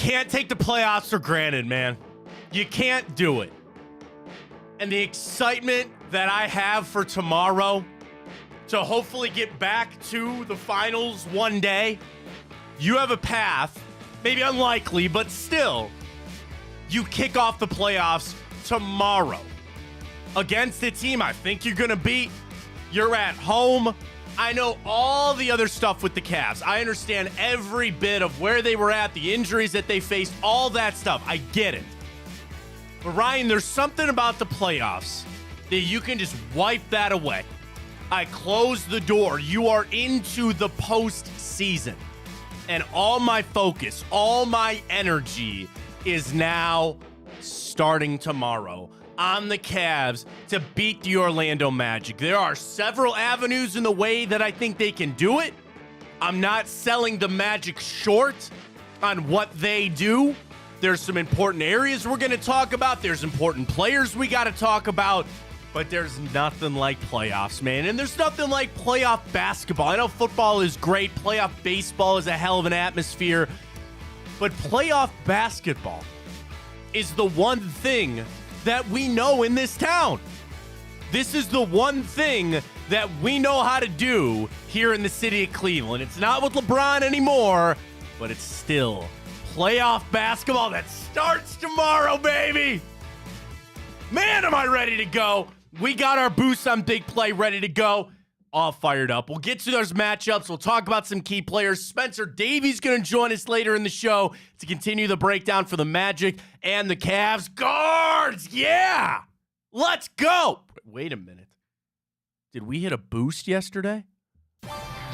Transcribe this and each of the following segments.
can't take the playoffs for granted, man. You can't do it. And the excitement that I have for tomorrow to hopefully get back to the finals one day, you have a path, maybe unlikely, but still, you kick off the playoffs tomorrow against a team I think you're going to beat. You're at home. I know all the other stuff with the Cavs. I understand every bit of where they were at, the injuries that they faced, all that stuff. I get it. But Ryan, there's something about the playoffs that you can just wipe that away. I close the door. You are into the postseason. And all my focus, all my energy is now starting tomorrow on the Cavs to beat the Orlando Magic. There are several avenues in the way that I think they can do it. I'm not selling the Magic short on what they do. There's some important areas we're going to talk about. There's important players we got to talk about. But there's nothing like playoffs, man. And there's nothing like playoff basketball. I know football is great. Playoff baseball is a hell of an atmosphere. But playoff basketball is the one thing that we know in this town. This is the one thing that we know how to do here in the city of Cleveland. It's not with LeBron anymore, but it's still playoff basketball that starts tomorrow, baby. Man, am I ready to go. We got our boost on big play ready to go. All fired up. We'll get to those matchups. We'll talk about some key players. Spencer Davies going to join us later in the show to continue the breakdown for the Magic and the Cavs. Guards, yeah! Let's go! Wait a minute. Did we hit a boost yesterday?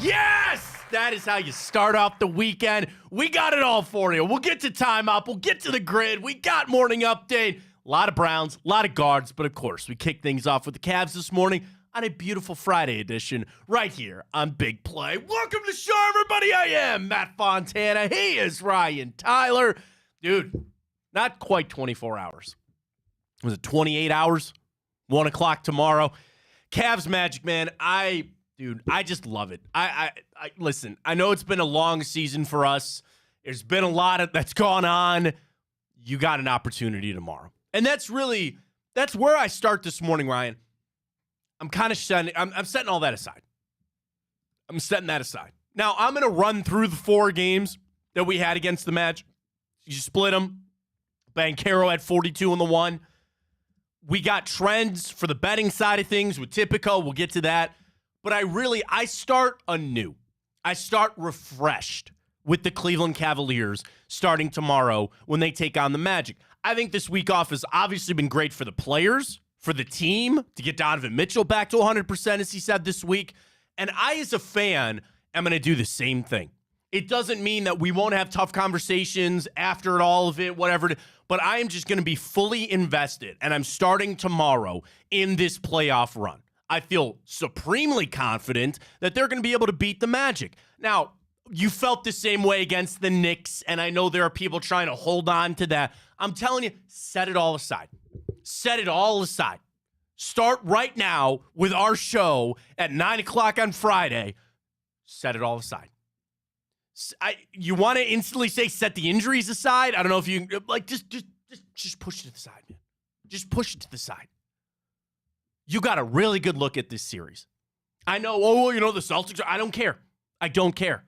Yes! That is how you start off the weekend. We got it all for you. We'll get to timeout. We'll get to the grid. We got morning update. A lot of Browns, a lot of guards, but of course, we kick things off with the Cavs this morning on a beautiful Friday edition right here on Big Play. Welcome to the show, everybody. I am Matt Fontana. He is Ryan Tyler. Dude, not quite 24 hours. Was it 28 hours? 1 o'clock tomorrow. Cavs Magic, man. I just love it. I listen, I know it's been a long season for us. There's been a lot that's gone on. You got an opportunity tomorrow. And that's where I start this morning, Ryan. I'm kind of I'm setting all that aside. I'm setting that aside. Now, I'm going to run through the 4 games that we had against the Magic. You split them. Banchero had 42 in the one. We got trends for the betting side of things with Tipico. We'll get to that. But I start anew. I start refreshed with the Cleveland Cavaliers starting tomorrow when they take on the Magic. I think this week off has obviously been great for the players, for the team, to get Donovan Mitchell back to 100%, as he said this week. And I, as a fan, am going to do the same thing. It doesn't mean that we won't have tough conversations after all of it, whatever. But I am just going to be fully invested, and I'm starting tomorrow in this playoff run. I feel supremely confident that they're going to be able to beat the Magic. Now, you felt the same way against the Knicks, and I know there are people trying to hold on to that. I'm telling you, set it all aside. Set it all aside. Start right now with our show at 9 o'clock on Friday. Set it all aside. You want to instantly say set the injuries aside? I don't know if you just push it to the side, man. Just push it to the side. You got a really good look at this series. I know, the Celtics I don't care. I don't care.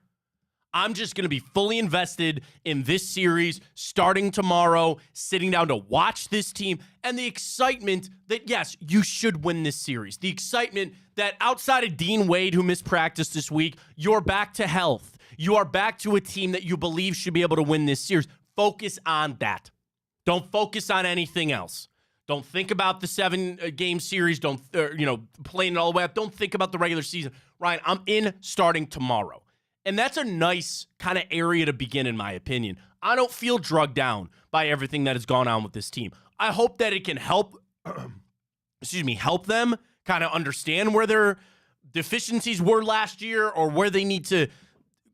I'm just going to be fully invested in this series starting tomorrow, sitting down to watch this team, and the excitement that, yes, you should win this series. The excitement that outside of Dean Wade, who missed practice this week, you're back to health. You are back to a team that you believe should be able to win this series. Focus on that. Don't focus on anything else. Don't think about the 7-game series. Don't, playing it all the way up. Don't think about the regular season. Ryan, I'm in starting tomorrow. And that's a nice kind of area to begin, in my opinion. I don't feel drugged down by everything that has gone on with this team. I hope that it can help them kind of understand where their deficiencies were last year or where they need to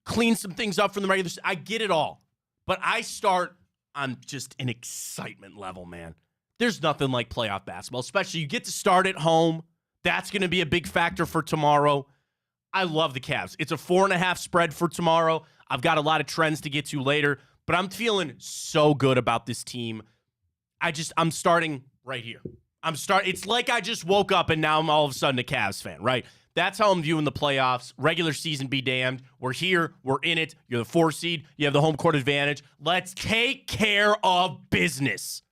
clean some things up from the regular season. I get it all. But I start on just an excitement level, man. There's nothing like playoff basketball, especially you get to start at home. That's going to be a big factor for tomorrow. I love the Cavs. It's a 4.5 spread for tomorrow. I've got a lot of trends to get to later. but I'm feeling so good about this team. I'm starting right here. It's like I just woke up and now I'm all of a sudden a Cavs fan, right? That's how I'm viewing the playoffs. Regular season be damned. We're here. We're in it. You're the 4 seed. You have the home court advantage. Let's take care of business.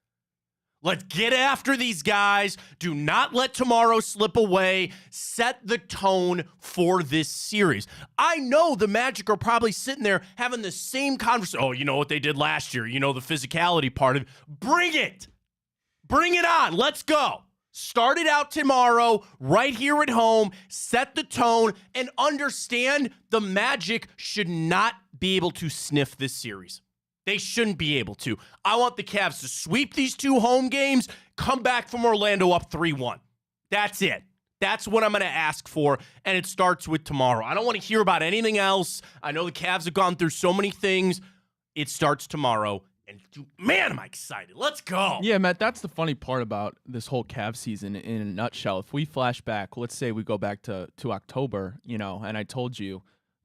Let's get after these guys. Do not let tomorrow slip away. Set the tone for this series. I know the Magic are probably sitting there having the same conversation. Oh, you know what they did last year. You know, the physicality part of it. Bring it. Bring it on. Let's go. Start it out tomorrow, right here at home. Set the tone and understand the Magic should not be able to sniff this series. They shouldn't be able to. I want the Cavs to sweep these 2 home games, come back from Orlando up 3-1. That's it. That's what I'm going to ask for, and it starts with tomorrow. I don't want to hear about anything else. I know the Cavs have gone through so many things. It starts tomorrow, and man, am I excited. Let's go. Yeah, Matt, that's the funny part about this whole Cavs season in a nutshell. If we flash back, let's say we go back to October, and I told you,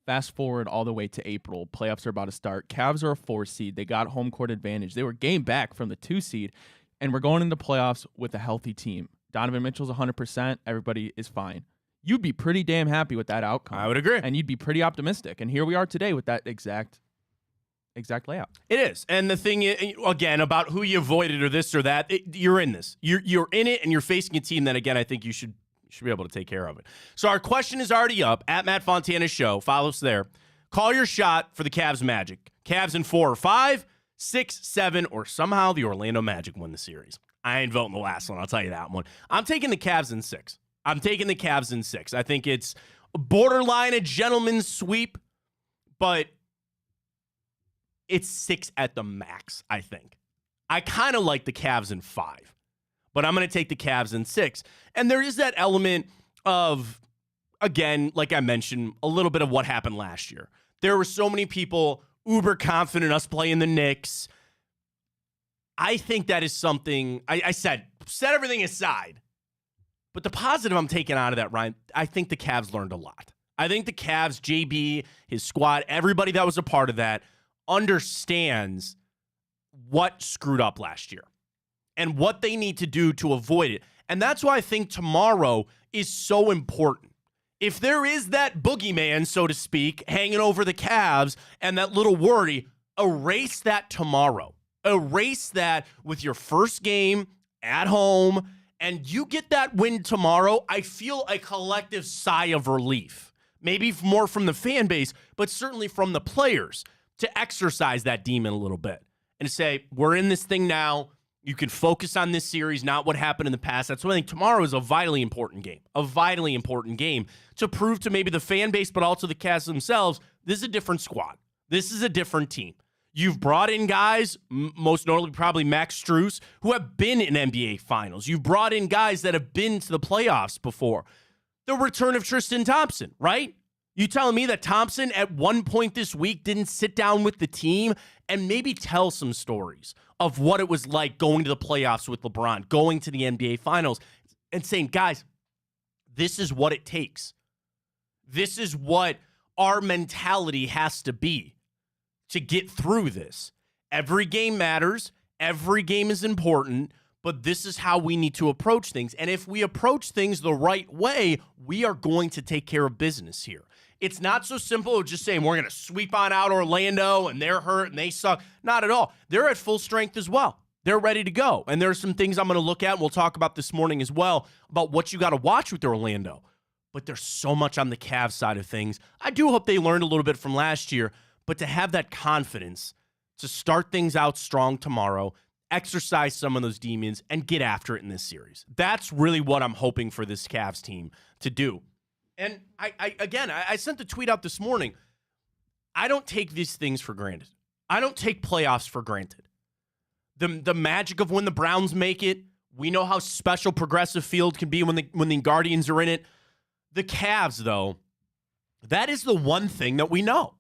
fast forward all the way to April. Playoffs are about to start. Cavs are a 4 seed. They got home court advantage. They were game back from the 2 seed, and we're going into playoffs with a healthy team. Donovan Mitchell's 100%. Everybody is fine. You'd be pretty damn happy with that outcome. I would agree. And you'd be pretty optimistic. And here we are today with that exact layout. It is. And the thing is, again, about who you avoided or this or that, you're in this. You're in it, and you're facing a team that, again, I think you should be able to take care of it. So our question is already up at Matt Fontana Show. Follow us there. Call your shot for the Cavs Magic. Cavs in 4 or 5, 6, 7, or somehow the Orlando Magic win the series. I ain't voting the last one. I'll tell you that one. I'm taking the Cavs in 6. I think it's borderline a gentleman's sweep, but it's 6 at the max, I think. I kind of like the Cavs in 5. But I'm going to take the Cavs in 6. And there is that element of, again, like I mentioned, a little bit of what happened last year. There were so many people uber confident us playing the Knicks. I think that is something, I said, set everything aside. But the positive I'm taking out of that, Ryan, I think the Cavs learned a lot. I think the Cavs, JB, his squad, everybody that was a part of that, understands what screwed up last year and what they need to do to avoid it. And that's why I think tomorrow is so important. If there is that boogeyman, so to speak, hanging over the Cavs and that little worry, erase that tomorrow. Erase that with your first game at home, and you get that win tomorrow. I feel a collective sigh of relief. Maybe more from the fan base, but certainly from the players, to exercise that demon a little bit and to say, we're in this thing now. You can focus on this series, not what happened in the past. That's why I think tomorrow is a vitally important game to prove to maybe the fan base, but also the Cavs themselves, this is a different squad. This is a different team. You've brought in guys, most notably probably Max Strus, who have been in NBA Finals. You've brought in guys that have been to the playoffs before. The return of Tristan Thompson, right? You telling me that Thompson at one point this week didn't sit down with the team and maybe tell some stories of what it was like going to the playoffs with LeBron, going to the NBA Finals, and saying, guys, this is what it takes. This is what our mentality has to be to get through this. Every game matters. Every game is important, but this is how we need to approach things. And if we approach things the right way, we are going to take care of business here. It's not so simple as just saying we're going to sweep on out Orlando and they're hurt and they suck. Not at all. They're at full strength as well. They're ready to go. And there are some things I'm going to look at, and we'll talk about this morning as well, about what you got to watch with Orlando. But there's so much on the Cavs side of things. I do hope they learned a little bit from last year, but to have that confidence to start things out strong tomorrow, exercise some of those demons, and get after it in this series. That's really what I'm hoping for this Cavs team to do. And I sent the tweet out this morning. I don't take these things for granted. I don't take playoffs for granted. The magic of when the Browns make it, we know how special Progressive Field can be when the Guardians are in it. The Cavs, though, that is the one thing that we know.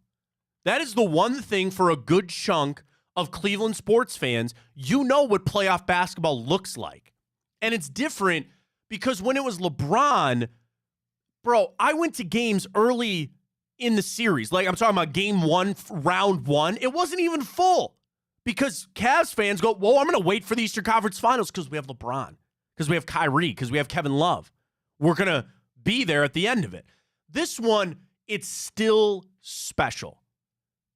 That is the one thing for a good chunk of Cleveland sports fans. You know what playoff basketball looks like. And it's different because when it was LeBron, bro, I went to games early in the series. Like, I'm talking about game 1, round 1. It wasn't even full. Because Cavs fans go, well, I'm going to wait for the Eastern Conference Finals because we have LeBron, because we have Kyrie, because we have Kevin Love. We're going to be there at the end of it. This one, it's still special.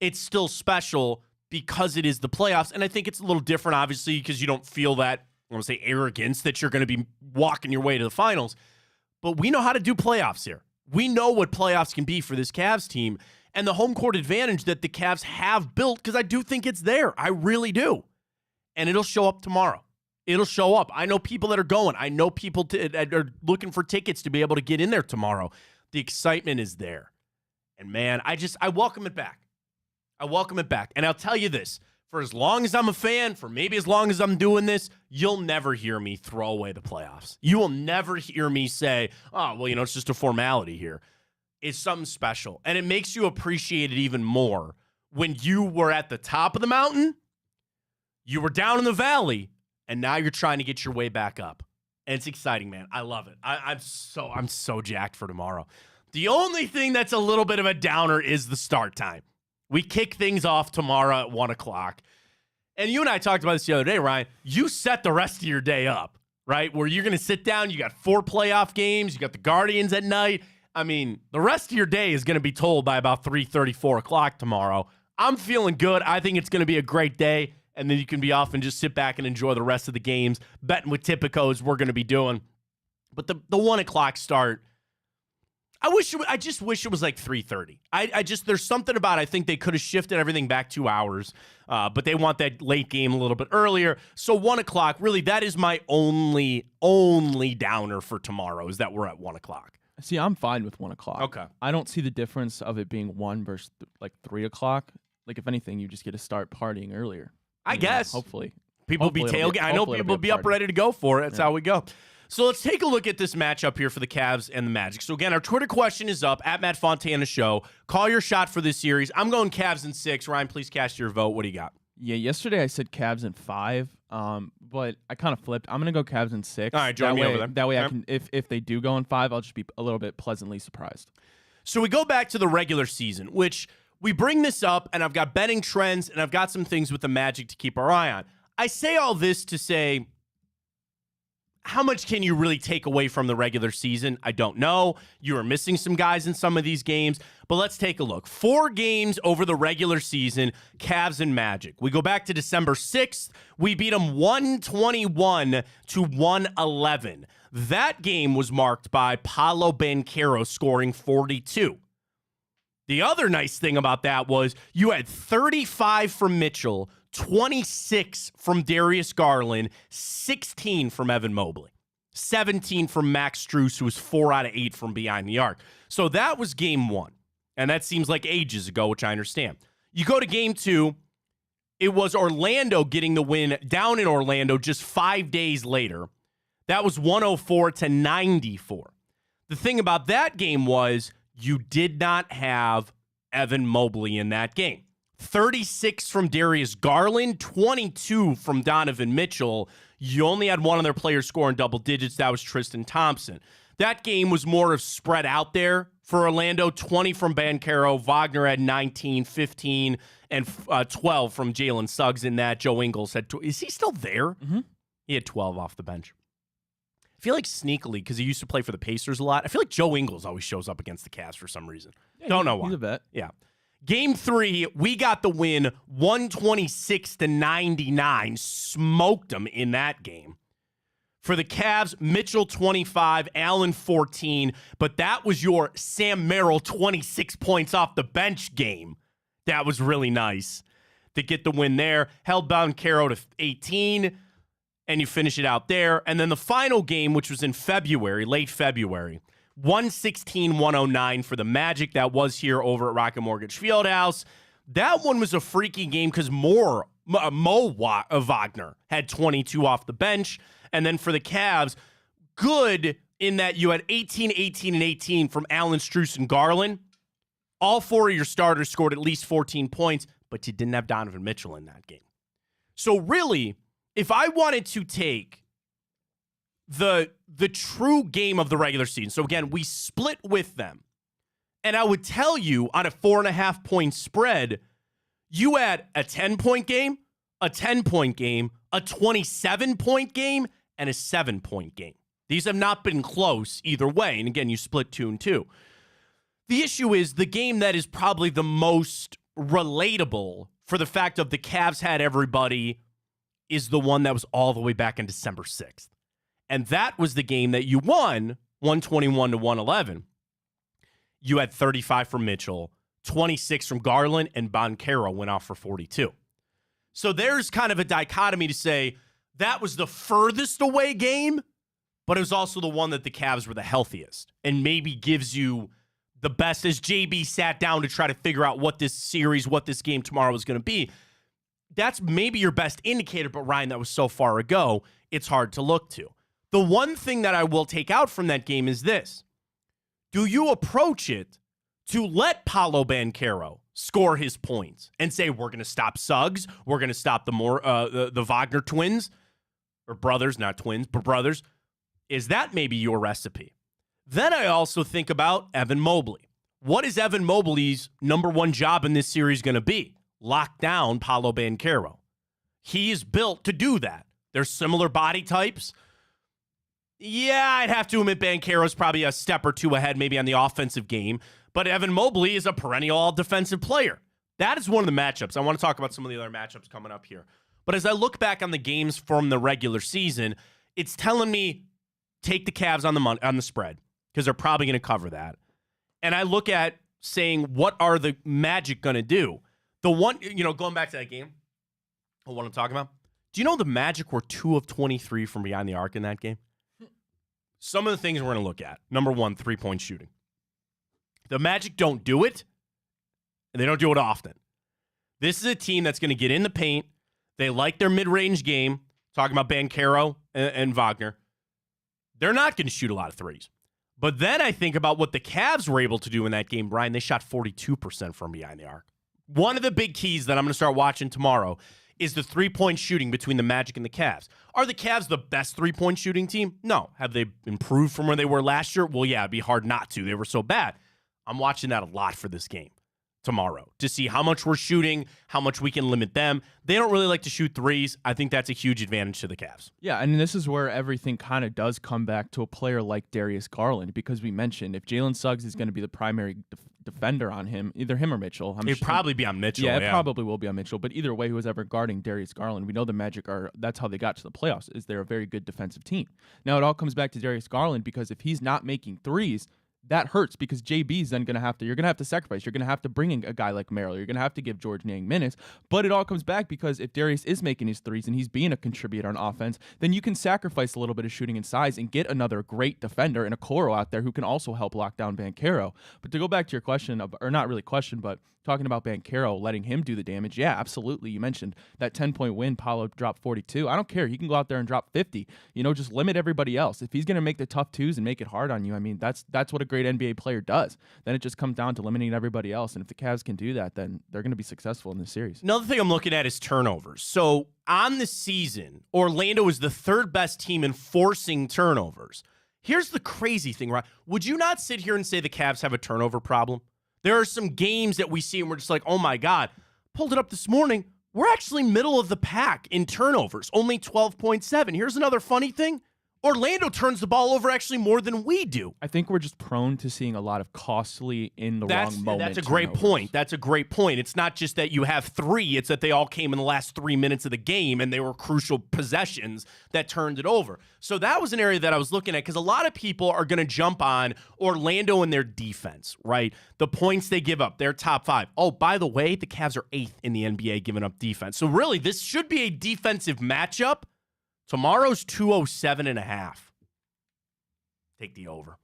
It's still special because it is the playoffs. And I think it's a little different, obviously, because you don't feel that, I want to say, arrogance that you're going to be walking your way to the finals. But we know how to do playoffs here. We know what playoffs can be for this Cavs team and the home court advantage that the Cavs have built, because I do think it's there. I really do. And it'll show up tomorrow. It'll show up. I know people that are going. I know people that are looking for tickets to be able to get in there tomorrow. The excitement is there. And, man, I welcome it back. I welcome it back. And I'll tell you this. For as long as I'm a fan, for maybe as long as I'm doing this, you'll never hear me throw away the playoffs. You will never hear me say, oh, well, it's just a formality here. It's something special. And it makes you appreciate it even more when you were at the top of the mountain, you were down in the valley, and now you're trying to get your way back up. And it's exciting, man. I love it. I'm so jacked for tomorrow. The only thing that's a little bit of a downer is the start time. We kick things off tomorrow at 1 o'clock. And you and I talked about this the other day, Ryan. You set the rest of your day up, right? Where you're going to sit down. You got 4 playoff games. You got the Guardians at night. I mean, the rest of your day is going to be told by about 3:30, 4 o'clock tomorrow. I'm feeling good. I think it's going to be a great day. And then you can be off and just sit back and enjoy the rest of the games. Betting with Typicos we're going to be doing. But the 1 o'clock start, I just wish it was like 3:30. There's something about it. I think they could have shifted everything back 2 hours, but they want that late game a little bit earlier. So 1 o'clock, really, that is my only downer for tomorrow, is that we're at 1 o'clock. See, I'm fine with 1 o'clock. Okay. I don't see the difference of it being 1 versus 3 o'clock. Like, if anything, you just get to start partying earlier. I guess. Hopefully. People will be tailgating. I know people will be up ready to go for it. That's how we go. So let's take a look at this matchup here for the Cavs and the Magic. So again, our Twitter question is up, at Matt Fontana Show. Call your shot for this series. I'm going Cavs in 6. Ryan, please cast your vote. What do you got? Yeah, yesterday I said Cavs in 5, but I kind of flipped. I'm going to go Cavs in 6. All right, join me over there. That way I can, if they do go in 5, I'll just be a little bit pleasantly surprised. So we go back to the regular season, which we bring this up, and I've got betting trends, and I've got some things with the Magic to keep our eye on. I say all this to say, how much can you really take away from the regular season? I don't know. You are missing some guys in some of these games, but let's take a look. 4 games over the regular season, Cavs and Magic. We go back to December 6th. We beat them 121-111. That game was marked by Paolo Banchero scoring 42. The other nice thing about that was you had 35 from Mitchell, 26 from Darius Garland, 16 from Evan Mobley, 17 from Max Strus, who was 4 out of 8 from behind the arc. So that was game 1, and that seems like ages ago, which I understand. You go to game 2, it was Orlando getting the win down in Orlando just 5 days later. That was 104-94. The thing about that game was you did not have Evan Mobley in that game. 36 from Darius Garland, 22 from Donovan Mitchell. You only had one of their players scoring double digits. That was Tristan Thompson. That game was more of spread out there for Orlando. 20 from Banchero. Wagner had 19, 15, and 12 from Jalen Suggs in that. Joe Ingles had is he still there? Mm-hmm. He had 12 off the bench. I feel like sneakily, because he used to play for the Pacers a lot, I feel like Joe Ingles always shows up against the Cavs for some reason. Yeah, Don't know why. He's a vet. Yeah. Game 3, we got the win 126-99. Smoked them in that game. For the Cavs, Mitchell 25, Allen 14, but that was your Sam Merrill 26 points off the bench game. That was really nice to get the win there. Held Banchero to 18, and you finish it out there. And then the final game, which was in February, late February, 116-109 for the Magic. That was here over at Rocket Mortgage Fieldhouse. That one was a freaky game because Mo Wagner had 22 off the bench. And then for the Cavs, good in that you had 18, 18, and 18 from Allen, Strus, and Garland. All 4 of your starters scored at least 14 points, but you didn't have Donovan Mitchell in that game. So really, if I wanted to take the true game of the regular season, so again, we split with them, and I would tell you on a 4.5 point spread, you had a 10-point game, a 10-point game, a 27-point game, and a 7-point game. These have not been close either way. And again, you split 2 and 2. The issue is the game that is probably the most relatable for the fact of the Cavs had everybody is the one that was all the way back on December 6th. And that was the game that you won 121 to 111. You had 35 from Mitchell, 26 from Garland, and Banchero went off for 42. So there's kind of a dichotomy to say that was the furthest away game, but it was also the one that the Cavs were the healthiest and maybe gives you the best as JB sat down to try to figure out what this series, what this game tomorrow was going to be. That's maybe your best indicator, but Ryan, that was so far ago, it's hard to look to. The one thing that I will take out from that game is this. Do you approach it to let Paolo Banchero score his points and say, we're going to stop Suggs, we're going to stop the Wagner twins, or brothers, not twins, but brothers? Is that maybe your recipe? Then I also think about Evan Mobley. What is Evan Mobley's number one job in this series going to be? Lock down Paolo Banchero. He is built to do that. They're similar body types. Yeah, I'd have to admit Banchero's probably a step or two ahead maybe on the offensive game, but Evan Mobley is a perennial all-defensive player. That is one of the matchups. I want to talk about some of the other matchups coming up here. But as I look back on the games from the regular season, it's telling me take the Cavs on the spread because they're probably going to cover that. And I look at saying, what are the Magic going to do? The one, going back to that game, what I'm talking about, do you know the Magic were 2 of 23 from behind the arc in that game? Some of the things we're going to look at. Number one, three-point shooting. The Magic don't do it, and they don't do it often. This is a team that's going to get in the paint. They like their mid-range game, talking about Banchero and Wagner. They're not going to shoot a lot of threes. But then I think about what the Cavs were able to do in that game, Brian. They shot 42% from behind the arc. One of the big keys that I'm going to start watching tomorrow is the three-point shooting between the Magic and the Cavs. Are the Cavs the best three-point shooting team? No. Have they improved from where they were last year? Well, yeah, it'd be hard not to. They were so bad. I'm watching that a lot for this game tomorrow to see how much we're shooting, how much we can limit them. They don't really like to shoot threes. I think that's a huge advantage to the Cavs. Yeah, and this is where everything kind of does come back to a player like Darius Garland, because we mentioned if Jalen Suggs is going to be the primary defender on him, either him or Mitchell. It'd probably be on Mitchell. Yeah, it probably will be on Mitchell. But either way, who's ever guarding Darius Garland, we know the Magic that's how they got to the playoffs, is they're a very good defensive team. Now, it all comes back to Darius Garland, because if he's not making threes, that hurts, because JB's then going to have to, you're going to have to sacrifice. You're going to have to bring in a guy like Merrill. You're going to have to give George Niang minutes. But it all comes back because if Darius is making his threes and he's being a contributor on offense, then you can sacrifice a little bit of shooting and size and get another great defender in a Coro out there who can also help lock down Banchero. But to go back to your question, or not really question, but talking about Banchero, letting him do the damage, yeah, absolutely. You mentioned that 10-point win, Paolo dropped 42. I don't care. He can go out there and drop 50. Just limit everybody else. If he's going to make the tough twos and make it hard on you, I mean, that's what a great NBA player does. Then it just comes down to limiting everybody else. And if the Cavs can do that, then they're going to be successful in this series. Another thing I'm looking at is turnovers. So on the season, Orlando is the third best team in forcing turnovers. Here's the crazy thing, right? Would you not sit here and say the Cavs have a turnover problem? There are some games that we see and we're just like, oh my God. Pulled it up this morning. We're actually middle of the pack in turnovers, only 12.7. Here's another funny thing. Orlando turns the ball over actually more than we do. I think we're just prone to seeing a lot of costly in the wrong moment. That's a great point. That's a great point. It's not just that you have three. It's that they all came in the last 3 minutes of the game, and they were crucial possessions that turned it over. So that was an area that I was looking at, because a lot of people are going to jump on Orlando and their defense, right? The points they give up, their top 5. Oh, by the way, the Cavs are 8th in the NBA giving up defense. So really, this should be a defensive matchup. Tomorrow's 207.5. Take the over.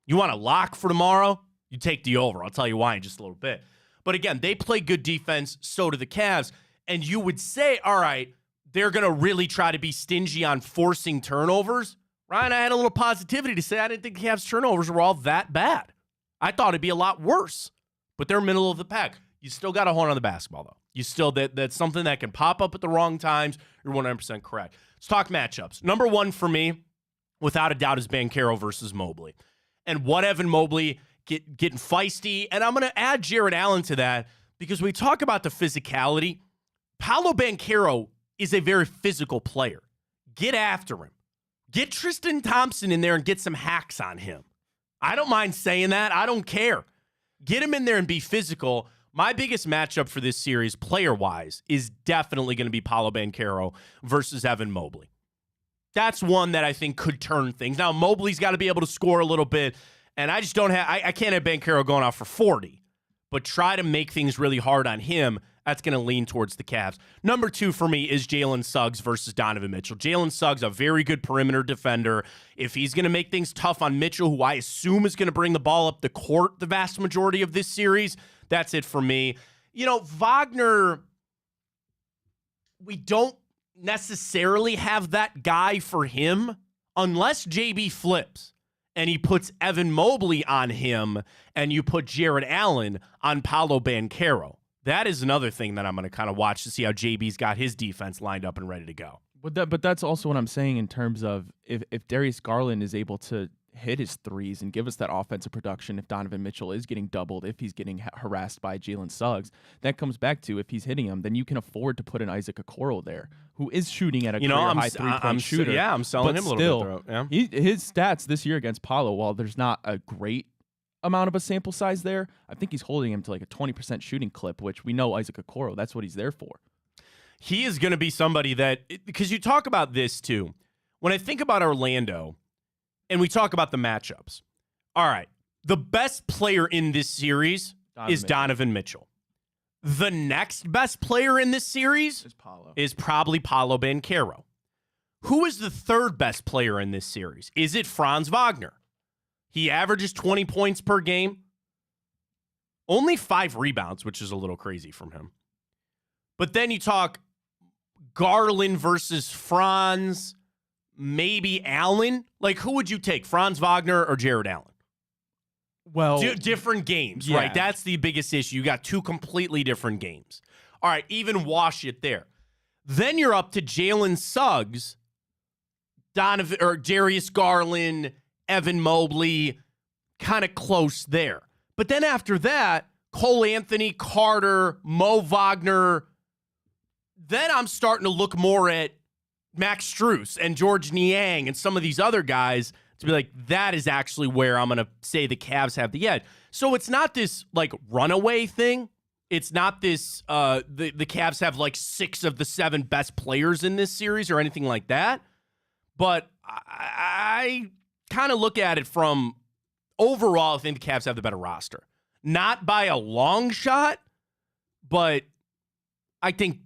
You want a lock for tomorrow? You take the over. I'll tell you why in just a little bit. But again, they play good defense, so do the Cavs. And you would say, all right, they're going to really try to be stingy on forcing turnovers. Ryan, I had a little positivity to say I didn't think the Cavs' turnovers were all that bad. I thought it'd be a lot worse. But they're middle of the pack. You still got to hold on to the basketball, though. You still, that's something that can pop up at the wrong times. You're 100% correct. Let's talk matchups. Number one for me, without a doubt, is Banchero versus Mobley. And what Evan Mobley getting feisty. And I'm going to add Jared Allen to that, because we talk about the physicality. Paolo Banchero is a very physical player. Get after him. Get Tristan Thompson in there and get some hacks on him. I don't mind saying that. I don't care. Get him in there and be physical. My biggest matchup for this series, player-wise, is definitely going to be Paolo Banchero versus Evan Mobley. That's one that I think could turn things. Now, Mobley's got to be able to score a little bit, and I just don't have – I can't have Banchero going off for 40, but try to make things really hard on him. That's going to lean towards the Cavs. Number 2 for me is Jalen Suggs versus Donovan Mitchell. Jalen Suggs, a very good perimeter defender. If he's going to make things tough on Mitchell, who I assume is going to bring the ball up the court the vast majority of this series, that's it for me. You know, Wagner, we don't necessarily have that guy for him unless JB flips and he puts Evan Mobley on him and you put Jared Allen on Paolo Banchero. That is another thing that I'm going to kind of watch to see how JB's got his defense lined up and ready to go. But that's also what I'm saying in terms of if Darius Garland is able to hit his threes and give us that offensive production, if Donovan Mitchell is getting doubled, if he's getting harassed by Jalen Suggs, that comes back to if he's hitting him, then you can afford to put an Isaac Okoro there, who is shooting at a career-high three-point shooter. Yeah, I'm selling him a little bit. Yeah. His stats this year against Paolo, while there's not a great amount of a sample size there, I think he's holding him to like a 20% shooting clip, which we know Isaac Okoro, that's what he's there for. He is going to be somebody that, because you talk about this too, when I think about Orlando and we talk about the matchups, all right, the best player in this series is Donovan Mitchell. The next best player in this series is probably Paolo Banchero. Who is the third best player in this series? Is it Franz Wagner? He averages 20 points per game. Only 5 rebounds, which is a little crazy from him. But then you talk Garland versus Franz, maybe Allen. Like, who would you take, Franz Wagner or Jared Allen? Well, different games, yeah. Right? That's the biggest issue. You got 2 completely different games. All right, even wash it there. Then you're up to Jalen Suggs, Donovan or Darius Garland, Evan Mobley, kind of close there. But then after that, Cole Anthony, Carter, Mo Wagner. Then I'm starting to look more at Max Strus and George Niang and some of these other guys to be like, that is actually where I'm going to say the Cavs have the edge. So it's not this like runaway thing. It's not this, the Cavs have like 6 of the 7 best players in this series or anything like that. But I kind of look at it from overall, I think the Cavs have the better roster. Not by a long shot, but I think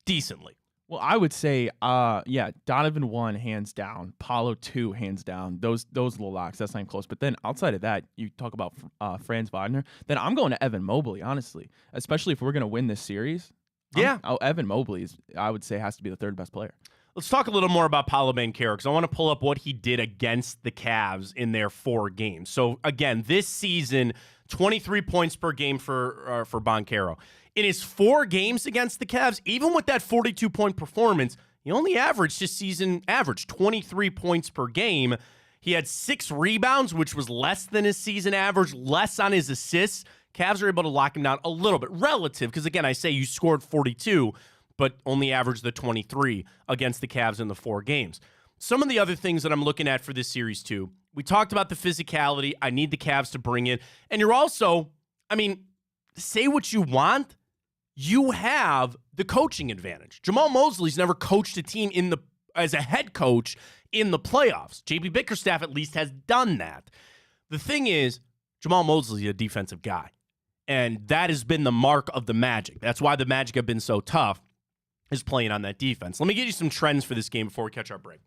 decently. Well, I would say, Donovan 1, hands down. Paolo 2, hands down. Those little locks, that's not even close. But then outside of that, you talk about Franz Wagner. Then I'm going to Evan Mobley, honestly. Especially if we're going to win this series. Yeah. Evan Mobley, I would say, has to be the third best player. Let's talk a little more about Paolo Banchero because I want to pull up what he did against the Cavs in their 4 games. So, again, this season, 23 points per game for Banchero. In his 4 games against the Cavs, even with that 42-point performance, he only averaged his season average, 23 points per game. He had 6 rebounds, which was less than his season average, less on his assists. Cavs are able to lock him down a little bit, relative, because, again, I say you scored 42, but only averaged the 23 against the Cavs in the 4 games. Some of the other things that I'm looking at for this series, too, we talked about the physicality. I need the Cavs to bring in. And you're also, I mean, say what you want, you have the coaching advantage. Jamal Mosley's never coached a team as a head coach in the playoffs. JB Bickerstaff at least has done that. The thing is, Jamal Mosley's a defensive guy, and that has been the mark of the Magic. That's why the Magic have been so tough, is playing on that defense. Let me give you some trends for this game before we catch our break.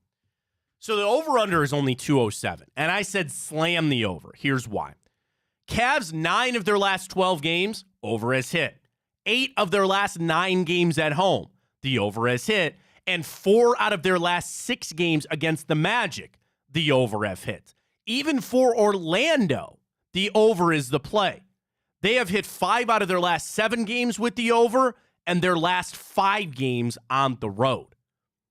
So the over-under is only 207, and I said slam the over. Here's why. Cavs, 9 of their last 12 games, over has hit. 8 of their last 9 games at home, the over has hit. And 4 out of their last 6 games against the Magic, the over have hit. Even for Orlando, the over is the play. They have hit 5 out of their last 7 games with the over, and their last 5 games on the road.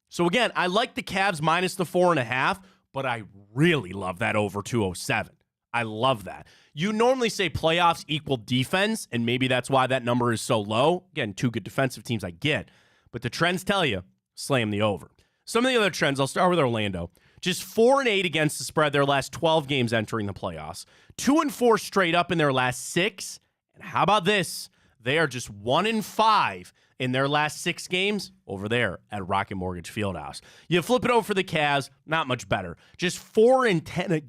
So again, I like the Cavs minus the 4.5, but I really love that over 207. I love that. You normally say playoffs equal defense, and maybe that's why that number is so low. Again, two good defensive teams I get. But the trends tell you, slam the over. Some of the other trends, I'll start with Orlando. Just 4-8 against the spread their last 12 games entering the playoffs. 2-4 straight up in their last 6. And how about this? They are just 1-5 in their last 6 games over there at Rocket Mortgage Fieldhouse. You flip it over for the Cavs, not much better. Just 4-10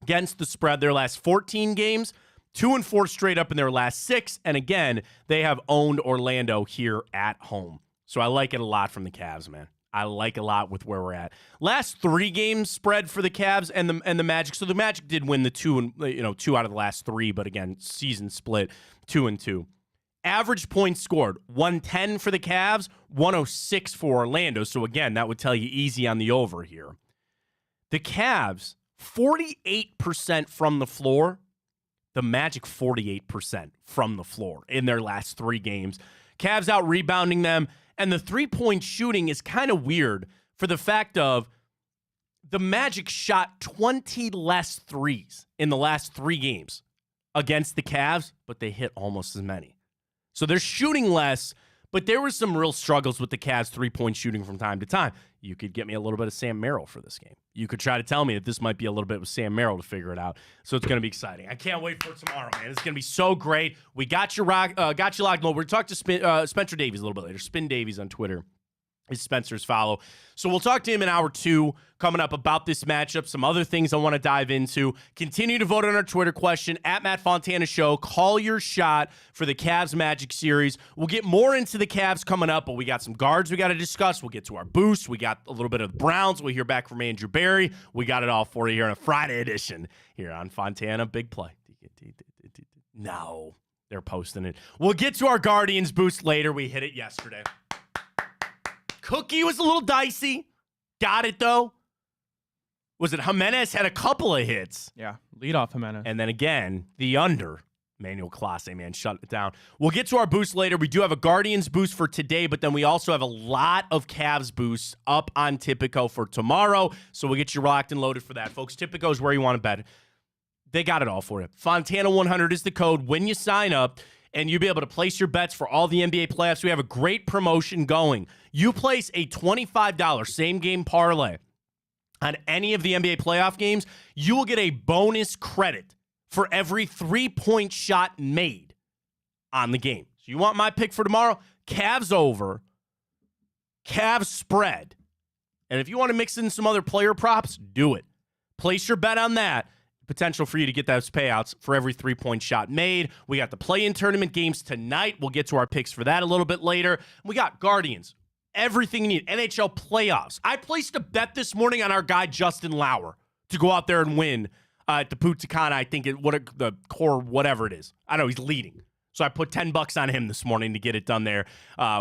against the spread their last 14 games. 2-4 straight up in their last 6. And again, they have owned Orlando here at home. So I like it a lot from the Cavs, man. I like a lot with where we're at. Last 3 games spread for the Cavs and the Magic. So the Magic did win the 2 out of the last 3, but again, season split 2-2. Average points scored 110 for the Cavs, 106 for Orlando. So again, that would tell you easy on the over here. The Cavs 48% from the floor. The Magic 48% from the floor in their last 3 games. Cavs out rebounding them. And the 3-point shooting is kind of weird for the fact of the Magic shot 20 less threes in the last 3 games against the Cavs, but they hit almost as many. So they're shooting less, but there were some real struggles with the Cavs 3-point shooting from time to time. You could get me a little bit of Sam Merrill for this game. You could try to tell me that this might be a little bit with Sam Merrill to figure it out. So it's going to be exciting. I can't wait for tomorrow, man. It's going to be so great. We got you locked. We're going to talk to Spencer Davies a little bit later. Spin Davies on Twitter is Spencer's follow. So we'll talk to him in hour 2 coming up about this matchup, some other things I want to dive into. Continue to vote on our Twitter question, at Matt Fontana Show. Call your shot for the Cavs Magic series. We'll get more into the Cavs coming up, but we got some guards we got to discuss. We'll get to our boost. We got a little bit of the Browns. We'll hear back from Andrew Barry. We got it all for you here on a Friday edition here on Fontana. Big play. No, they're posting it. We'll get to our Guardians boost later. We hit it yesterday. Cookie was a little dicey. Got it, though. Was it Jimenez had a couple of hits? Yeah, lead off Jimenez. And then again, the under. Manuel Clase, man, shut it down. We'll get to our boost later. We do have a Guardians boost for today, but then we also have a lot of Cavs boosts up on Tipico for tomorrow. So we'll get you locked and loaded for that, folks. Tipico is where you want to bet. They got it all for you. Fontana 100 is the code when you sign up. And you'll be able to place your bets for all the NBA playoffs. We have a great promotion going. You place a $25 same-game parlay on any of the NBA playoff games, you will get a bonus credit for every 3-point shot made on the game. So you want my pick for tomorrow? Cavs over, Cavs spread. And if you want to mix in some other player props, do it. Place your bet on that. Potential for you to get those payouts for every 3-point shot made. We got the play-in tournament games tonight. We'll get to our picks for that a little bit later. We got Guardians. Everything you need. NHL playoffs. I placed a bet this morning on our guy Justin Lauer to go out there and win at the Fontana. I think the core, whatever it is. I know he's leading. So I put $10 on him this morning to get it done there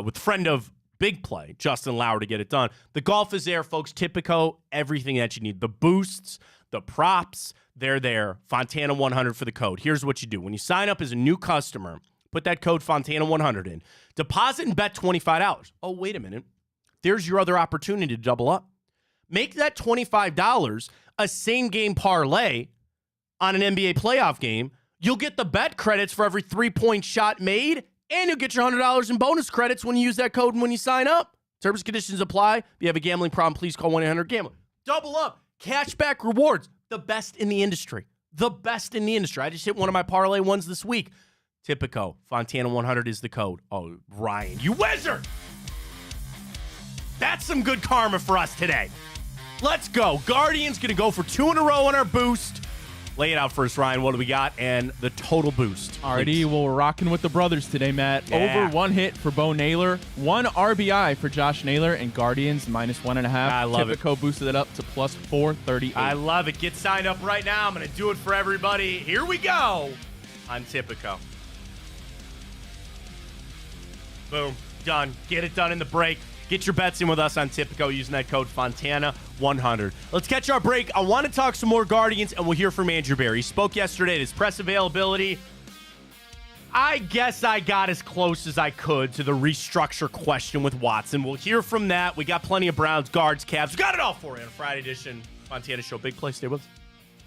with friend of Big Play, Justin Lauer, to get it done. The golf is there, folks. Tipico, everything that you need. The boosts, the props, they're there. Fontana 100 for the code. Here's what you do. When you sign up as a new customer, put that code Fontana 100 in. Deposit and bet $25. Oh, wait a minute. There's your other opportunity to double up. Make that $25 a same-game parlay on an NBA playoff game. You'll get the bet credits for every 3-point shot made, and you'll get your $100 in bonus credits when you use that code and when you sign up. Terms and conditions apply. If you have a gambling problem, please call 1-800-GAMBLER. Double up. Cashback rewards. The best in the industry. The best in the industry. I just hit one of my parlay ones this week. Tipico. Fontana 100 is the code. Oh, Ryan, you wizard! That's some good karma for us today. Let's go. Guardians going to go for 2 in a row on our boost. Lay it out first, Ryan. What do we got? And the total boost. Already, well, we're rocking with the brothers today, Matt. Yeah. Over 1 hit for Bo Naylor, 1 RBI for Josh Naylor, and Guardians -1.5. I love it. Tipico boosted it up to +438. I love it. Get signed up right now. I'm going to do it for everybody. Here we go on Tipico. Boom. Done. Get it done in the break. Get your bets in with us on Tipico using that code Fontana100. Let's catch our break. I want to talk some more Guardians, and we'll hear from Andrew Barry. He spoke yesterday at his press availability. I guess I got as close as I could to the restructure question with Watson. We'll hear from that. We got plenty of Browns, guards, Cavs. We got it all for you on a Friday edition Fontana Show. Big play. Stay with us.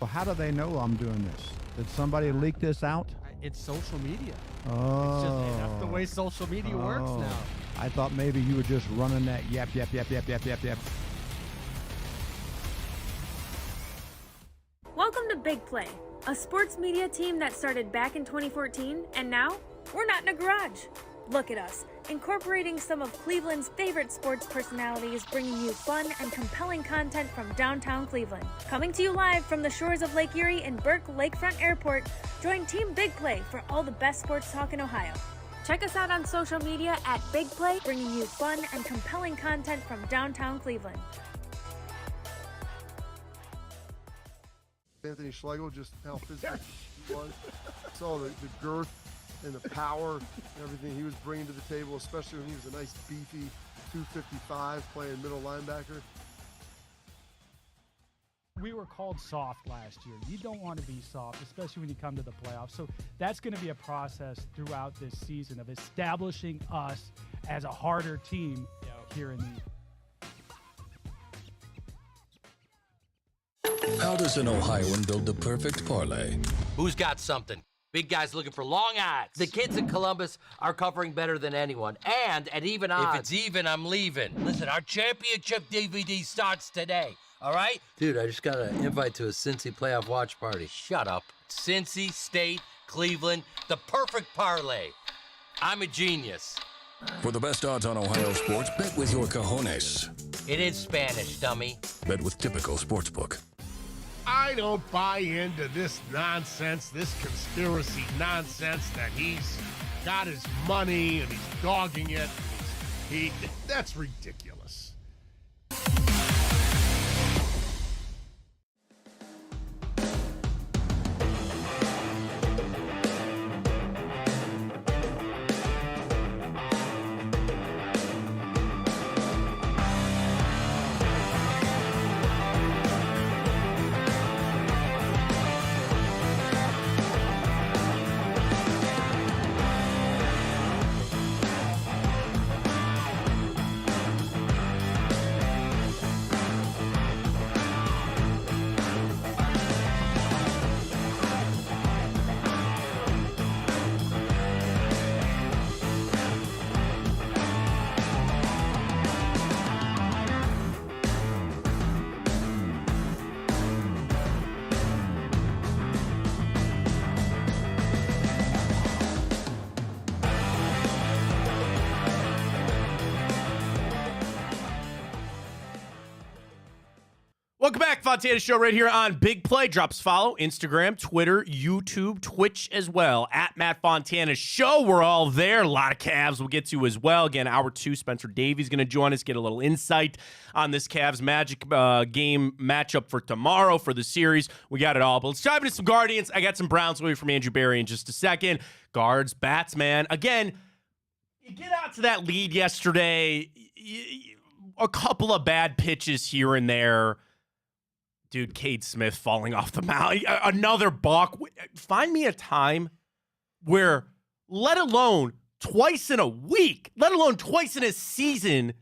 Well, how do they know I'm doing this? Did somebody leak this out? It's social media. Oh. It's just, that's the way social media works now. I thought maybe you were just running that yap. Welcome to Big Play, a sports media team that started back in 2014, and now we're not in a garage. Look at us, incorporating some of Cleveland's favorite sports personalities, bringing you fun and compelling content from downtown Cleveland. Coming to you live from the shores of Lake Erie and Burke Lakefront Airport, join Team Big Play for all the best sports talk in Ohio. Check us out on social media at Big Play, bringing you fun and compelling content from downtown Cleveland. Anthony Schlegel, just how physical he was. Saw the girth and the power and everything he was bringing to the table, especially when he was a nice beefy 255 playing middle linebacker. We were called soft last year. You don't want to be soft, especially when you come to the playoffs. So that's going to be a process throughout this season of establishing us as a harder team here in the How does an Ohioan build the perfect parlay? Who's got something? Big guys looking for long odds. The kids in Columbus are covering better than anyone, and at even odds. If it's even, I'm leaving. Listen, our championship DVD starts today, all right? Dude, I just got an invite to a Cincy playoff watch party. Shut up. Cincy, State, Cleveland, the perfect parlay. I'm a genius. For the best odds on Ohio sports, bet with your cojones. It is Spanish, dummy. Bet with Typical Sportsbook. I don't buy into this nonsense, this conspiracy nonsense that he's got his money and he's dogging it. That's ridiculous. Welcome back, Fontana Show right here on Big Play. Drops follow, Instagram, Twitter, YouTube, Twitch as well, at Matt Fontana Show. We're all there. A lot of Cavs we'll get to as well. Again, hour 2, Spencer Davies going to join us, get a little insight on this Cavs Magic game matchup for tomorrow for the series. We got it all. But let's dive into some Guardians. I got some Browns away from Andrew Barry in just a second. Guards, bats, man. Again, you get out to that lead yesterday. A couple of bad pitches here and there. Dude, Cade Smith falling off the mound. Another balk. Find me a time where, let alone twice in a week, let alone twice in a season,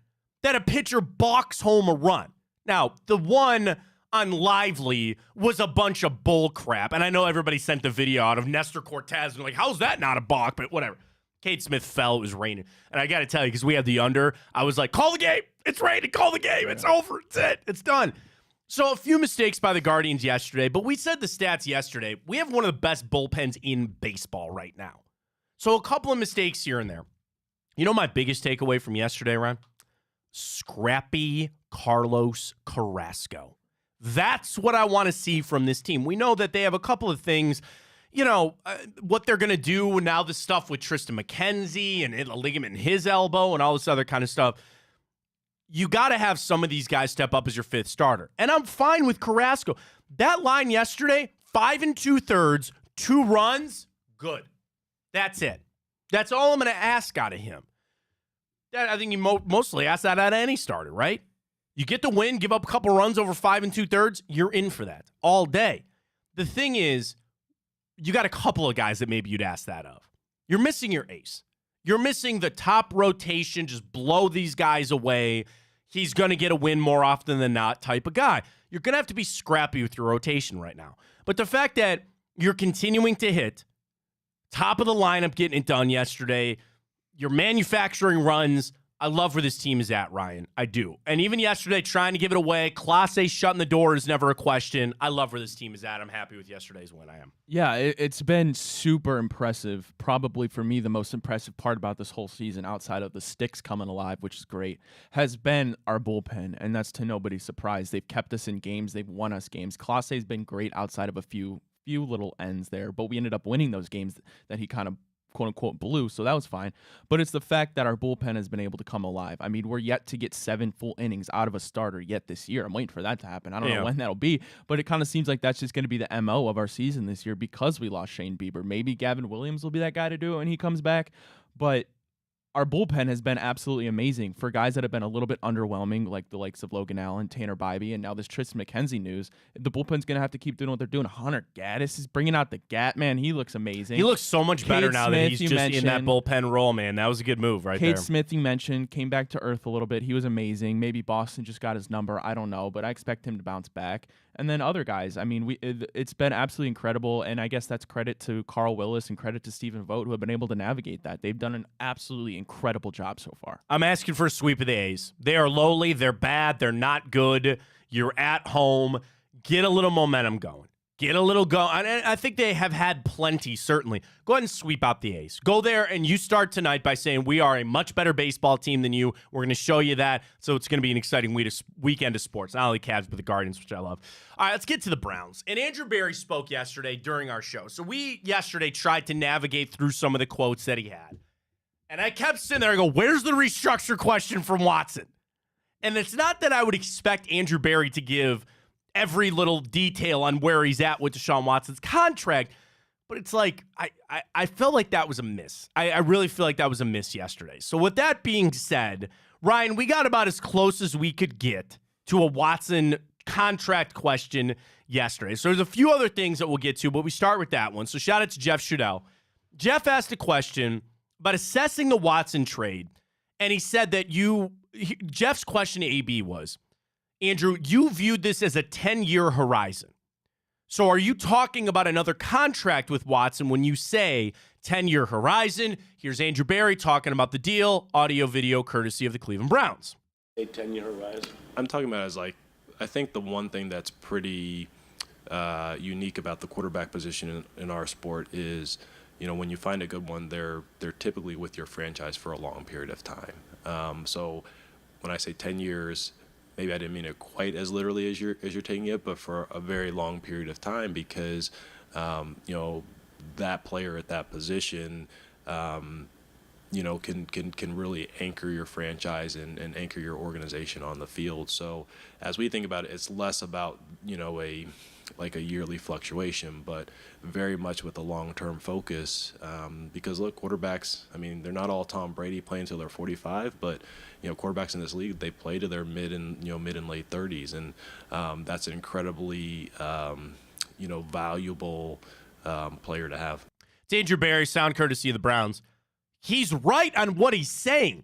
that a pitcher balks home a run. Now, the one on Lively was a bunch of bull crap. And I know everybody sent the video out of Nestor Cortez and like, how's that not a balk? But whatever. Cade Smith fell. It was raining. And I got to tell you, because we had the under, I was like, call the game. It's raining. Call the game. It's over. It's it. It's done. So a few mistakes by the Guardians yesterday, but we said the stats yesterday. We have one of the best bullpens in baseball right now. So a couple of mistakes here and there. You know my biggest takeaway from yesterday, Ron? Scrappy Carlos Carrasco. That's what I want to see from this team. We know that they have a couple of things, what they're going to do now, the stuff with Tristan McKenzie and a ligament in his elbow and all this other kind of stuff. You got to have some of these guys step up as your fifth starter. And I'm fine with Carrasco. That line yesterday, 5 2/3, 2 runs, good. That's it. That's all I'm going to ask out of him. I think you mostly ask that out of any starter, right? You get the win, give up a couple runs over 5 2/3, you're in for that all day. The thing is, you got a couple of guys that maybe you'd ask that of. You're missing your ace. You're missing the top rotation, just blow these guys away. He's going to get a win more often than not type of guy. You're going to have to be scrappy with your rotation right now. But the fact that you're continuing to hit, top of the lineup getting it done yesterday, you're manufacturing runs. I love where this team is at, Ryan. I do. And even yesterday, trying to give it away, Clase shutting the door is never a question. I love where this team is at. I'm happy with yesterday's win. I am. Yeah, it's been super impressive. Probably for me, the most impressive part about this whole season, outside of the sticks coming alive, which is great, has been our bullpen. And that's to nobody's surprise. They've kept us in games. They've won us games. Clase's been great outside of a few little ends there, but we ended up winning those games that he kind of quote-unquote blew, so that was fine. But it's the fact that our bullpen has been able to come alive. I mean, we're yet to get 7 full innings out of a starter yet this year. I'm waiting for that to happen. I don't know when that'll be, but it kind of seems like that's just going to be the MO of our season this year because we lost Shane Bieber. Maybe Gavin Williams will be that guy to do it when he comes back, but our bullpen has been absolutely amazing for guys that have been a little bit underwhelming, like the likes of Logan Allen, Tanner Bybee, and now this Tristan McKenzie news. The bullpen's going to have to keep doing what they're doing. Hunter Gaddis is bringing out the Gat, man. He looks amazing. He looks so much better now that he's just in that bullpen role, man. That was a good move right there. Cade Smith, you mentioned, came back to earth a little bit. He was amazing. Maybe Boston just got his number. I don't know, but I expect him to bounce back. And then other guys. I mean, it's been absolutely incredible, and I guess that's credit to Carl Willis and credit to Stephen Vogt, who have been able to navigate that. They've done an absolutely incredible job so far. I'm asking for a sweep of the A's. They are lowly. They're bad. They're not good. You're at home. Get a little momentum going. Get a little go. I think they have had plenty, certainly. Go ahead and sweep out the A's. Go there, and you start tonight by saying, we are a much better baseball team than you. We're going to show you that. So it's going to be an exciting weekend of sports. Not only Cavs, but the Guardians, which I love. All right, let's get to the Browns. And Andrew Berry spoke yesterday during our show. So we yesterday tried to navigate through some of the quotes that he had. And I kept sitting there and go, where's the restructure question from Watson? And it's not that I would expect Andrew Berry to give every little detail on where he's at with Deshaun Watson's contract, but it's like, I felt like that was a miss. I really feel like that was a miss yesterday. So with that being said, Ryan, we got about as close as we could get to a Watson contract question yesterday. So there's a few other things that we'll get to, but we start with that one. So shout out to Jeff Shudell. Jeff asked a question about assessing the Watson trade, and he said that Jeff's question to AB was, Andrew, you viewed this as a 10-year horizon. So are you talking about another contract with Watson when you say 10-year horizon? Here's Andrew Berry talking about the deal, audio, video, courtesy of the Cleveland Browns. A 10-year horizon. I'm talking about as like, I think the one thing that's pretty unique about the quarterback position in our sport is, you know, when you find a good one, they're typically with your franchise for a long period of time. So when I say 10 years, maybe I didn't mean it quite as literally as you're taking it, but for a very long period of time because, you know, that player at that position, you know, can really anchor your franchise and anchor your organization on the field. So as we think about it, it's less about, you know, a yearly fluctuation, but very much with a long-term focus. Because look, quarterbacks, I mean, they're not all Tom Brady playing until they're 45, but you know, quarterbacks in this league, they play to their mid and late 30s, and that's an incredibly you know, valuable player to have. It's Andrew Berry, sound courtesy of the Browns. He's right on what he's saying,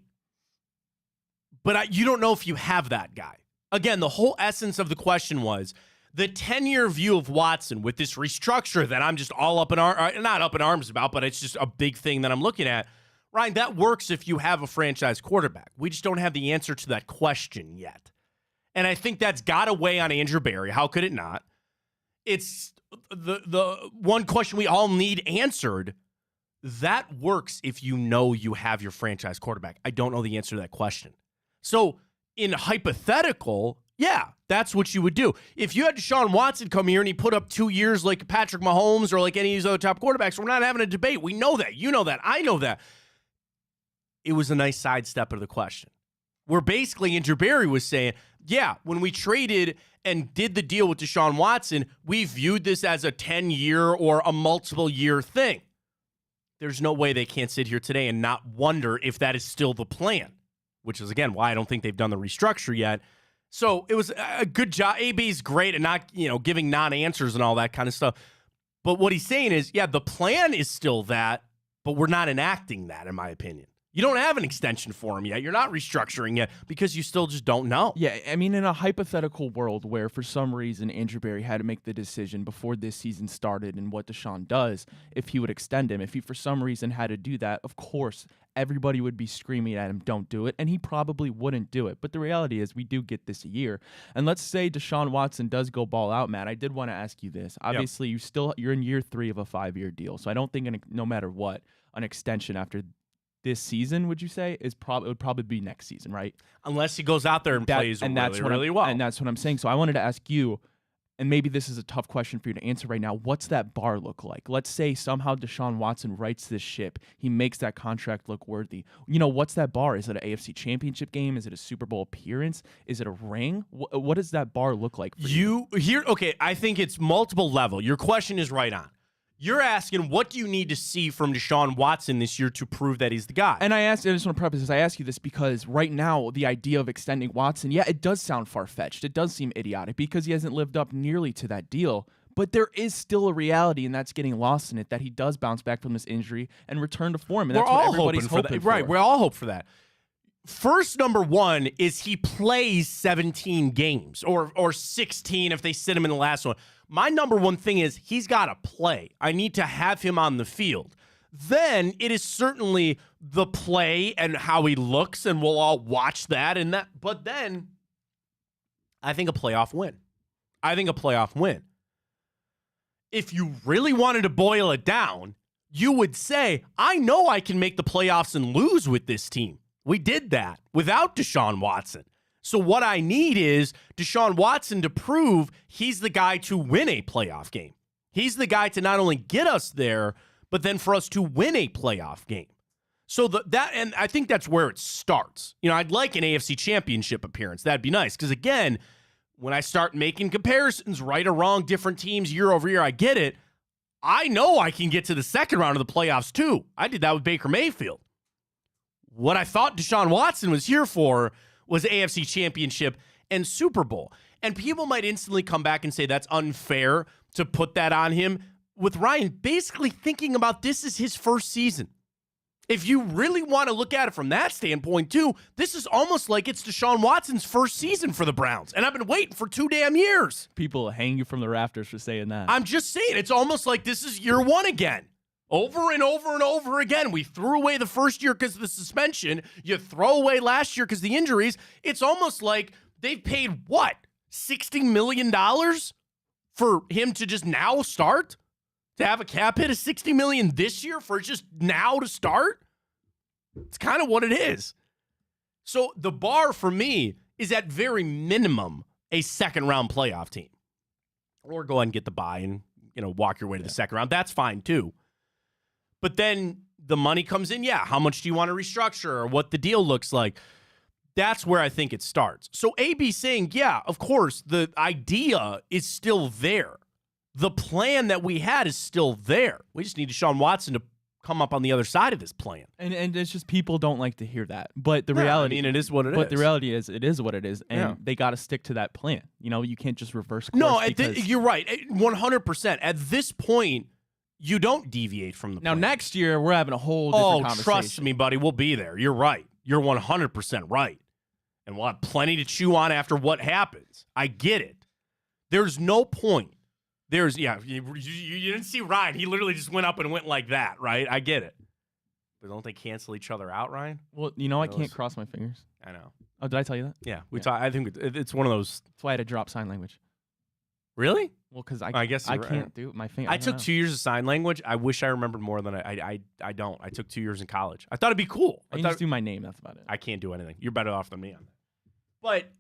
but you don't know if you have that guy. Again, the whole essence of the question was the 10-year view of Watson with this restructure that I'm just all not up in arms about, but it's just a big thing that I'm looking at. Ryan, that works if you have a franchise quarterback. We just don't have the answer to that question yet. And I think that's got to weigh on Andrew Berry. How could it not? It's the one question we all need answered. That works if you know you have your franchise quarterback. I don't know the answer to that question. So in hypothetical, yeah, that's what you would do. If you had Deshaun Watson come here and he put up 2 years like Patrick Mahomes or like any of these other top quarterbacks, we're not having a debate. We know that. You know that. I know that. It was a nice sidestep of the question. Where basically Andrew Berry was saying, yeah, when we traded and did the deal with Deshaun Watson, we viewed this as a 10-year or a multiple-year thing. There's no way they can't sit here today and not wonder if that is still the plan, which is, again, why I don't think they've done the restructure yet. So it was a good job. AB's great at not, you know, giving non-answers and all that kind of stuff. But what he's saying is, yeah, the plan is still that, but we're not enacting that, in my opinion. You don't have an extension for him yet. You're not restructuring yet because you still just don't know. Yeah, I mean, in a hypothetical world where for some reason Andrew Berry had to make the decision before this season started and what Deshaun does, if he would extend him, if he for some reason had to do that, of course, everybody would be screaming at him, don't do it, and he probably wouldn't do it. But the reality is we do get this a year. And let's say Deshaun Watson does go ball out, Matt. I did want to ask you this. Obviously, you're in year 3 of a 5-year deal, so I don't think no matter what, an extension after this season, would you say, it would probably be next season, right? Unless he goes out there and plays really well. And that's what I'm saying. So I wanted to ask you, and maybe this is a tough question for you to answer right now, what's that bar look like? Let's say somehow Deshaun Watson rights this ship. He makes that contract look worthy. What's that bar? Is it an AFC championship game? Is it a Super Bowl appearance? Is it a ring? What does that bar look like for you? Okay, I think it's multiple level. Your question is right on. You're asking, what do you need to see from Deshaun Watson this year to prove that he's the guy? And I just want to preface this. I ask you this because right now, the idea of extending Watson, it does sound far-fetched. It does seem idiotic because he hasn't lived up nearly to that deal. But there is still a reality, and that's getting lost in it, that he does bounce back from this injury and return to form. And that's what everybody's hoping for. Right, we all hope for that. First, number one is he plays 17 games or 16 if they sit him in the last one. My number one thing is he's got to play. I need to have him on the field. Then it is certainly the play and how he looks, and we'll all watch that. But then I think a playoff win. If you really wanted to boil it down, you would say, I know I can make the playoffs and lose with this team. We did that without Deshaun Watson. So what I need is Deshaun Watson to prove he's the guy to win a playoff game. He's the guy to not only get us there, but then for us to win a playoff game. So and I think that's where it starts. I'd like an AFC championship appearance. That'd be nice. Because again, when I start making comparisons, right or wrong, different teams year over year, I get it. I know I can get to the second round of the playoffs too. I did that with Baker Mayfield. What I thought Deshaun Watson was here for was AFC Championship and Super Bowl. And people might instantly come back and say that's unfair to put that on him, with Ryan basically thinking about this as his first season. If you really want to look at it from that standpoint too, this is almost like it's Deshaun Watson's first season for the Browns. And I've been waiting for 2 damn years. People hang you from the rafters for saying that. I'm just saying, it's almost like this is year one again. Over and over and over again. We threw away the first year because of the suspension. You throw away last year because of the injuries. It's almost like they've paid, what, $60 million for him to just now start? To have a cap hit of $60 million this year for just now to start? It's kind of what it is. So the bar for me is at very minimum a second-round playoff team. Or go ahead and get the bye and walk your way to the second round. That's fine too. But then the money comes in. Yeah, how much do you want to restructure or what the deal looks like? That's where I think it starts. So AB saying, yeah, of course, the idea is still there. The plan that we had is still there. We just need Deshaun Watson to come up on the other side of this plan. And it's just people don't like to hear that. But the reality, it is what it is. But the reality is, it is what it is, and they got to stick to that plan. You can't just reverse course. No, you're right. 100%. At this point, you don't deviate from the plan. Now, next year, we're having a whole different conversation. Trust me, buddy. We'll be there. You're right. You're 100% right. And we'll have plenty to chew on after what happens. I get it. There's no point. You didn't see Ryan. He literally just went up and went like that, right? I get it. But don't they cancel each other out, Ryan? Well, I can't cross my fingers. I know. Oh, did I tell you that? Yeah. I think it's one of those. That's why I had to drop sign language. Really? Well, because I guess I can't do my finger. I took 2 years of sign language. I wish I remembered more than I don't. I took 2 years in college. I thought it'd be cool. I can just do my name. That's about it. I can't do anything. You're better off than me on that. But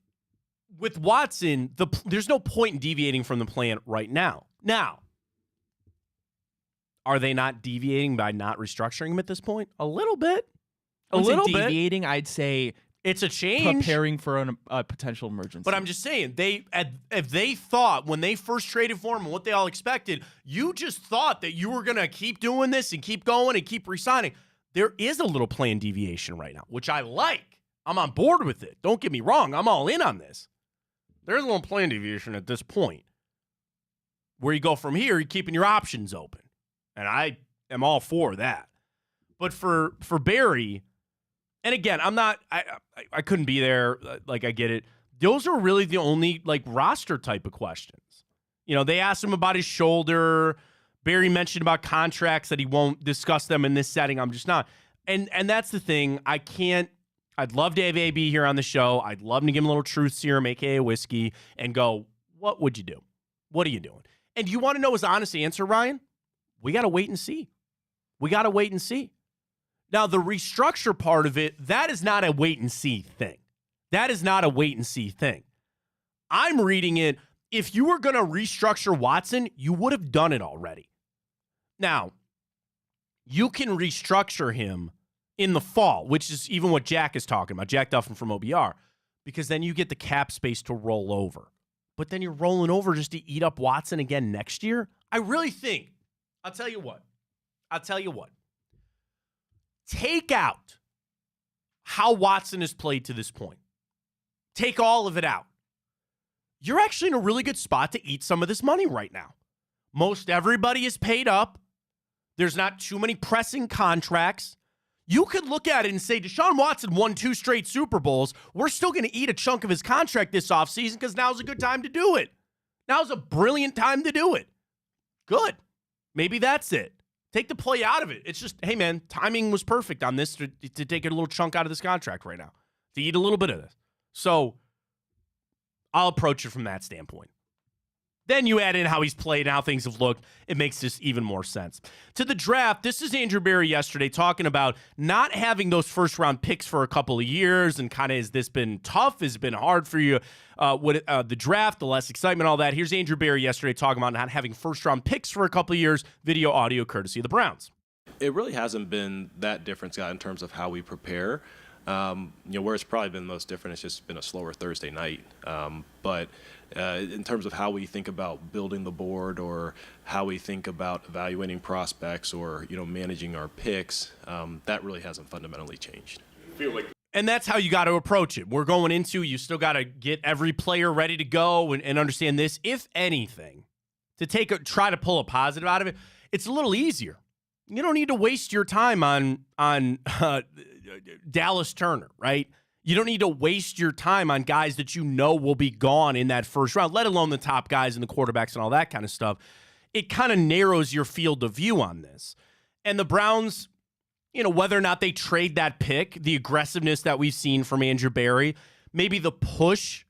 with Watson, there's no point in deviating from the plan right now. Now, are they not deviating by not restructuring him at this point? A little bit. A little bit. Deviating, I'd say it's a change. Preparing for a potential emergency. But I'm just saying, if they thought when they first traded for him and what they all expected, you just thought that you were going to keep doing this and keep going and keep re-signing. There is a little plan deviation right now, which I like. I'm on board with it. Don't get me wrong. I'm all in on this. There's a little plan deviation at this point. Where you go from here, you're keeping your options open. And I am all for that. But for Barry, And again, I couldn't be there. Like, I get it. Those are really the only, like, roster type of questions. You know, they asked him about his shoulder. Barry mentioned about contracts that he won't discuss them in this setting. I'm just not. And that's the thing. I'd love to have AB here on the show. I'd love to give him a little truth serum, a.k.a. whiskey, and go, what would you do? What are you doing? And you want to know his honest answer, Ryan? We got to wait and see. We got to wait and see. Now, the restructure part of it, that is not a wait and see thing. That is not a wait and see thing. I'm reading it, if you were going to restructure Watson, you would have done it already. Now, you can restructure him in the fall, which is even what Jack is talking about, Jack Duffin from OBR, because then you get the cap space to roll over. But then you're rolling over just to eat up Watson again next year? I really think, I'll tell you what. Take out how Watson has played to this point. Take all of it out. You're actually in a really good spot to eat some of this money right now. Most everybody is paid up. There's not too many pressing contracts. You could look at it and say, Deshaun Watson won 2 straight Super Bowls. We're still going to eat a chunk of his contract this offseason because now's a good time to do it. Now's a brilliant time to do it. Good. Maybe that's it. Take the play out of it. It's just, hey, man, timing was perfect on this to take a little chunk out of this contract right now, to eat a little bit of this. So I'll approach it from that standpoint. Then you add in how he's played and how things have looked. It makes this even more sense. To the draft, this is Andrew Berry yesterday talking about not having those first-round picks for a couple of years and kind of, has this been tough? Has it been hard for you? The draft, the less excitement, all that. Here's Andrew Berry yesterday talking about not having first-round picks for a couple of years. Video, audio, courtesy of the Browns. It really hasn't been that different, Scott, in terms of how we prepare. Where it's probably been most different, it's just been a slower Thursday night. But in terms of how we think about building the board or how we think about evaluating prospects or, managing our picks, that really hasn't fundamentally changed. And that's how you got to approach it. We're going into, you still got to get every player ready to go and understand this. If anything, to try to pull a positive out of it, it's a little easier. You don't need to waste your time on Dallas Turner, right? You don't need to waste your time on guys that you know will be gone in that first round, let alone the top guys and the quarterbacks and all that kind of stuff. It kind of narrows your field of view on this. And the Browns, whether or not they trade that pick, the aggressiveness that we've seen from Andrew Berry, maybe the push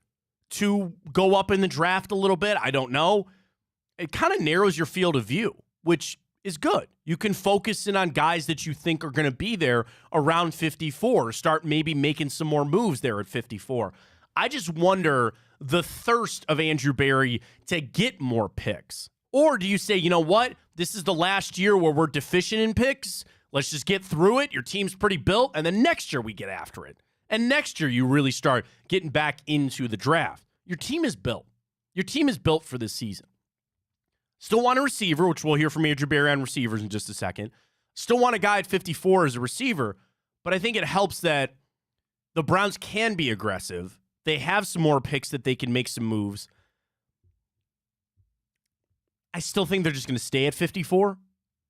to go up in the draft a little bit, I don't know. It kind of narrows your field of view, which is good. You can focus in on guys that you think are going to be there around 54, start maybe making some more moves there at 54. I just wonder the thirst of Andrew Berry to get more picks. Or do you say, you know what? This is the last year where we're deficient in picks. Let's just get through it. Your team's pretty built. And then next year we get after it. And next year you really start getting back into the draft. Your team is built. Your team is built for this season. Still want a receiver, which we'll hear from Andrew Berry on receivers in just a second. Still want a guy at 54 as a receiver, but I think it helps that the Browns can be aggressive. They have some more picks that they can make some moves. I still think they're just going to stay at 54.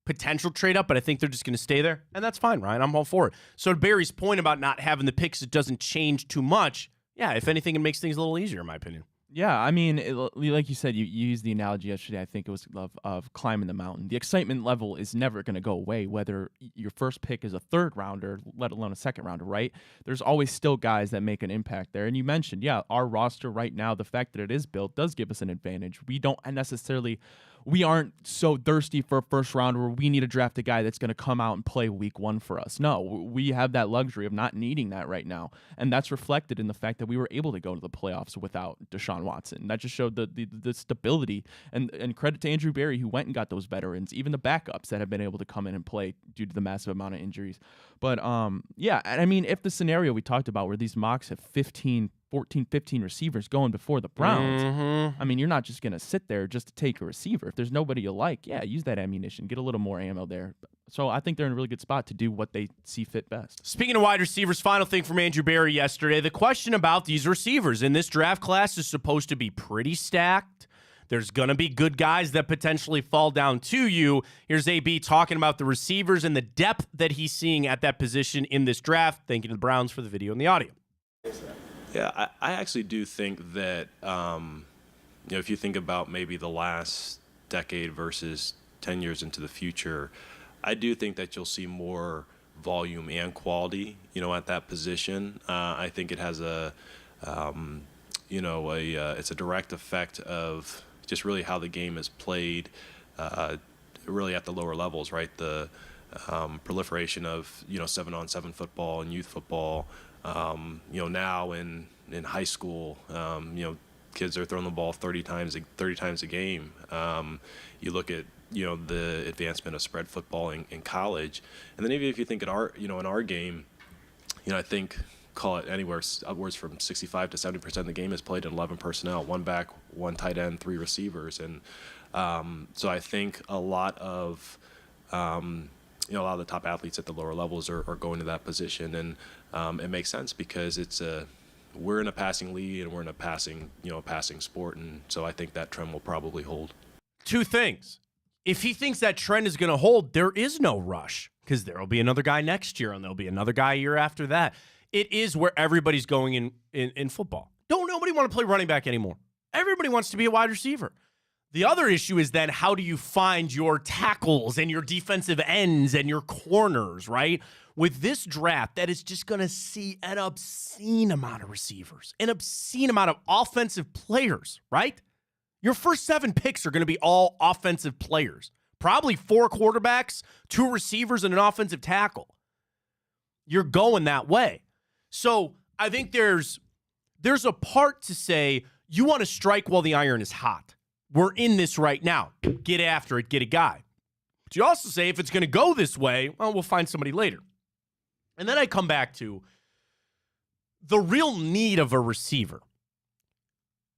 Potential trade up, but I think they're just going to stay there, and that's fine, Ryan. I'm all for it. So to Barry's point about not having the picks, it doesn't change too much. Yeah, if anything, it makes things a little easier, in my opinion. Yeah, I mean, like you said, you used the analogy yesterday. I think it was of climbing the mountain. The excitement level is never going to go away, whether your first pick is a third rounder, let alone a second rounder, right? There's always still guys that make an impact there. And you mentioned, our roster right now, the fact that it is built does give us an advantage. We aren't so thirsty for a first rounder where we need to draft a guy that's going to come out and play week 1 for us. No, we have that luxury of not needing that right now. And that's reflected in the fact that we were able to go to the playoffs without Deshaun Watson. That just showed the stability and credit to Andrew Berry, who went and got those veterans, even the backups that have been able to come in and play due to the massive amount of injuries. But and I mean, if the scenario we talked about where these mocks have 14, 15 receivers going before the Browns, I mean, you're not just going to sit there just to take a receiver. If there's nobody you like, use that ammunition, get a little more ammo there. So I think they're in a really good spot to do what they see fit best. Speaking of wide receivers, final thing from Andrew Berry yesterday, the question about these receivers in this draft class is supposed to be pretty stacked. There's going to be good guys that potentially fall down to you. Here's AB talking about the receivers and the depth that he's seeing at that position in this draft. Thank you to the Browns for the video and the audio. Yeah, I actually do think that, if you think about maybe the last decade versus 10 years into the future, I do think that you'll see more volume and quality, at that position. I think it has it's a direct effect of just really how the game is played, really at the lower levels, right? The proliferation of 7-on-7 football and youth football. Now in high school, kids are throwing the ball 30 times a game. You look at the advancement of spread football in college, and then even if you think in our game, I think call it anywhere upwards from 65 to 70% of the game is played in 11 personnel, 1 back, 1 tight end, 3 receivers, and so I think a lot of the top athletes at the lower levels are going to that position, and it makes sense because we're in a passing league and we're in a passing sport, and so I think that trend will probably hold. 2 things. If he thinks that trend is going to hold, there is no rush because there will be another guy next year and there'll be another guy a year after that. It is where everybody's going in football. Nobody want to play running back anymore. Everybody wants to be a wide receiver. The other issue is then how do you find your tackles and your defensive ends and your corners, right? With this draft, that is just going to see an obscene amount of receivers, an obscene amount of offensive players, right? Your first 7 picks are going to be all offensive players. Probably 4 quarterbacks, 2 receivers, and an offensive tackle. You're going that way. So I think there's a part to say you want to strike while the iron is hot. We're in this right now. Get after it. Get a guy. But you also say if it's going to go this way, well, we'll find somebody later. And then I come back to the real need of a receiver.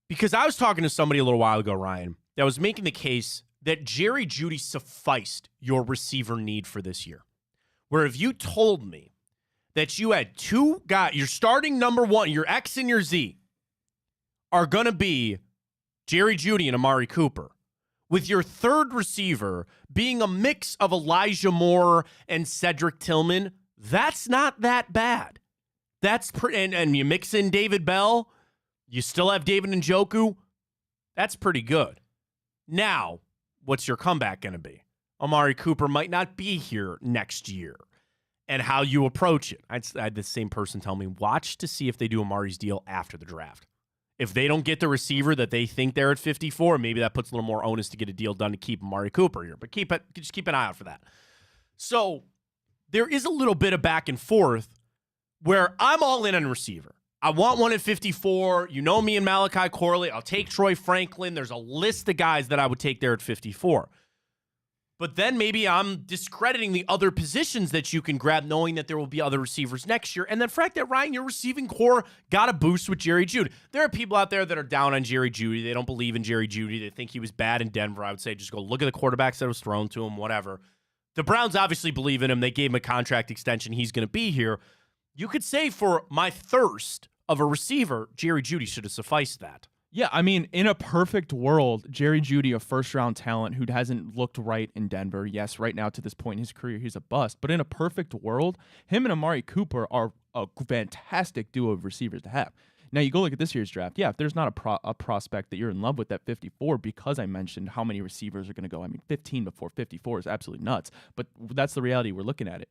Because I was talking to somebody a little while ago, Ryan, that was making the case that Jerry Jeudy sufficed your receiver need for this year. Where if you told me that you had 2 guys, your starting number 1, your X and your Z, are going to be Jerry Jeudy and Amari Cooper, with your third receiver being a mix of Elijah Moore and Cedric Tillman, that's not that bad. And you mix in David Bell, you still have David Njoku, that's pretty good. Now, what's your comeback going to be? Amari Cooper might not be here next year. And how you approach it. I had the same person tell me, watch to see if they do Amari's deal after the draft. If they don't get the receiver that they think they're at 54, maybe that puts a little more onus to get a deal done to keep Amari Cooper here. But just keep an eye out for that. So there is a little bit of back and forth where I'm all in on receiver. I want one at 54. You know me and Malachi Corley. I'll take Troy Franklin. There's a list of guys that I would take there at 54. But then maybe I'm discrediting the other positions that you can grab, knowing that there will be other receivers next year. And then, fact that, Ryan, your receiving core got a boost with Jerry Jeudy. There are people out there that are down on Jerry Jeudy. They don't believe in Jerry Jeudy. They think he was bad in Denver. I would say just go look at the quarterbacks that was thrown to him, whatever. The Browns obviously believe in him. They gave him a contract extension. He's going to be here. You could say for my thirst of a receiver, Jerry Jeudy should have sufficed that. Yeah, I mean, in a perfect world, Jerry Jeudy, a first-round talent who hasn't looked right in Denver. Yes, right now to this point in his career, he's a bust. But in a perfect world, him and Amari Cooper are a fantastic duo of receivers to have. Now, you go look at this year's draft. Yeah, if there's not a prospect that you're in love with at 54, because I mentioned how many receivers are going to go. I mean, 15 before 54 is absolutely nuts. But that's the reality we're looking at it.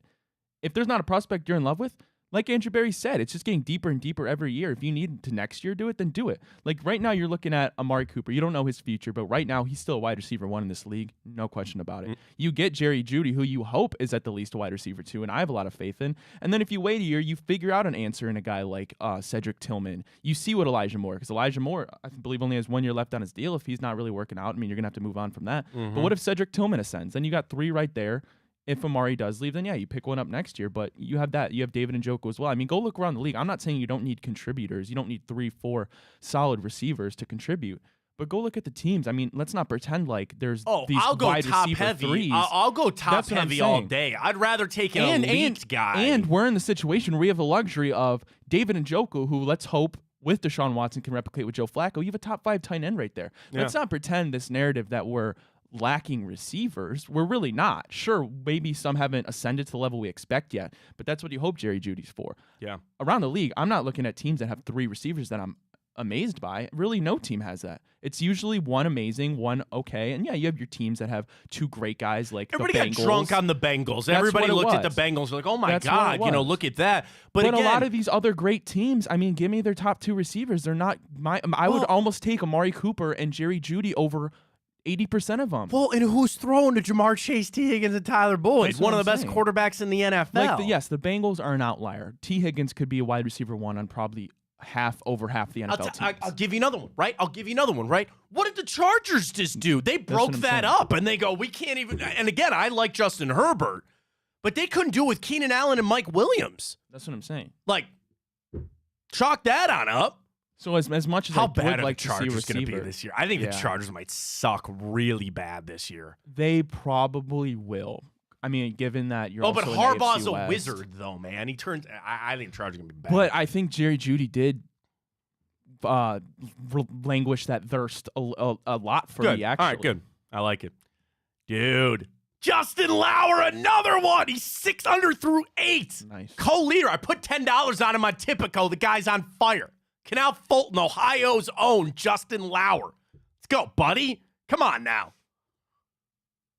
If there's not a prospect you're in love with, like Andrew Berry said, it's just getting deeper and deeper every year. If you need to next year do it, then do it. Like right now, you're looking at Amari Cooper. You don't know his future, but right now, he's still a wide receiver 1 in this league. No question about it. You get Jerry Jeudy, who you hope is at the least a wide receiver 2, and I have a lot of faith in. And then if you wait a year, you figure out an answer in a guy like Cedric Tillman. You see what Elijah Moore, because Elijah Moore, I believe, only has 1 year left on his deal. If he's not really working out, I mean, you're going to have to move on from that. But what if Cedric Tillman ascends? Then you got 3 right there. If Amari does leave, then yeah, you pick one up next year. But you have that. You have David Njoku as well. I mean, go look around the league. I'm not saying you don't need contributors. You don't need 3-4 solid receivers to contribute. But go look at the teams. I mean, let's not pretend like there's these I'll go wide top receiver heavy. threes. I'll go top heavy all day. I'd rather take an elite guy. And we're in the situation where we have the luxury of David Njoku, who let's hope with Deshaun Watson can replicate with Joe Flacco, you have a top 5 tight end right there. Yeah. Let's not pretend this narrative that we're lacking receivers. We're really not. Sure, maybe some haven't ascended to the level we expect yet, but that's what you hope Jerry Jeudy's for. Yeah. Around the league, I'm not looking at teams that have 3 receivers that I'm amazed by. Really, no team has that. It's usually one amazing, one okay, and yeah, you have your teams that have 2 great guys like Everybody the got Bengals. drunk on the Bengals. That's Everybody what it looked at the was. Bengals like, oh my That's what God, it was. look at that. But But again, a lot of these other great teams, I mean, give me their top 2 receivers. They're not I would almost take Amari Cooper and Jerry Jeudy over 80% of them. well, and who's throwing to Jamar Chase, T. Higgins, and Tyler Boyd? That's One what of the I'm best saying. quarterbacks in the NFL. Like yes, the Bengals are an outlier. T. Higgins could be a wide receiver 1 on probably over half the NFL teams. I'll give you another one, right? What did the Chargers just do? They broke what I'm that saying. up, and they go, we can't even. And again, I like Justin Herbert, but they couldn't do it with Keenan Allen and Mike Williams. That's what I'm saying. Like, chalk that on up. So as much as How I bad would are like the to see a Chargers going to be receiver, this year? I think the Yeah. Chargers might suck really bad this year. they probably will. I mean, given that you're Oh, also but in the Harbaugh's AFC a West. wizard, though, man. He turns. I think the Chargers are going to be bad. But I think Jerry Jeudy did languish that thirst a lot for good. me, actually. All right, good. I like it. Dude. Justin Lauer, another one. He's 6 under through 8. Nice. Co-leader. I put $10 on him on Tipico. The guy's on fire. Canal Fulton, Ohio's own Justin Lauer. Let's go, buddy. Come on now.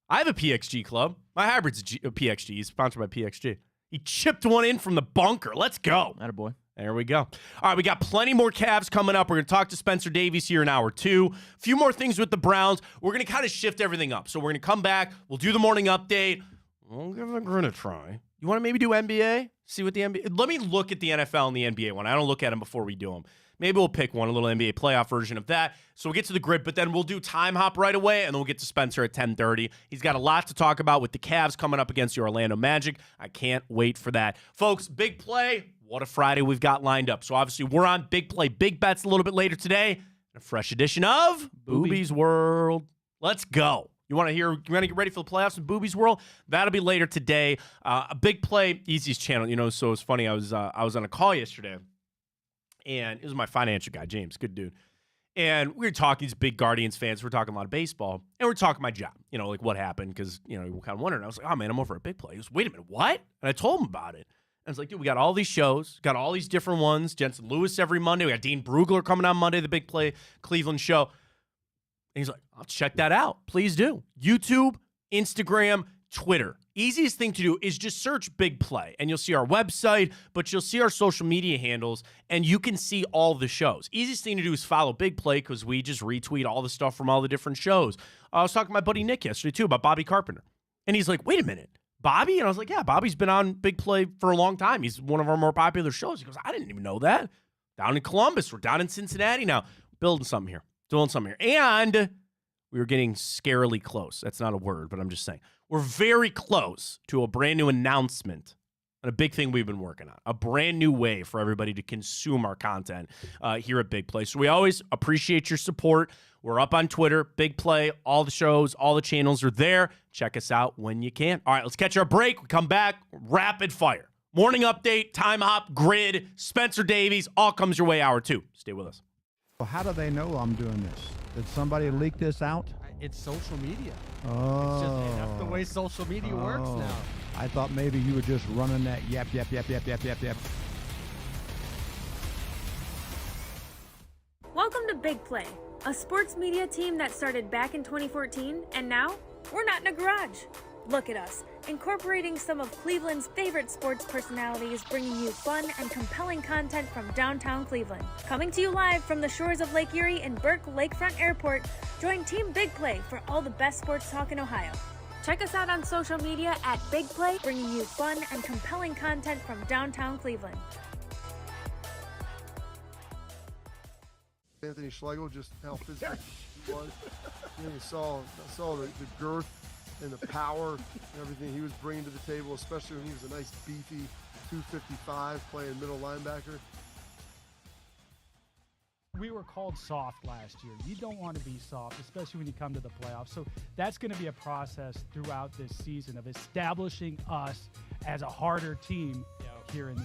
I have a PXG club. My hybrid's a PXG. He's sponsored by PXG. He chipped one in from the bunker. Let's go. Attaboy. There we go. All right, we got plenty more Cavs coming up. We're going to talk to Spencer Davies here in hour 2. A few more things with the Browns. We're going to kind of shift everything up. So we're going to come back. We'll do the morning update. We'll give the grin a try. You want to maybe do NBA? See what the NBA... Let me look at the NFL and the NBA one. I don't look at them before we do them. Maybe we'll pick one, a little NBA playoff version of that. So we'll get to the grid, but then we'll do time hop right away, and then we'll get to Spencer at 10:30. He's got a lot to talk about with the Cavs coming up against the Orlando Magic. I can't wait for that. Folks, big play. What a Friday we've got lined up. So obviously we're on big play, big bets a little bit later today. A fresh edition of Boobies World. Let's go. You want to get ready for the playoffs in Boobies World? That'll be later today. A big play, Easy's channel. So it's funny. I was on a call yesterday. And it was my financial guy, James, good dude. And we were talking, these big Guardians fans, we're talking a lot of baseball, and we're talking my job, like what happened, because, we're kind of wondering. I was like, oh, man, I'm over a big play. He goes, wait a minute, what? And I told him about it. And I was like, dude, we got all these shows, got all these different ones. Jensen Lewis every Monday. We got Dean Brugler coming on Monday, the Big Play Cleveland show. And he's like, I'll check that out. Please do. YouTube, Instagram, Twitter. Easiest thing to do is just search Big Play, and you'll see our website, but you'll see our social media handles, and you can see all the shows. Easiest thing to do is follow Big Play because we just retweet all the stuff from all the different shows. I was talking to my buddy Nick yesterday, too, about Bobby Carpenter. And he's like, wait a minute, Bobby? And I was like, yeah, Bobby's been on Big Play for a long time. He's one of our more popular shows. He goes, I didn't even know that. Down in Columbus. We're down in Cincinnati now. Building something here. Doing something here. And we were getting scarily close. That's not a word, but I'm just saying. We're very close to a brand new announcement and a big thing we've been working on. A brand new way for everybody to consume our content here at Big Play. So we always appreciate your support. We're up on Twitter, Big Play, all the shows, all the channels are there. Check us out when you can. All right, let's catch our break. We come back, rapid fire. Morning update, time hop, grid, Spencer Davies, all comes your way, hour 2. Stay with us. Well, how do they know I'm doing this? Did somebody leak this out? It's social media. Oh. It's just that's the way social media works now. I thought maybe you were just running that yap. Welcome to Big Play, a sports media team that started back in 2014, and now we're not in a garage. Look at us, incorporating some of Cleveland's favorite sports personalities, bringing you fun and compelling content from downtown Cleveland. Coming to you live from the shores of Lake Erie and Burke Lakefront Airport, join Team Big Play for all the best sports talk in Ohio. Check us out on social media at Big Play, bringing you fun and compelling content from downtown Cleveland. Anthony Schlegel, just how physical he was. You saw the girth and the power and everything he was bringing to the table, especially when he was a nice beefy 255 playing middle linebacker. We were called soft last year. You don't want to be soft, especially when you come to the playoffs. So that's going to be a process throughout this season of establishing us as a harder team here in the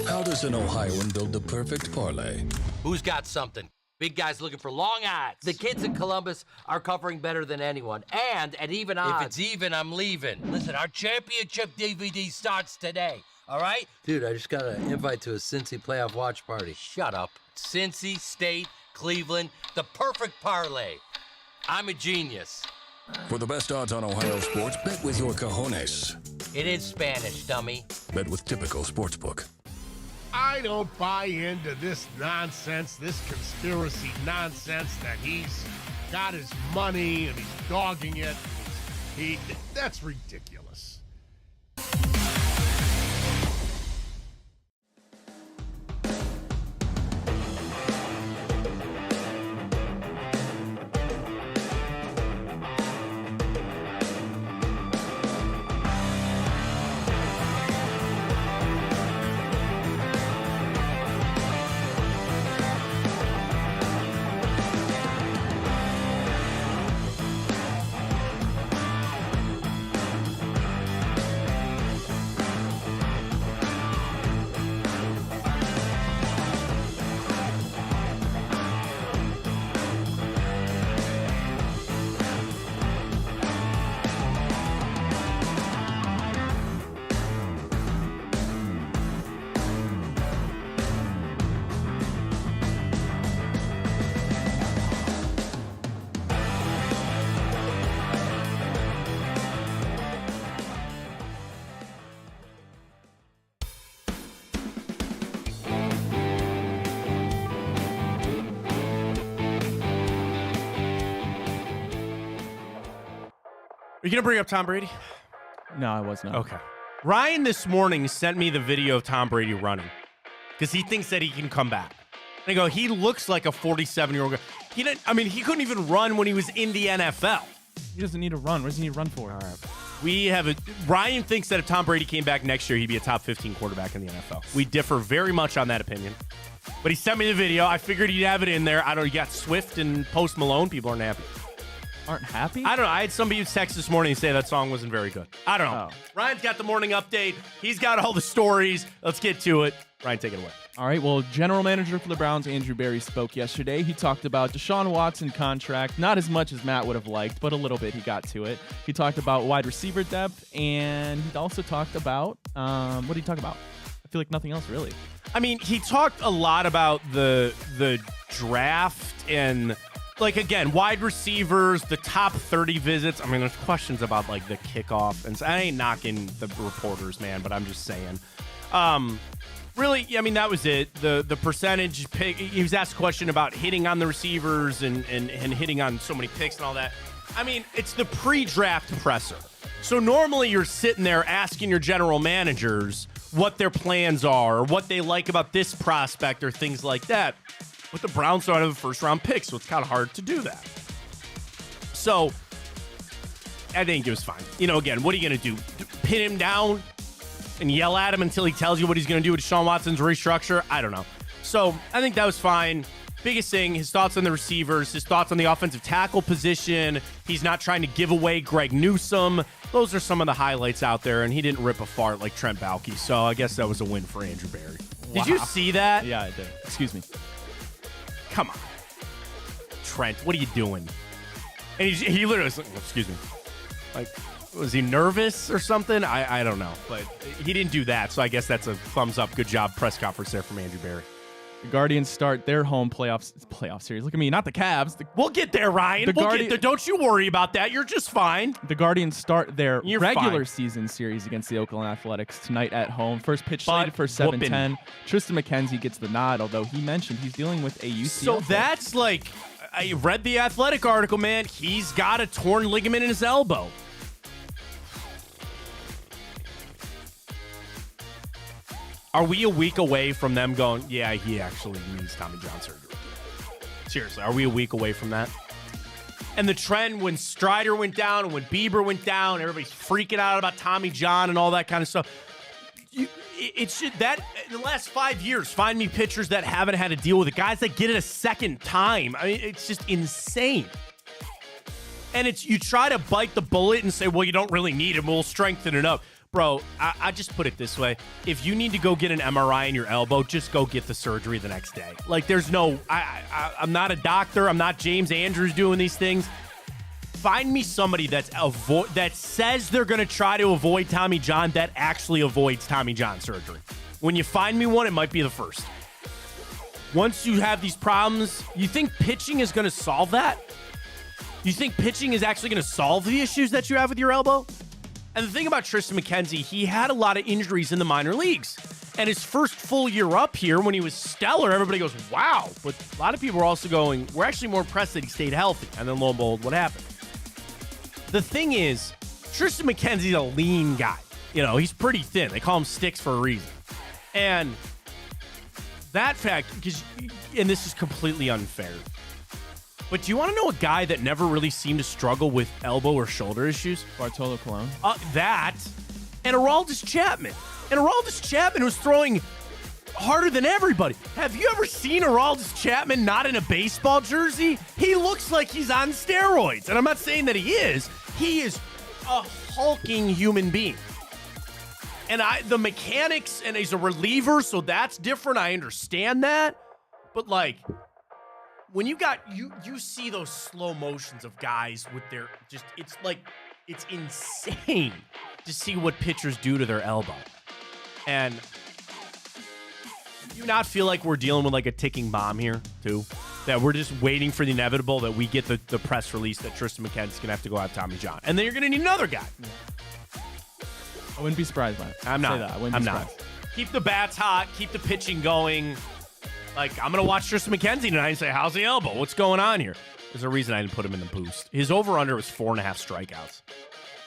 How does an Ohioan build the perfect parlay? Who's got something? Big guys looking for long odds. The kids in Columbus are covering better than anyone. And at even odds. If it's even, I'm leaving. Listen, our championship DVD starts today. All right? Dude, I just got an invite to a Cincy playoff watch party. Shut up. Cincy, State, Cleveland, the perfect parlay. I'm a genius. For the best odds on Ohio sports, bet with your cojones. It is Spanish, dummy. Bet with Typical Sportsbook. I don't buy into this nonsense, this conspiracy nonsense that he's got his money and he's dogging it. That's ridiculous. Are you going to bring up Tom Brady? No, I was not. Okay. Ryan this morning sent me the video of Tom Brady running because he thinks that he can come back. And I go, he looks like a 47-year-old guy. He couldn't even run when he was in the NFL. He doesn't need to run. What does he need to run for? All right. Ryan thinks that if Tom Brady came back next year, he'd be a top 15 quarterback in the NFL. We differ very much on that opinion. But he sent me the video. I figured he'd have it in there. You got Swift and Post Malone. People aren't happy. Aren't happy? I don't know. I had somebody text this morning and say that song wasn't very good. I don't know. Oh. Ryan's got the morning update. He's got all the stories. Let's get to it. Ryan, take it away. All right. Well, general manager for the Browns, Andrew Berry, spoke yesterday. He talked about Deshaun Watson contract, not as much as Matt would have liked, but a little bit. He got to it. He talked about wide receiver depth, and he also talked about what did he talk about? I feel like nothing else really. He talked a lot about the draft and. Again, wide receivers, the top 30 visits. There's questions about, the kickoff. And I ain't knocking the reporters, man, but I'm just saying. Really, that was it. The percentage pick. He was asked a question about hitting on the receivers and hitting on so many picks and all that. It's the pre-draft presser. So normally you're sitting there asking your general managers what their plans are or what they like about this prospect or things like that. But the Browns don't have a first-round pick, so it's kind of hard to do that. So, I think it was fine. Again, what are you going to do? Pin him down and yell at him until he tells you what he's going to do with Deshaun Watson's restructure? I don't know. So, I think that was fine. Biggest thing, his thoughts on the receivers, his thoughts on the offensive tackle position. He's not trying to give away Greg Newsome. Those are some of the highlights out there, and he didn't rip a fart like Trent Baalke. So, I guess that was a win for Andrew Berry. Wow. Did you see that? Yeah, I did. Excuse me. Come on. Trent, what are you doing? And he literally was like, excuse me. Was he nervous or something? I don't know. But he didn't do that, so I guess that's a thumbs up. Good job press conference there from Andrew Berry. The Guardians start their home playoff series. Look at me, not the Cavs. We'll get there, Ryan. Don't you worry about that. You're just fine. The Guardians start their regular season series against the Oakland Athletics tonight at home. First pitch slated for 7:10. Tristan McKenzie gets the nod, although he mentioned he's dealing with a UCL. So that's I read the Athletic article, man. He's got a torn ligament in his elbow. Are we a week away from them going, yeah, he actually needs Tommy John surgery? Seriously, are we a week away from that? And the trend when Strider went down and when Bieber went down, everybody's freaking out about Tommy John and all that kind of stuff. It should that in the last 5 years, find me pitchers that haven't had to deal with it. Guys that get it a second time. It's just insane. And you try to bite the bullet and say, well, you don't really need him. We'll strengthen it up. Bro, I just put it this way. If you need to go get an MRI in your elbow, just go get the surgery the next day. Like, there's no... I'm not a doctor. I'm not James Andrews doing these things. Find me somebody that says they're going to try to avoid Tommy John that actually avoids Tommy John surgery. When you find me one, it might be the first. Once you have these problems, you think pitching is going to solve that? You think pitching is actually going to solve the issues that you have with your elbow? And the thing about Tristan McKenzie, he had a lot of injuries in the minor leagues. And his first full year up here, when he was stellar, everybody goes, wow. But a lot of people are also going, we're actually more impressed that he stayed healthy. And then lo and behold, what happened? The thing is, Tristan McKenzie's a lean guy. You know, he's pretty thin. They call him Sticks for a reason. And that fact, and this is completely unfair, but do you want to know a guy that never really seemed to struggle with elbow or shoulder issues? Bartolo Colon. That, and Aroldis Chapman. And Aroldis Chapman was throwing harder than everybody. Have you ever seen Aroldis Chapman not in a baseball jersey? He looks like he's on steroids. And I'm not saying that he is. He is a hulking human being. And the mechanics, and he's a reliever, so that's different. I understand that. But, like, when you see those slow motions of guys with their it's insane to see what pitchers do to their elbow. And do you not feel like we're dealing with like a ticking bomb here too? That we're just waiting for the inevitable that we get the press release that Tristan McKenzie's going to have to go out Tommy John. And then you're going to need another guy. I wouldn't be surprised by it. I'm not. I wouldn't be surprised. Keep the bats hot. Keep the pitching going. Like, I'm going to watch Tristan McKenzie tonight and say, how's the elbow? What's going on here? There's a reason I didn't put him in the boost. His over-under was 4.5 strikeouts.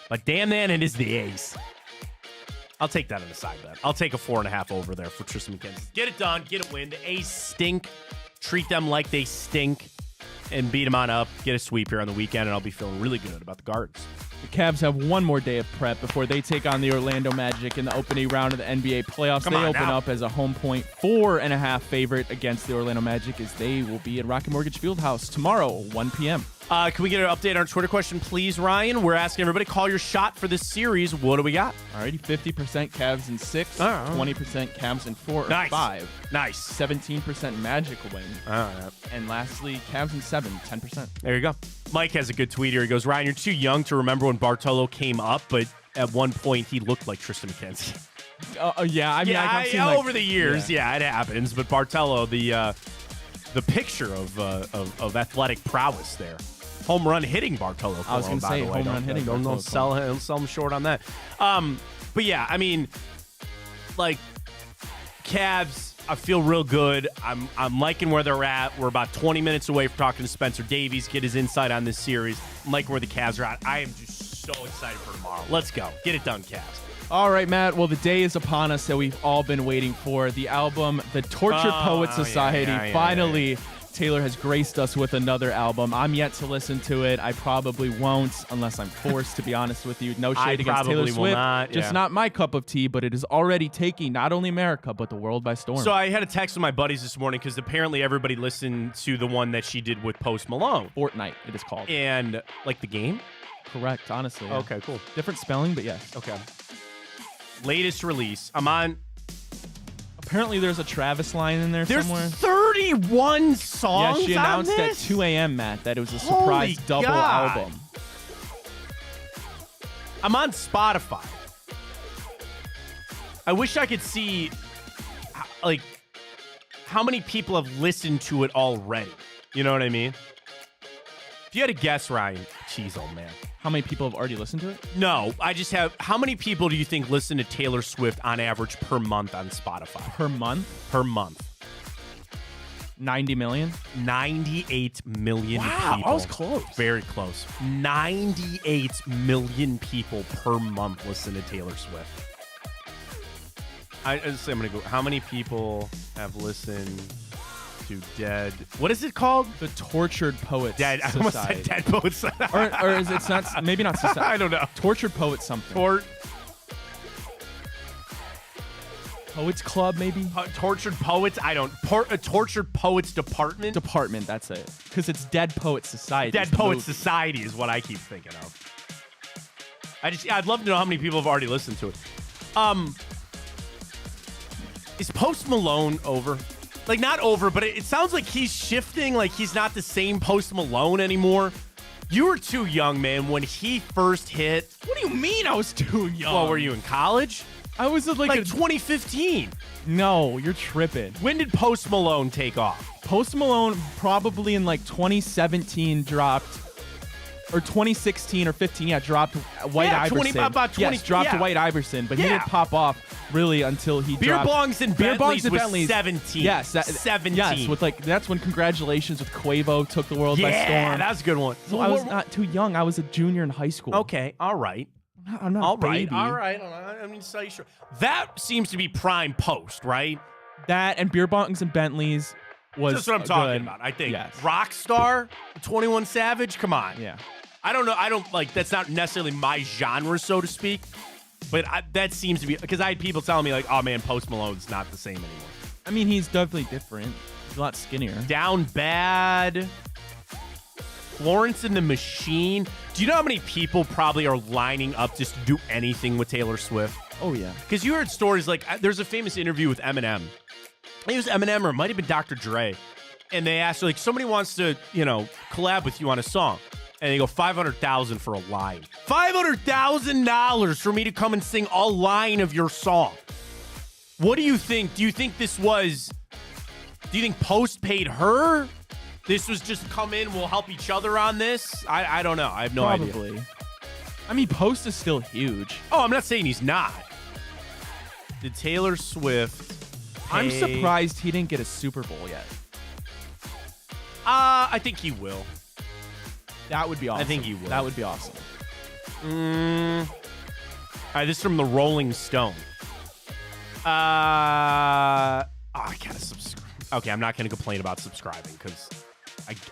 But damn, man, it is the ace. I'll take that on the side bet. I'll take a 4.5 over there for Tristan McKenzie. Get it done. Get it win. The A's stink. Treat them like they stink. And beat them on up. Get a sweep here on the weekend, and I'll be feeling really good about the Guards. The Cavs have one more day of prep before they take on the Orlando Magic in the opening round of the NBA playoffs. They open up as a home point 4.5 favorite against the Orlando Magic as they will be at Rocket Mortgage Fieldhouse tomorrow, 1 p.m. Can we get an update on our Twitter question, please, Ryan? We're asking everybody, call your shot for this series. What do we got? Alrighty, 50% Cavs in 6, 20% Cavs in 4 or 5. Nice. 17% Magic win. All right. And lastly, Cavs in 7, 10%. There you go. Mike has a good tweet here. He goes, Ryan, you're too young to remember when Bartolo came up, but at one point he looked like Tristan McKenzie. Yeah, I mean, I've seen over the years, yeah, it happens. But Bartolo, the picture of athletic prowess there. Home run hitting Bartolo. I was going to say home run hitting. Don't sell him short on that. But yeah, I mean, like, Cavs, I feel real good. I'm liking where they're at. We're about 20 minutes away from talking to Spencer Davies, get his insight on this series. I'm liking where the Cavs are at. I am just so excited for tomorrow. Let's go. Get it done, Cavs. All right, Matt. Well, the day is upon us that we've all been waiting for. The album, The Tortured Poet Society, finally... Taylor has graced us with another album. I'm yet to listen to it. I probably won't unless I'm forced, to be honest with you. No shade against Taylor Swift. Just not my cup of tea, but it is already taking not only America, but the world by storm. So I had a text with my buddies this morning because apparently everybody listened to the one that she did with Post Malone. Fortnite, it is called. And, like, the game? Correct, honestly. Yeah. Okay, cool. Different spelling, but yes. Okay. Latest release. I'm on... Apparently, there's a Travis line in there somewhere. There's 31 songs. Yeah, she announced at 2 a.m., Matt, that it was a surprise double album. I'm on Spotify. I wish I could see, like, how many people have listened to it already. You know what I mean? If you had to guess, Ryan, jeez, oh man. How many people have already listened to it? No, I just have. How many people do you think listen to Taylor Swift on average per month on Spotify? Per month? Per month. 90 million? 98 million people. Wow, I was close. Very close. 98 million people per month listen to Taylor Swift. I'm going to go. How many people have listened to Dead? What is it called? The Tortured Poets Dead. Society. I almost said Dead Poets. or is it not? Maybe not society. I don't know. Tortured Poets something. Poets Club, maybe? Tortured Poets? I don't. Tortured Poets Department? Department, that's it. Because it's Dead Poets Society. Dead Poets Society is what I keep thinking of. I'd love to know how many people have already listened to it. Is Post Malone over? Like, not over, but it sounds like he's shifting. Like, he's not the same Post Malone anymore. You were too young, man, when he first hit. What do you mean I was too young? Well, were you in college? I was like 2015. No, you're tripping. When did Post Malone take off? Post Malone probably in like 2017 dropped, or 2016 or 15, dropped White Iverson. About 20, yes, dropped White Iverson, but he didn't pop off really until he Beer dropped. Bongs and Bentleys was 17. Yes, 17. Yes, with that's when Congratulations with Quavo took the world by storm. Yeah, that was a good one. So I was not too young. I was a junior in high school. Okay, all right. I'm not all a baby. right, all right. I mean, so you sure. That seems to be prime Post, right? That and Beer Bongs and Bentleys was That's what I'm talking about. I think Rockstar, 21 Savage. Come on. Yeah. I don't know. I don't like. That's not necessarily my genre, so to speak. But that seems to be because I had people telling me like, "Oh man, Post Malone's not the same anymore." I mean, he's definitely different. He's a lot skinnier. Down Bad. Florence and the Machine. Do you know how many people probably are lining up just to do anything with Taylor Swift? Oh, yeah. Because you heard stories like there's a famous interview with Eminem. I think it was Eminem or it might have been Dr. Dre. And they asked, like, somebody wants to, collab with you on a song. And they go, $500,000 for a line. $500,000 for me to come and sing a line of your song. What do you think? Do you think Post paid her? This was just come in, we'll help each other on this? I don't know. I have no idea. Probably. I mean, Post is still huge. Oh, I'm not saying he's not. Did Taylor Swift I'm surprised he didn't get a Super Bowl yet. I think he will. That would be awesome. I think he will. That would be awesome. All right, this is from the Rolling Stone. I gotta subscribe. Okay, I'm not gonna complain about subscribing because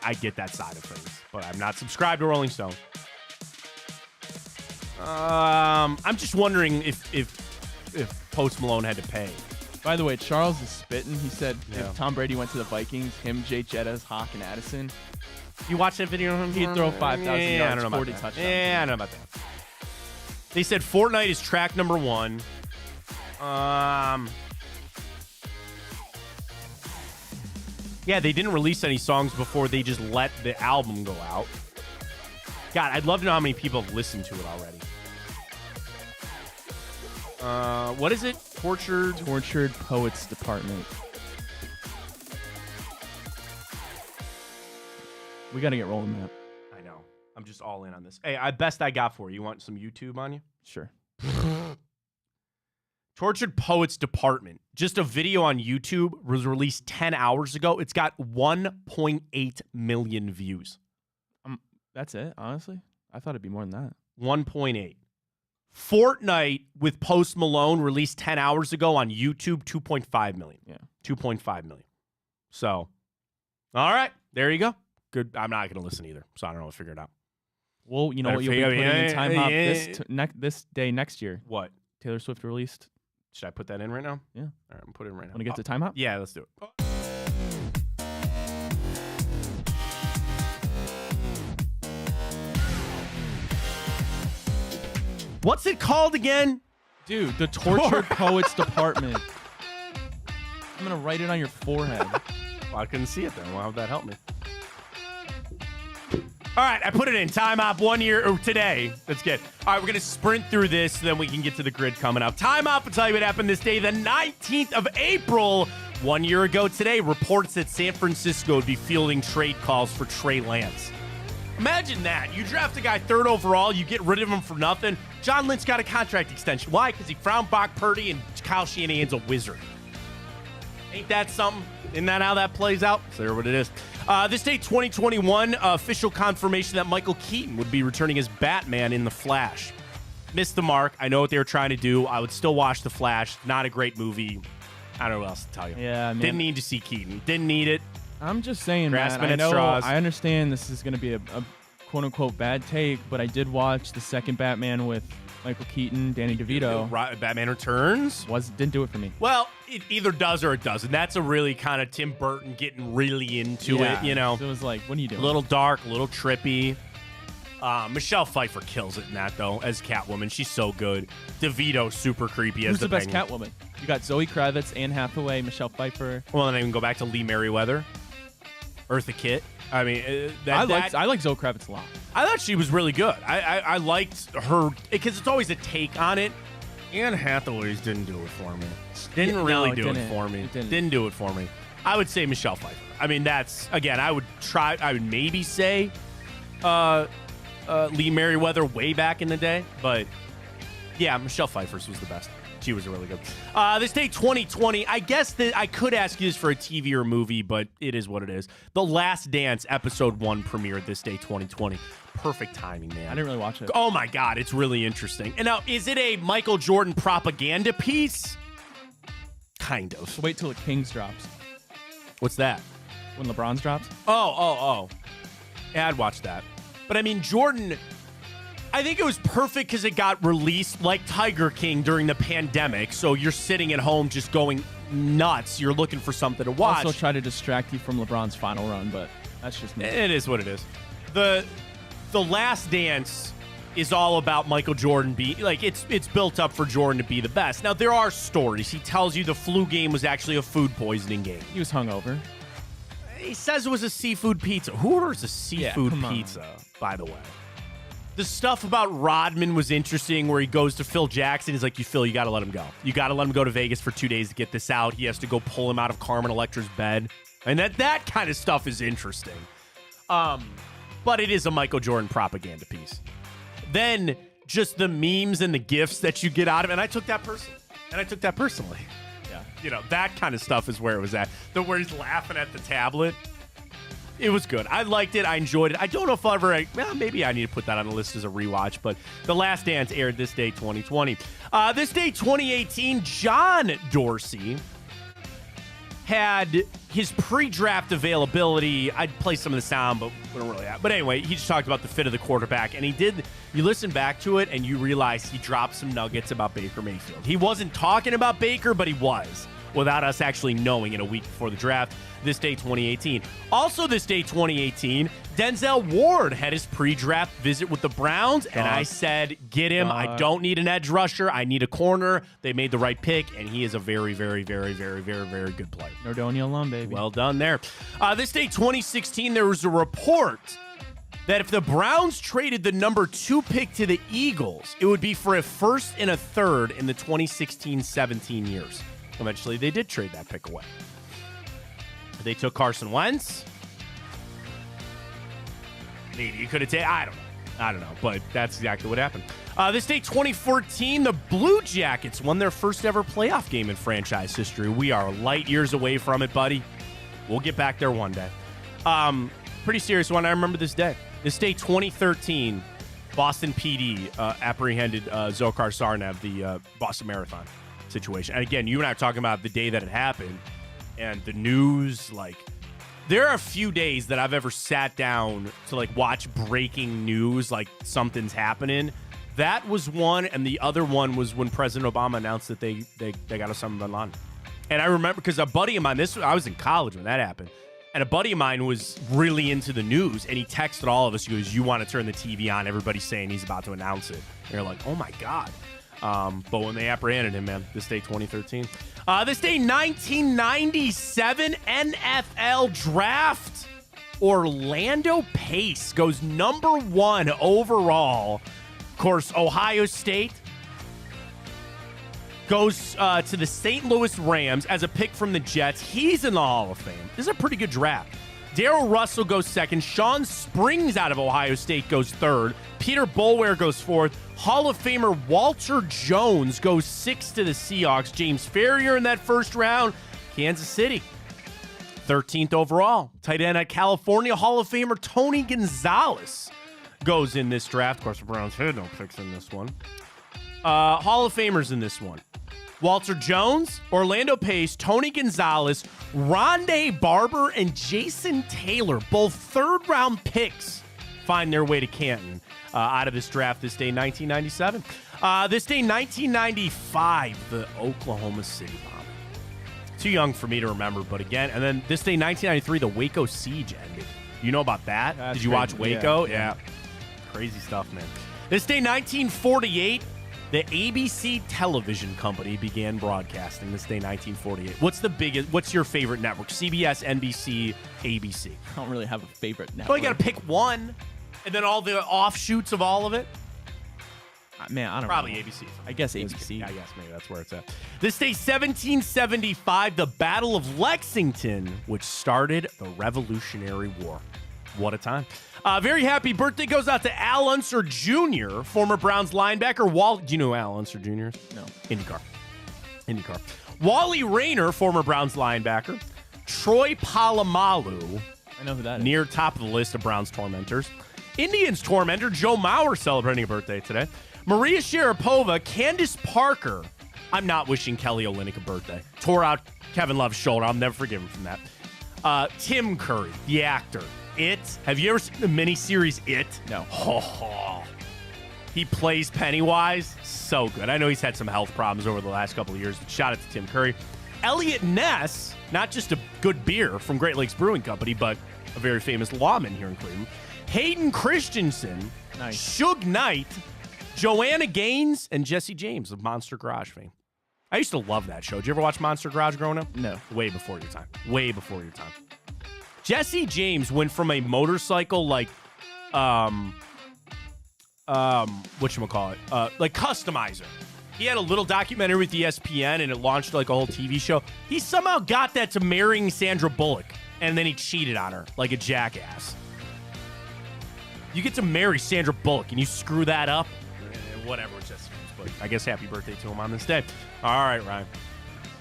I get that side of things, but I'm not subscribed to Rolling Stone. I'm just wondering if Post Malone had to pay. By the way, Charles is spitting. He said if Tom Brady went to the Vikings, him, Jay Jettas, Hawk, and Addison. You watch that video? He'd throw 5,000 yards, I don't know 40 about touchdowns. Yeah, I don't know about that. They said Fortnite is track number 1. Yeah, they didn't release any songs before they just let the album go out. God, I'd love to know how many people have listened to it already. What is it? Tortured Poets Department. We got to get rolling, man. I know. I'm just all in on this. Hey, best I got for you. You want some YouTube on you? Sure. Tortured Poets Department. Just a video on YouTube was released 10 hours ago. It's got 1.8 million views. That's it, honestly? I thought it'd be more than that. 1.8. Fortnite with Post Malone released 10 hours ago on YouTube, 2.5 million. Yeah. 2.5 million. So, all right. There you go. Good. I'm not going to listen either, so I don't know. I'll figure it out. Well, you know what you'll be putting in Time Hop this day next year? What? Taylor Swift released. Should I put that in right now? Yeah. All right, I'm putting it in right now. Want to get to Time Hop? Yeah, let's do it. What's it called again? Dude, the Tortured Poets Department. I'm going to write it on your forehead. Well, I couldn't see it then. Well, how would that help me? All right, I put it in. Time Hop 1 year or today. That's good. All right, we're going to sprint through this, so then we can get to the grid coming up. Time Hop will tell you what happened this day, the 19th of April. 1 year ago today, reports that San Francisco would be fielding trade calls for Trey Lance. Imagine that. You draft a guy 3rd overall, you get rid of him for nothing. John Lynch got a contract extension. Why? Because he found Brock Purdy and Kyle Shanahan's a wizard. Ain't that something? Isn't that how that plays out? So there what it is. This day, 2021, official confirmation that Michael Keaton would be returning as Batman in The Flash. Missed the mark. I know what they were trying to do. I would still watch The Flash. Not a great movie. I don't know what else to tell you. Yeah, man. Didn't need to see Keaton. Didn't need it. I'm just saying, Grasping man. at straws. I understand this is going to be a quote-unquote bad take, but I did watch the second Batman with Michael Keaton, Danny DeVito. Batman Returns? Didn't do it for me. Well, it either does or it doesn't. That's a really kind of Tim Burton getting really into it, you know. So it was like, what are you doing? A little dark, a little trippy. Michelle Pfeiffer kills it in that, though, as Catwoman. She's so good. DeVito, super creepy as Who's the best Penguin. Catwoman? You got Zoe Kravitz, Anne Hathaway, Michelle Pfeiffer. Well, and then we can go back to Lee Merriweather, Eartha Kitt. I mean, I like Zoe Kravitz a lot. I thought she was really good. I liked her because it's always a take on it. Anne Hathaway's didn't do it for me. Didn't really do it for me. Didn't do it for me. I would say Michelle Pfeiffer. I mean, that's, again, I would maybe say Lee Merriweather way back in the day. But, yeah, Michelle Pfeiffer's was the best. She was really good. This day, 2020, I guess that I could ask you this for a TV or a movie, but it is what it is. The Last Dance, Episode 1 premiered this day, 2020. Perfect timing, man. I didn't really watch it. Oh, my God. It's really interesting. And now, is it a Michael Jordan propaganda piece? Kind of. So wait till the Kings drops. What's that? When LeBron's drops? Oh. Yeah, I'd watch that. But, I mean, Jordan, I think it was perfect because it got released like Tiger King during the pandemic. So you're sitting at home just going nuts. You're looking for something to watch. Also try to distract you from LeBron's final run, but that's just me. It is what it is. The Last Dance is all about Michael Jordan being, like, it's built up for Jordan to be the best. Now, there are stories. He tells you the flu game was actually a food poisoning game. He was hungover. He says it was a seafood pizza. Who orders a seafood pizza, by the way? The stuff about Rodman was interesting, where he goes to Phil Jackson. He's like, Phil, you got to let him go. You got to let him go to Vegas for 2 days to get this out. He has to go pull him out of Carmen Electra's bed. And that kind of stuff is interesting. But it is a Michael Jordan propaganda piece. Then just the memes and the gifs that you get out of it. And I took that personally. Yeah. You know, that kind of stuff is where it was at. Where he's laughing at the tablet. It was good. I liked it. I enjoyed it. I don't know if I'll ever, maybe I need to put that on the list as a rewatch, but The Last Dance aired this day, 2020. This day, 2018, John Dorsey had his pre-draft availability. I'd play some of the sound, but we don't really have. But anyway, he just talked about the fit of the quarterback, and you listen back to it, and you realize he dropped some nuggets about Baker Mayfield. He wasn't talking about Baker, but he was, without us actually knowing it a week before the draft. This day, 2018. Also this day, 2018, Denzel Ward had his pre-draft visit with the Browns, and I said, get him. I don't need an edge rusher. I need a corner. They made the right pick, and he is a very, very, very, very, very, very good player. Nordonia alum, baby. Well done there. This day, 2016, there was a report that if the Browns traded the number 2 pick to the Eagles, it would be for a first and a third in the 2016-17 years. Eventually, they did trade that pick away. They took Carson Wentz. Maybe you could have taken, I don't know, but that's exactly what happened. This day, 2014, the Blue Jackets won their first ever playoff game in franchise history. We are light years away from it, buddy. We'll get back there one day. Pretty serious one. I remember this day. This day, 2013, Boston PD apprehended Dzhokhar Sarnaev, the Boston Marathon situation. And again, you and I are talking about the day that it happened. And the news, like, there are a few days that I've ever sat down to, like, watch breaking news, like something's happening. That was one, and the other one was when President Obama announced that they got Osama bin Laden. And I remember, because a buddy of mine, I was in college when that happened, and a buddy of mine was really into the news, and he texted all of us, he goes, you want to turn the TV on, everybody's saying he's about to announce it. And you're like, oh my God. But when they apprehended him, man, this day, 2013. This day, 1997 NFL Draft. Orlando Pace goes number 1 overall. Of course, Ohio State goes to the St. Louis Rams as a pick from the Jets. He's in the Hall of Fame. This is a pretty good draft. Darrell Russell goes second. Sean Springs out of Ohio State goes third. Peter Boulware goes fourth. Hall of Famer Walter Jones goes 6th to the Seahawks. James Ferrier in that first round. Kansas City, 13th overall. Tight end at California, Hall of Famer Tony Gonzalez goes in this draft. Of course, the Browns had no picks in this one. Hall of Famers in this one. Walter Jones, Orlando Pace, Tony Gonzalez, Rondé Barber, and Jason Taylor, both third-round picks, find their way to Canton out of this draft this day, 1997. This day, 1995, the Oklahoma City bombing. Too young for me to remember, but again, and then this day, 1993, the Waco siege ended. You know about that? That's Did you watch crazy. Waco? Yeah. crazy stuff, man. This day, 1948, the ABC television company began broadcasting. This day, 1948. What's your favorite network? CBS, NBC, ABC? I don't really have a favorite network. Well, you got to pick one, and then all the offshoots of all of it. Man, I don't Probably know. ABC. I guess ABC. I guess maybe that's where it's at. This day, 1775, the Battle of Lexington, which started the Revolutionary War. What a time. Very happy birthday goes out to Al Unser Jr., former Browns linebacker. Do you know who Al Unser Jr. is? No. IndyCar. Wally Rayner, former Browns linebacker. Troy Polamalu. I know who that is. Near top of the list of Browns tormentors. Indians tormentor Joe Mauer celebrating a birthday today. Maria Sharapova, Candace Parker. I'm not wishing Kelly Olynyk a birthday. Tore out Kevin Love's shoulder. I'll never forgive him from that. Tim Curry, the actor. It. Have you ever seen the miniseries It? No. He plays Pennywise. So good. I know he's had some health problems over the last couple of years, but shout out to Tim Curry. Elliot Ness, not just a good beer from Great Lakes Brewing Company, but a very famous lawman here in Cleveland. Hayden Christensen, Nice. Suge Knight, Joanna Gaines, and Jesse James of Monster Garage fame. I used to love that show. Did you ever watch Monster Garage growing up? No. Way before your time. Way before your time. Jesse James went from a motorcycle like whatchamacallit? Like customizer. He had a little documentary with ESPN and it launched like a whole TV show. He somehow got that to marrying Sandra Bullock and then he cheated on her like a jackass. You get to marry Sandra Bullock and you screw that up? Whatever, it's just, but I guess happy birthday to him on this day. All right, Ryan.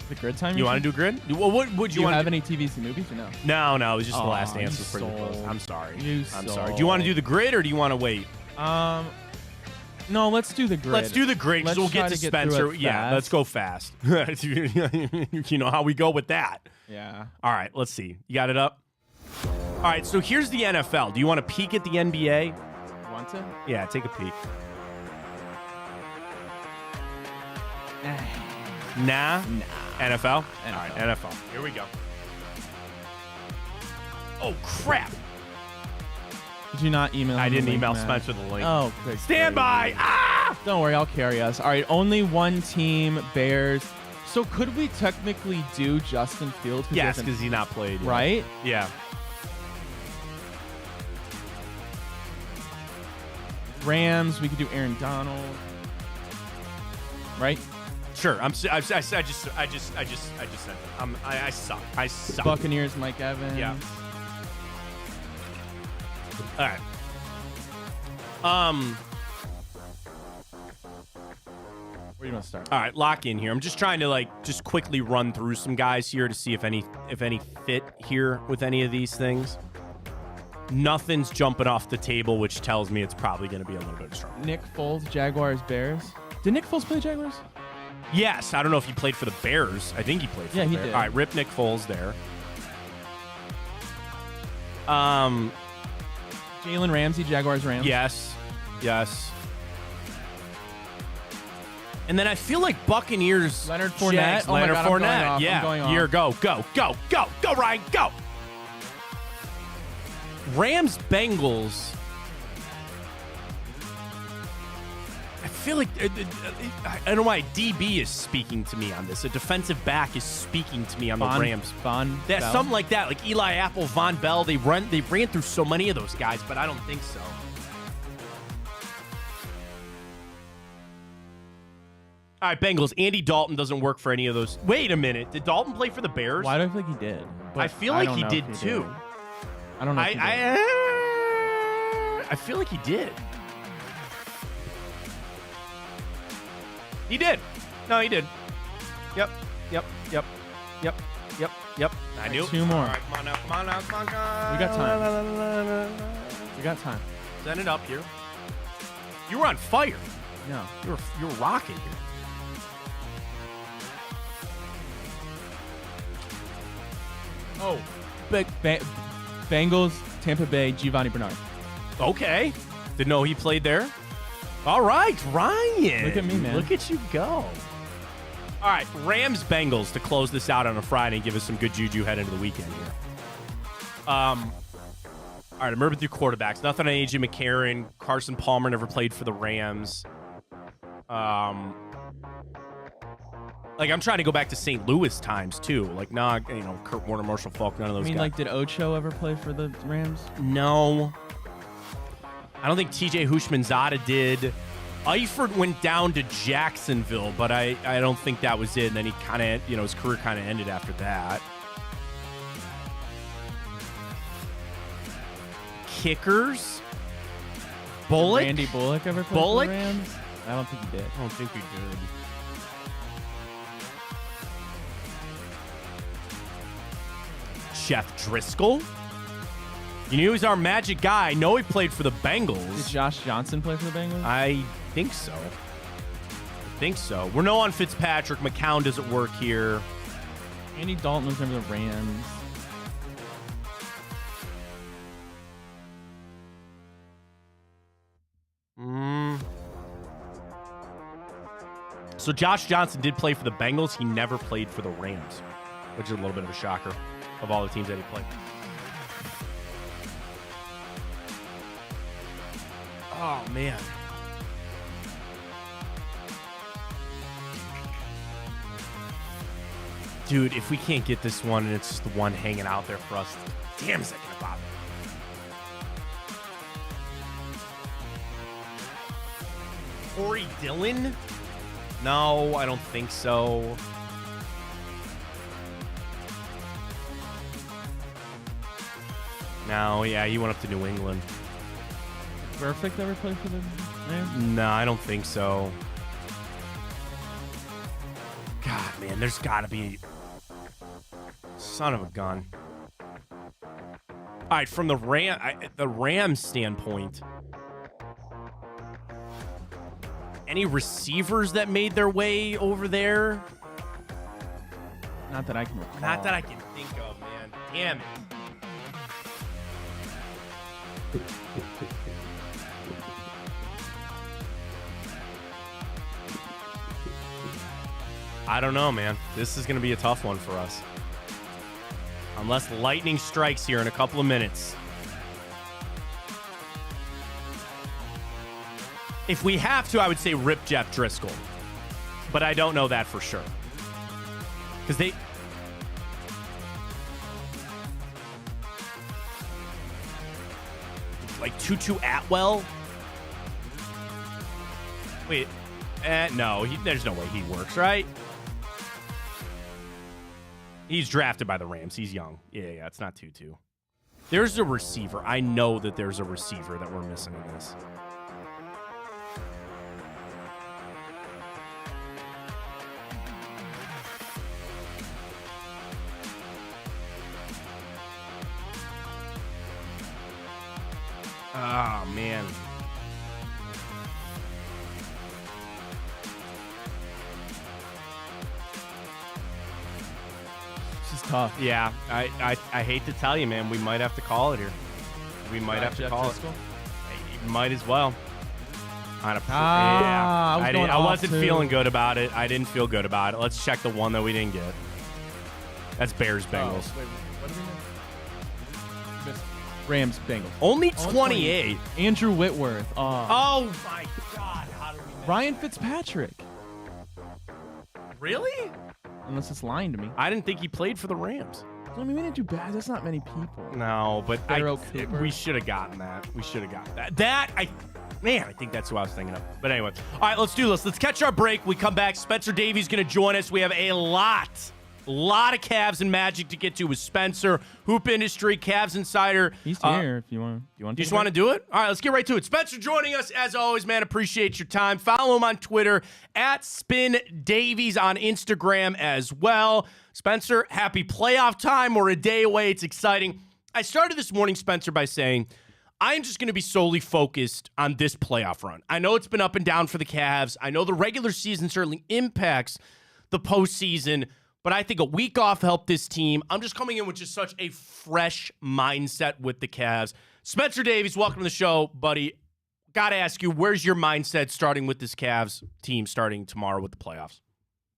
The grid time? You want to do grid? Well, what would Do you you want have to do? any TVs and movies or no? No, it was just the last Aw, dance you was pretty close. sold. I'm sorry. I'm sorry. Do you want to do the grid or do you want to wait? No, let's do the grid. Let's do the grid because we'll Let's get try to get through Spencer. it Yeah, fast. let's go fast. You know how we go with that. Yeah. All right, let's see. You got it up? All right, so here's the NFL. Do you want to peek at the NBA? Want to? Yeah, take a peek. Nah? NFL? All right, NFL. Here we go. Oh, crap. Did you not email? I him the didn't link, email Matt? Spencer the link. Oh, good. Stand by. Ah! Don't worry, I'll carry us. All right, only one team, Bears. So could we technically do Justin Fields? Yes, because he's not played yet. Right? Yeah. Rams, we could do Aaron Donald. Right? Sure. I just said it. I suck. I suck. Buccaneers, Mike Evans. Yeah. All right. Where do you want to start? All right, lock in here. I'm just trying to just quickly run through some guys here to see if any fit here with any of these things. Nothing's jumping off the table, which tells me it's probably going to be a little bit strong. Nick Foles, Jaguars, Bears. Did Nick Foles play Jaguars? Yes, I don't know if he played for the Bears. I think he played for the he Bears. did. All right, rip Nick Foles there. Jalen Ramsey, Jaguars, Rams. Yes. And then I feel like Buccaneers. Leonard Fournette. Jags, Oh my Leonard God, I'm going Fournette. off. Yeah. I'm going off. Here, go, Ryan, go. Rams, Bengals. I feel like I don't know why DB is speaking to me on this. A defensive back is speaking to me on the Rams. Von That's Bell? something like that, like Eli Apple, Von Bell. They ran through so many of those guys, but I don't think so. All right, Bengals. Andy Dalton doesn't work for any of those. Wait a minute. Did Dalton play for the Bears? Why do I feel like he did? But I feel like don't he know did if too. I don't know. If he did. I feel like he did. He did. No, he did. Yep. I knew. Two more. All right, come on now. We got time. We got time. Send it up here. You were on fire. No. You were rocking here. Oh. Bengals, Tampa Bay, Giovanni Bernard. Okay. Didn't know he played there. All right, Ryan. Look at me, man. Look at you go. All right, Rams Bengals to close this out on a Friday and give us some good juju head into the weekend here. All right, I'm moving through quarterbacks. Nothing on A.J. McCarron. Carson Palmer never played for the Rams. I'm trying to go back to St. Louis times, too. Kurt Warner, Marshall Faulk, none of those guys. Did Ocho ever play for the Rams? No. I don't think T.J. Hushmanzada did. Eifert went down to Jacksonville, but I don't think that was it. And then he kind of, his career kind of ended after that. Kickers. Bullock? Randy Bullock ever played for the Rams? I don't think he did. I don't think he did. Jeff Driscoll. You knew he was our magic guy. I know he played for the Bengals. Did Josh Johnson play for the Bengals? I think so. We're no on Fitzpatrick. McCown doesn't work here. Andy Dalton was never the Rams. So Josh Johnson did play for the Bengals. He never played for the Rams, which is a little bit of a shocker of all the teams that he played. Oh, man. Dude, if we can't get this one and it's just the one hanging out there for us, damn, is that going to bother me? Corey Dillon? No, I don't think so. No, yeah, he went up to New England. Perfect ever played for the Rams? No, I don't think so. God, man, there's got to be... Son of a gun. All right, from the Rams standpoint, any receivers that made their way over there? Not that I can recall. Not that I can think of, man. Damn it. I don't know, man. This is going to be a tough one for us. Unless lightning strikes here in a couple of minutes. If we have to, I would say rip Jeff Driscoll. But I don't know that for sure. Because they... Like Tutu Atwell? Wait. No, there's no way he works, right? He's drafted by the Rams. He's young. Yeah, it's not Tutu. There's a receiver. I know that there's a receiver that we're missing in this. Oh, man. This is tough. Yeah, I hate to tell you, man. We might have to call it here. We might have to call it. Might as well. I wasn't feeling good about it. I didn't feel good about it. Let's check the one that we didn't get. That's Bears-Bengals. Wait, what did we miss? Rams, Bengals. Only 28. Andrew Whitworth. Oh, my God. How did we miss Ryan Fitzpatrick. Really? Unless it's lying to me. I didn't think he played for the Rams. I mean, we didn't do bad. That's not many people. No, but we should have gotten that. I think that's who I was thinking of. But anyway. All right, let's do this. Let's catch our break. We come back. Spencer Davies going to join us. We have a lot of Cavs and Magic to get to with Spencer, Hoop Industry, Cavs Insider. He's here if you want. You just want to do it? All right, let's get right to it. Spencer joining us as always, man. Appreciate your time. Follow him on Twitter @SpinDavies on Instagram as well. Spencer, happy playoff time. We're a day away. It's exciting. I started this morning, Spencer, by saying I'm just going to be solely focused on this playoff run. I know it's been up and down for the Cavs. I know the regular season certainly impacts the postseason, but I think a week off helped this team. I'm just coming in with just such a fresh mindset with the Cavs. Spencer Davies, welcome to the show, buddy. Got to ask you, where's your mindset starting with this Cavs team starting tomorrow with the playoffs?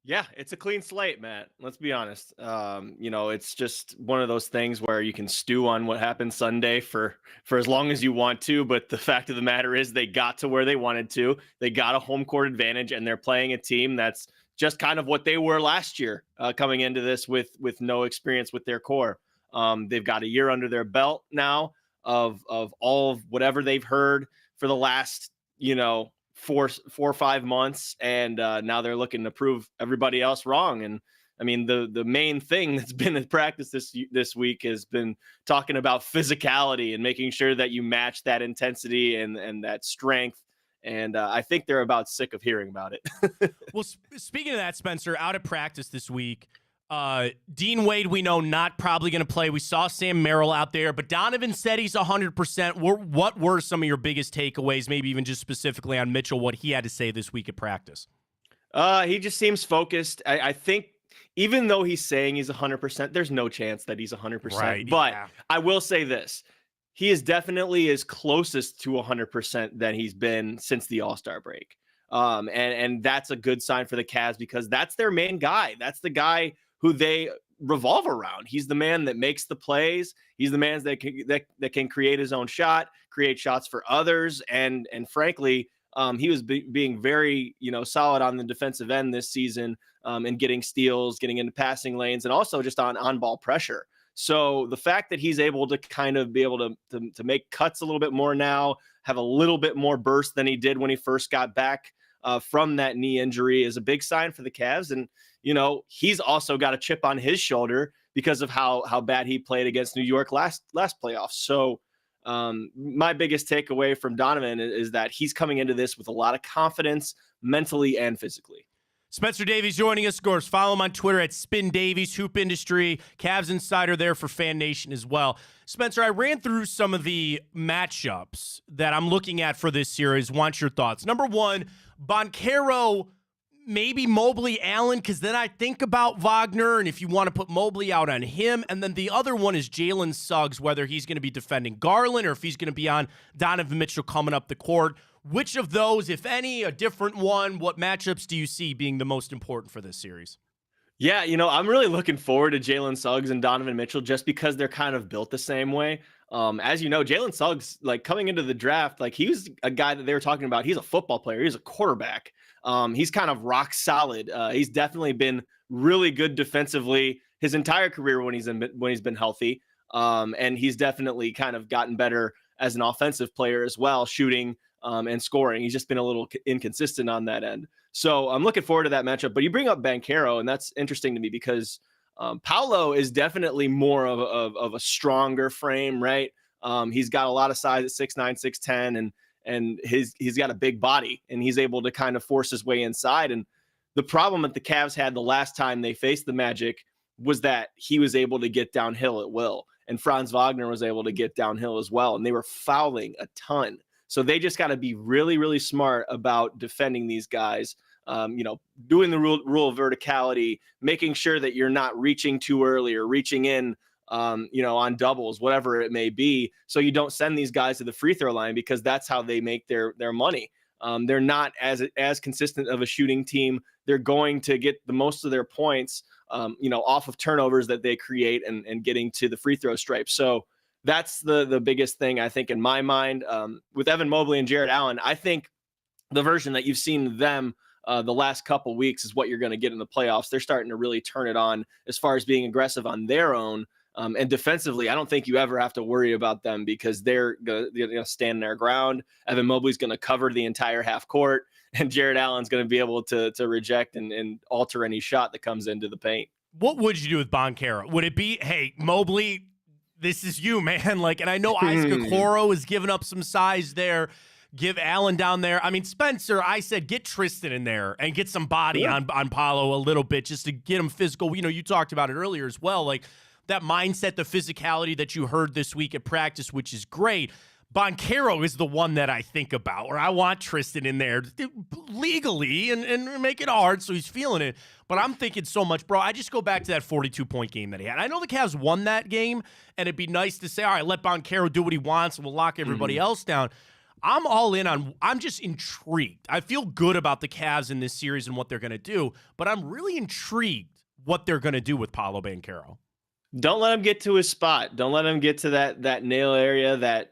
Yeah, it's a clean slate, Matt. Let's be honest. It's just one of those things where you can stew on what happened Sunday for as long as you want to, but the fact of the matter is they got to where they wanted to. They got a home court advantage, and they're playing a team that's just kind of what they were last year, coming into this with no experience with their core. They've got a year under their belt now of all of whatever they've heard for the last, 4 or 5 months, and now they're looking to prove everybody else wrong. And I mean, the main thing that's been in practice this week has been talking about physicality and making sure that you match that intensity and that strength. And I think they're about sick of hearing about it. Well, speaking of that, Spencer, out of practice this week, Dean Wade, we know not probably going to play. We saw Sam Merrill out there, but Donovan said he's 100%. What were some of your biggest takeaways, maybe even just specifically on Mitchell, what he had to say this week at practice? He just seems focused. I think even though he's saying he's 100%, there's no chance that he's 100%. Right, but yeah. I will say this. He is definitely as closest to 100% than he's been since the All-Star break. And that's a good sign for the Cavs because that's their main guy. That's the guy who they revolve around. He's the man that makes the plays. He's the man that can create his own shot, create shots for others. And frankly, he was being very, solid on the defensive end this season, and getting steals, getting into passing lanes, and also just on ball pressure. So the fact that he's able to kind of be able to make cuts a little bit more now, have a little bit more burst than he did when he first got back from that knee injury is a big sign for the Cavs. And, he's also got a chip on his shoulder because of how bad he played against New York last playoffs. So my biggest takeaway from Donovan is that he's coming into this with a lot of confidence mentally and physically. Spencer Davies joining us, of course. Follow him on Twitter at Spin Davies, Hoop Industry, Cavs Insider there for Fan Nation as well. Spencer, I ran through some of the matchups that I'm looking at for this series. Want your thoughts. Number one, Banchero, maybe Mobley, Allen, because then I think about Wagner, and if you want to put Mobley out on him. And then the other one is Jalen Suggs, whether he's going to be defending Garland or if he's going to be on Donovan Mitchell coming up the court. Which of those, if any, a different one, what matchups do you see being the most important for this series? Yeah, I'm really looking forward to Jalen Suggs and Donovan Mitchell just because they're kind of built the same way. As you know, Jalen Suggs, coming into the draft, he was a guy that they were talking about. He's a football player. He's a quarterback. He's kind of rock solid. He's definitely been really good defensively his entire career when he's been healthy. And he's definitely kind of gotten better as an offensive player as well, shooting and scoring. He's just been a little inconsistent on that end. So I'm looking forward to that matchup. But you bring up Banchero, and that's interesting to me because Paolo is definitely more of a stronger frame, right? He's got a lot of size at 6'9", 6'10", and he's got a big body, and he's able to kind of force his way inside. And the problem that the Cavs had the last time they faced the Magic was that he was able to get downhill at will, and Franz Wagner was able to get downhill as well, and they were fouling a ton. So they just got to be really, really smart about defending these guys, doing the rule of verticality, making sure that you're not reaching too early or reaching in, on doubles, whatever it may be. So you don't send these guys to the free throw line because that's how they make their money. They're not as consistent of a shooting team. They're going to get the most of their points, off of turnovers that they create and getting to the free throw stripe. So that's the biggest thing, I think, in my mind. With Evan Mobley and Jared Allen, I think the version that you've seen them the last couple weeks is what you're going to get in the playoffs. They're starting to really turn it on as far as being aggressive on their own. And defensively, I don't think you ever have to worry about them because they're going to stand their ground. Evan Mobley's going to cover the entire half court, and Jared Allen's going to be able to reject and alter any shot that comes into the paint. What would you do with Banchero? Would it be, hey, Mobley, this is you, man? And I know Isaac Okoro is giving up some size there. Give Allen down there. I mean, Spencer, I said get Tristan in there and get some body on Paolo a little bit just to get him physical. You talked about it earlier as well. That mindset, the physicality that you heard this week at practice, which is great. Banchero is the one that I think about, or I want Tristan in there legally and make it hard so he's feeling it. But I'm thinking so much, bro. I just go back to that 42-point game that he had. I know the Cavs won that game, and it'd be nice to say, all right, let Banchero do what he wants, and we'll lock everybody else down. I'm all in on. I'm just intrigued. I feel good about the Cavs in this series and what they're going to do, but I'm really intrigued what they're going to do with Paolo Banchero. Don't let him get to his spot. Don't let him get to that nail area, that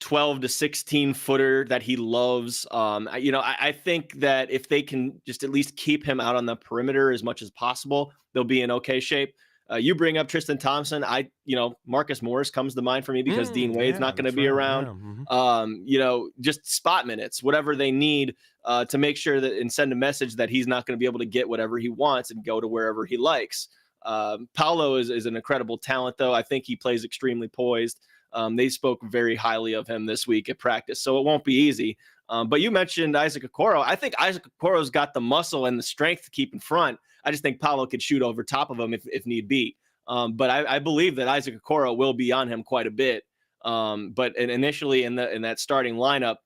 12 to 16 footer that he loves. I think that if they can just at least keep him out on the perimeter as much as possible, they'll be in okay shape. You bring up Tristan Thompson. Marcus Morris comes to mind for me because Dean Wade's not going to be around. Yeah. Just spot minutes, whatever they need to make sure that and send a message that he's not going to be able to get whatever he wants and go to wherever he likes. Paolo is an incredible talent, though. I think he plays extremely poised. They spoke very highly of him this week at practice, so it won't be easy. But you mentioned Isaac Okoro. I think Isaac Okoro's got the muscle and the strength to keep in front. I just think Paolo could shoot over top of him if need be. But I believe that Isaac Okoro will be on him quite a bit. But initially in that starting lineup,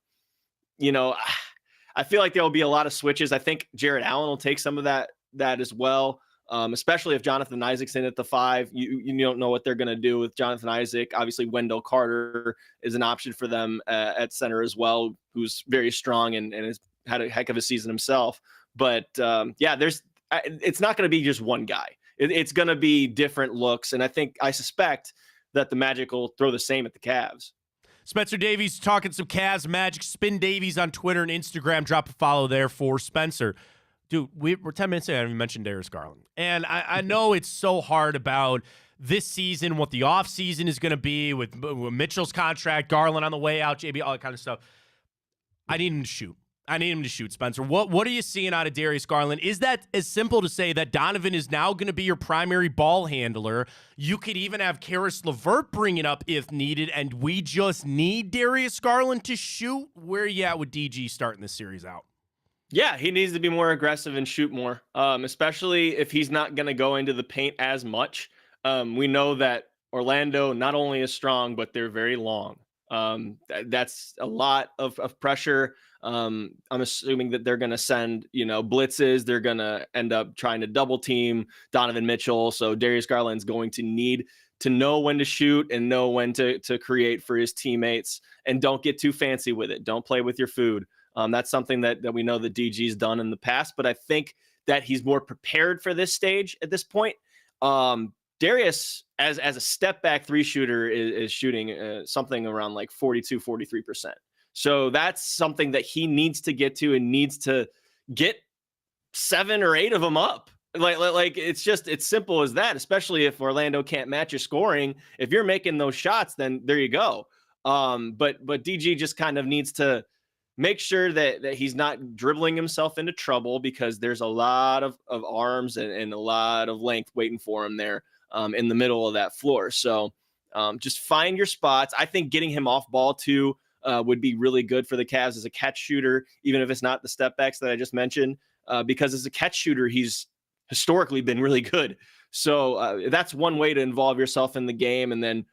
I feel like there will be a lot of switches. I think Jared Allen will take some of that as well. Especially if Jonathan Isaac's in at the 5, you don't know what they're going to do with Jonathan Isaac. Obviously, Wendell Carter is an option for them at center as well, who's very strong and has had a heck of a season himself. But it's not going to be just one guy. It's going to be different looks, and I suspect that the Magic will throw the same at the Cavs. Spencer Davies talking some Cavs Magic. Spin Davies on Twitter and Instagram. Drop a follow there for Spencer. Dude, we're 10 minutes in. I haven't even mentioned Darius Garland. And I know it's so hard about this season, what the offseason is going to be with Mitchell's contract, Garland on the way out, JB, all that kind of stuff. I need him to shoot. Spencer. What are you seeing out of Darius Garland? Is that as simple to say that Donovan is now going to be your primary ball handler? You could even have Karis LeVert bring it up if needed, and we just need Darius Garland to shoot? Where are you at with DG starting this series out? Yeah, he needs to be more aggressive and shoot more, especially if he's not going to go into the paint as much. We know that Orlando not only is strong, but they're very long. That's a lot of pressure. I'm assuming that they're going to send, blitzes. They're going to end up trying to double team Donovan Mitchell. So Darius Garland's going to need to know when to shoot and know when to create for his teammates, and don't get too fancy with it. Don't play with your food. That's something that we know that DG's done in the past, but I think that he's more prepared for this stage at this point. Darius, as a step back 3 shooter, is shooting something around like 42-43%. So that's something that he needs to get to, and needs to get 7 or 8 of them up. Like it's simple as that, especially if Orlando can't match your scoring. If you're making those shots, then there you go. But DG just kind of needs to make sure that he's not dribbling himself into trouble, because there's a lot of arms and a lot of length waiting for him there in the middle of that floor. So just find your spots. I think getting him off ball too would be really good for the Cavs as a catch shooter, even if it's not the step backs that I just mentioned, because as a catch shooter, he's historically been really good. So that's one way to involve yourself in the game. And then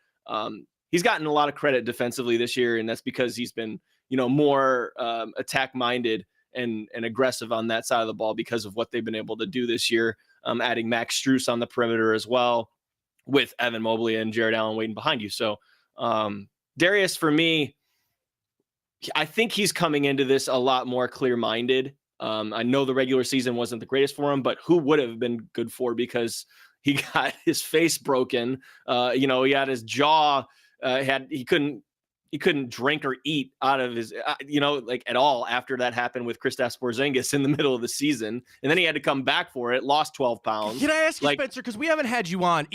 he's gotten a lot of credit defensively this year, and that's because he's been more attack minded and aggressive on that side of the ball because of what they've been able to do this year. Adding Max Strus on the perimeter as well, with Evan Mobley and Jared Allen waiting behind you. So Darius, for me, I think he's coming into this a lot more clear-minded. I know the regular season wasn't the greatest for him, but who would have been good for, because he got his face broken. He had his jaw, he couldn't drink or eat out of his, at all after that happened with Kristaps Porzingis in the middle of the season. And then he had to come back for it, lost 12 pounds. Can I ask you, Spencer, because we haven't had you on,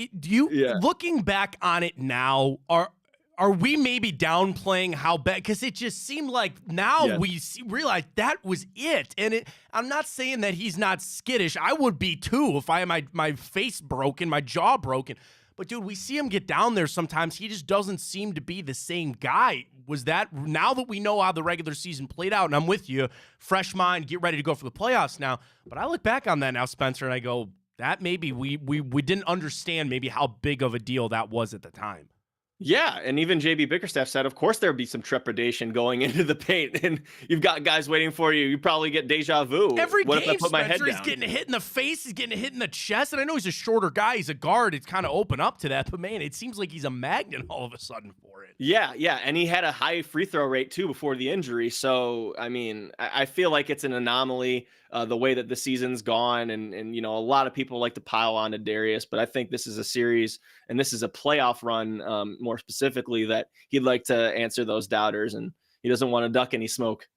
looking back on it now, are we maybe downplaying how bad? Because it just seemed like now we realize that was it. And I'm not saying that he's not skittish. I would be too if I had my face broken, my jaw broken. But, dude, we see him get down there sometimes. He just doesn't seem to be the same guy. Was that, now that we know how the regular season played out, and I'm with you, fresh mind, get ready to go for the playoffs now. But I look back on that now, Spencer, and I go, that maybe we didn't understand maybe how big of a deal that was at the time. Yeah, and even JB Bickerstaff said, of course there'd be some trepidation going into the paint, and you've got guys waiting for you. You probably get deja vu. Every What game, if I put my head Spencer, he's down? getting hit in the face, he's getting hit in the chest, and I know he's a shorter guy, he's a guard, it's kind of open up to that, but man, it seems like he's a magnet all of a sudden for it. Yeah, and he had a high free throw rate too before the injury. So, I mean, I feel like it's an anomaly the way that the season's gone, and you know, a lot of people like to pile on to Darius, but I think this is a series and this is a playoff run, more specifically, that he'd like to answer those doubters, and he doesn't want to duck any smoke.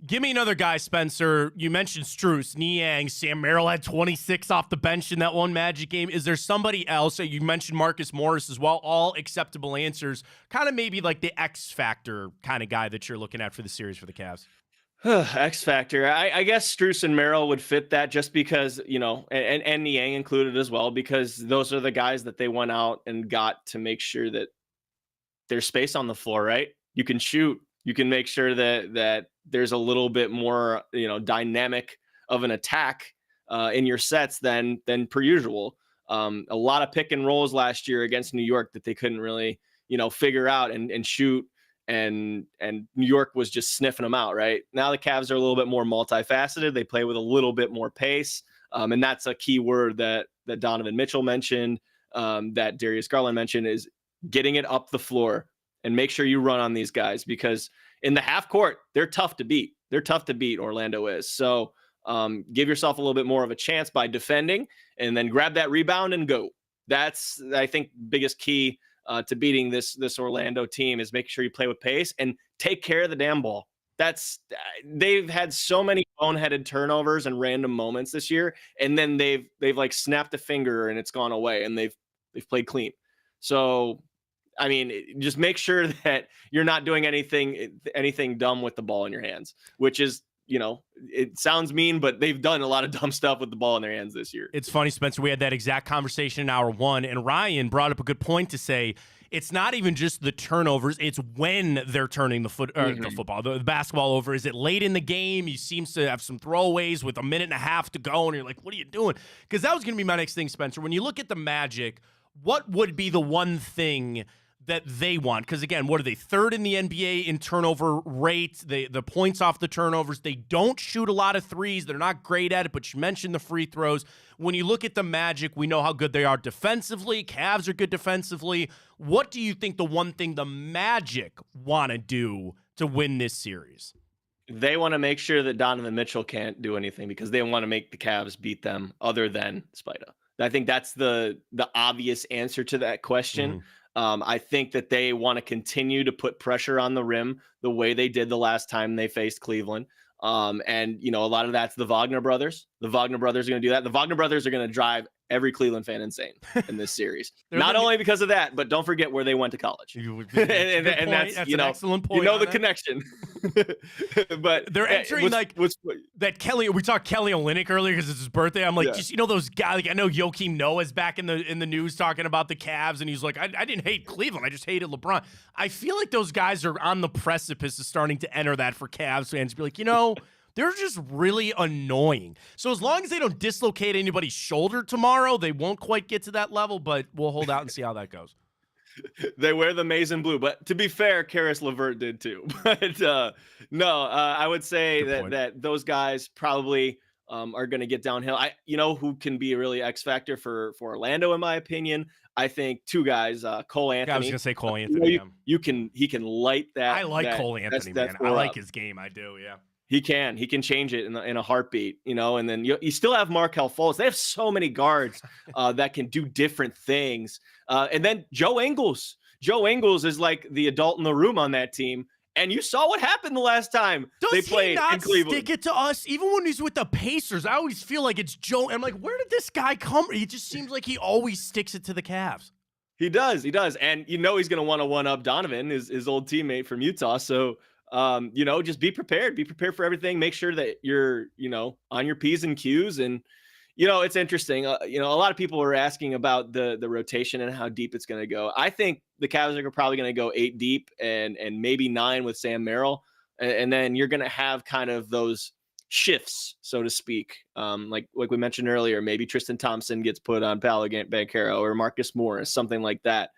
Give me another guy, Spencer. You mentioned Strus, Niang, Sam Merrill had 26 off the bench in that one Magic game. Is there somebody else? You mentioned Marcus Morris as well. All acceptable answers. Kind of maybe like the X factor kind of guy that you're looking at for the series for the Cavs. X factor. I guess Strus and Merrill would fit that just because, you know, and Niang included as well, because those are the guys that they went out and got to make sure that there's space on the floor, right? You can shoot. You can make sure that there's a little bit more, you know, dynamic of an attack in your sets than per usual. A lot of pick and rolls last year against New York that they couldn't really, you know, figure out and shoot. And New York was just sniffing them out. Right now, the Cavs are a little bit more multifaceted. They play with a little bit more pace. And that's a key word that Donovan Mitchell mentioned, that Darius Garland mentioned, is getting it up the floor and make sure you run on these guys, because in the half court, they're tough to beat. They're tough to beat, Orlando is. So give yourself a little bit more of a chance by defending, and then grab that rebound and go. That's, I think, biggest key to beating this Orlando team, is making sure you play with pace and take care of the damn ball. They've had so many boneheaded turnovers and random moments this year, and then they've like snapped a finger and it's gone away, and they've played clean. So, I mean, just make sure that you're not doing anything dumb with the ball in your hands, which is, you know, it sounds mean, but they've done a lot of dumb stuff with the ball in their hands this year. It's funny, Spencer, we had that exact conversation in hour one, and Ryan brought up a good point to say it's not even just the turnovers, it's when they're turning the football, the basketball over. Is it late in the game? He seems to have some throwaways with a minute and a half to go, and you're like, what are you doing? Because that was going to be my next thing, Spencer. When you look at the Magic, what would be the one thing that they want? Because again, what are they? Third in the NBA in turnover rate, the points off the turnovers. They don't shoot a lot of threes. They're not great at it, but you mentioned the free throws. When you look at the Magic, we know how good they are defensively. Cavs are good defensively. What do you think the one thing the Magic want to do to win this series? They want to make sure that Donovan Mitchell can't do anything, because they want to make the Cavs beat them other than Spida. I think that's the obvious answer to that question. I think that they want to continue to put pressure on the rim the way they did the last time they faced Cleveland. And, you know, a lot of that's the Wagner brothers. The Wagner brothers are going to do that. The Wagner brothers are going to drive every Cleveland fan insane in this series. Not only because of that, but don't forget where they went to college. and that's you know, excellent point. You know the connection. But they're entering that Kelly. We talked Kelly Olynyk earlier because it's his birthday. I'm like, just, you know, those guys. Like, I know Joakim Noah's back in the news talking about the Cavs, and he's like, I didn't hate Cleveland, I just hated LeBron. I feel like those guys are on the precipice of starting to enter that for Cavs fans. Be like, you know, they're just really annoying. So as long as they don't dislocate anybody's shoulder tomorrow, they won't quite get to that level, but we'll hold out and see how that goes. They wear the maize and blue, but to be fair, Karis LeVert did too. But I would say that those guys probably are going to get downhill. You know who can be a really X factor for Orlando, in my opinion? I think two guys, Cole Anthony. I was going to say Cole Anthony. He can light that. I like Cole Anthony, man. I like his game. I do, yeah. He can change it in a heartbeat, you know. And then you still have Markelle Fultz. They have so many guards that can do different things. And then Joe Ingles. Joe Ingles is like the adult in the room on that team. And you saw what happened the last time they played in Cleveland. Does he not stick it to us? Even when he's with the Pacers, I always feel like it's Joe. I'm like, where did this guy come? He just seems like he always sticks it to the Cavs. He does. And you know he's going to want to one-up Donovan, his old teammate from Utah. So, you know, just be prepared. Be prepared for everything. Make sure that you're, you know, on your P's and Q's. And, you know, it's interesting. You know, a lot of people were asking about the rotation and how deep it's going to go. I think the Cavs are probably going to go 8 deep and maybe 9 with Sam Merrill. And then you're going to have kind of those shifts, so to speak. Like we mentioned earlier, maybe Tristan Thompson gets put on Paolo Banchero or Marcus Morris, something like that.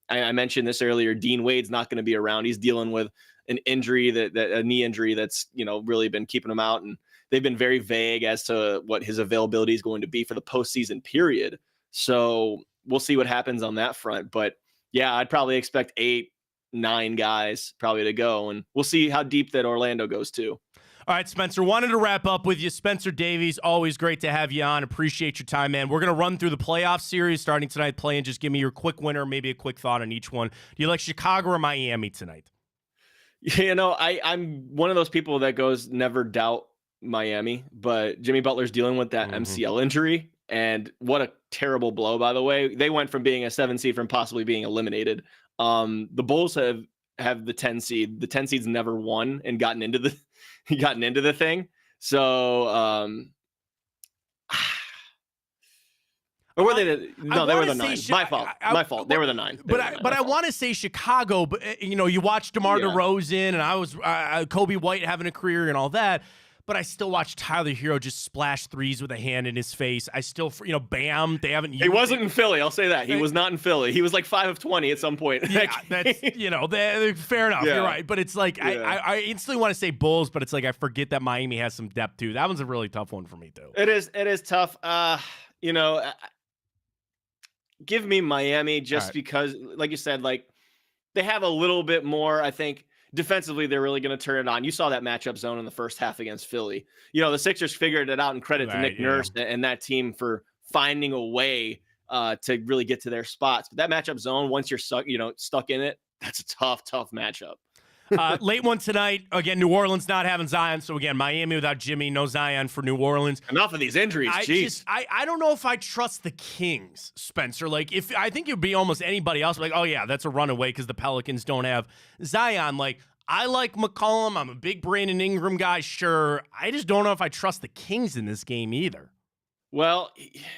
I mentioned this earlier. Dean Wade's not going to be around. He's dealing with an injury that a knee injury that's, really been keeping him out. And they've been very vague as to what his availability is going to be for the postseason period. So we'll see what happens on that front. But yeah, I'd probably expect 8, 9 guys probably to go. And we'll see how deep that Orlando goes too. All right, Spencer, wanted to wrap up with you. Spencer Davies, always great to have you on. Appreciate your time, man. We're going to run through the playoff series starting tonight, play, and just give me your quick winner, maybe a quick thought on each one. Do you like Chicago or Miami tonight? I'm one of those people that goes never doubt Miami, but Jimmy Butler's dealing with that MCL injury, and what a terrible blow, by the way. They went from being a 7 seed from possibly being eliminated. The Bulls have the 10 seed. The 10 seeds never won and gotten into the thing. So, or were they? No, they were the 9. My fault. They were the 9. But I want to say Chicago. But you watch DeMar DeRozan, and I was Kobe White having a career and all that. But I still watch Tyler Hero just splash threes with a hand in his face. I still, Bam. They haven't. He wasn't in Philly. I'll say that he was not in Philly. He was like 5 of 20 at some point. Yeah, that's fair enough. Yeah. You're right. But it's like I instantly want to say Bulls, but it's like I forget that Miami has some depth too. That one's a really tough one for me too. It is tough. Give me Miami just because, like you said, like they have a little bit more. I think defensively, they're really going to turn it on. You saw that matchup zone in the first half against Philly. The Sixers figured it out, and credit to Nick Nurse and that team for finding a way to really get to their spots. But that matchup zone, once you're stuck in it, that's a tough matchup. Late one tonight. Again, New Orleans not having Zion. So, again, Miami without Jimmy. No Zion for New Orleans. Enough of these injuries. I don't know if I trust the Kings, Spencer. Like, I think it would be almost anybody else. Like, oh, yeah, that's a runaway because the Pelicans don't have Zion. Like, I like McCollum. I'm a big Brandon Ingram guy. Sure. I just don't know if I trust the Kings in this game either. Well,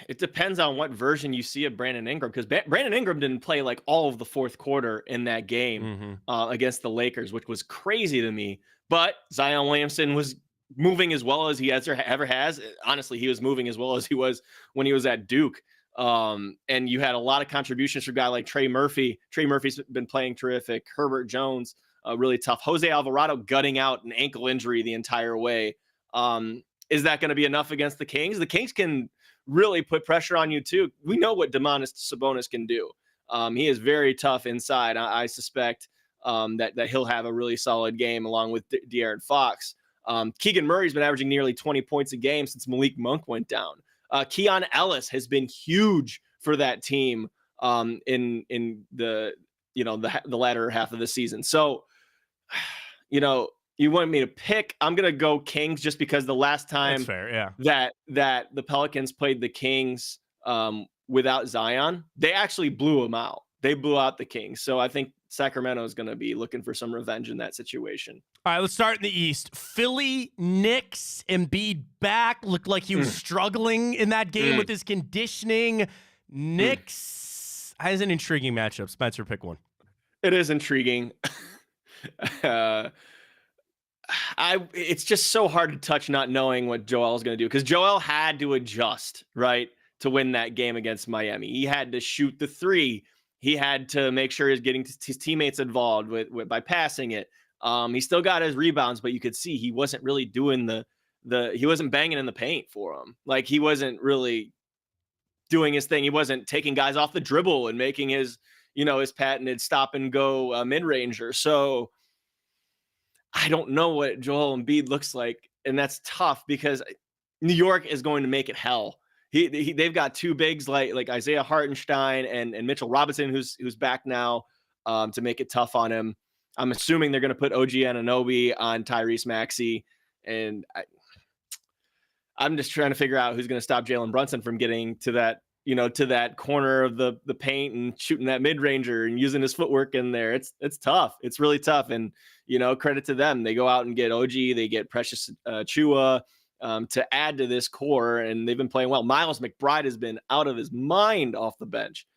it depends on what version you see of Brandon Ingram, because Brandon Ingram didn't play like all of the fourth quarter in that game against the Lakers, which was crazy to me. But Zion Williamson was moving as well as he ever has. Honestly, he was moving as well as he was when he was at Duke. And you had a lot of contributions from a guy like Trey Murphy. Trey Murphy's been playing terrific. Herbert Jones, really tough. Jose Alvarado gutting out an ankle injury the entire way. Is that going to be enough against the Kings? The Kings can really put pressure on you too. We know what Domantas Sabonis can do. He is very tough inside. I suspect that he'll have a really solid game along with De'Aaron Fox. Keegan Murray's been averaging nearly 20 points a game since Malik Monk went down. Keon Ellis has been huge for that team in the latter half of the season. So, you want me to pick? I'm going to go Kings just because the last time that the Pelicans played the Kings without Zion, they actually blew them out. They blew out the Kings. So I think Sacramento is going to be looking for some revenge in that situation. All right, let's start in the East. Philly, Knicks, Embiid back. Looked like he was struggling in that game with his conditioning. Knicks has an intriguing matchup. Spencer, pick one. It is intriguing. It's just so hard to touch not knowing what Joel is going to do, because Joel had to adjust, right, to win that game against Miami. He had to shoot the three. He had to make sure he's getting his teammates involved by passing it. He still got his rebounds, but you could see he wasn't really doing he wasn't banging in the paint for him. Like, he wasn't really doing his thing. He wasn't taking guys off the dribble and making his patented stop and go mid-ranger. So I don't know what Joel Embiid looks like, and that's tough because New York is going to make it hell. They've got two bigs like Isaiah Hartenstein and Mitchell Robinson, who's back now, to make it tough on him. I'm assuming they're going to put OG Anunoby on Tyrese Maxey, and I'm just trying to figure out who's going to stop Jalen Brunson from getting to that corner of the paint and shooting that mid-ranger and using his footwork in there. It's tough. It's really tough. And, credit to them. They go out and get OG. They get Precious Chua to add to this core, and they've been playing well. Miles McBride has been out of his mind off the bench.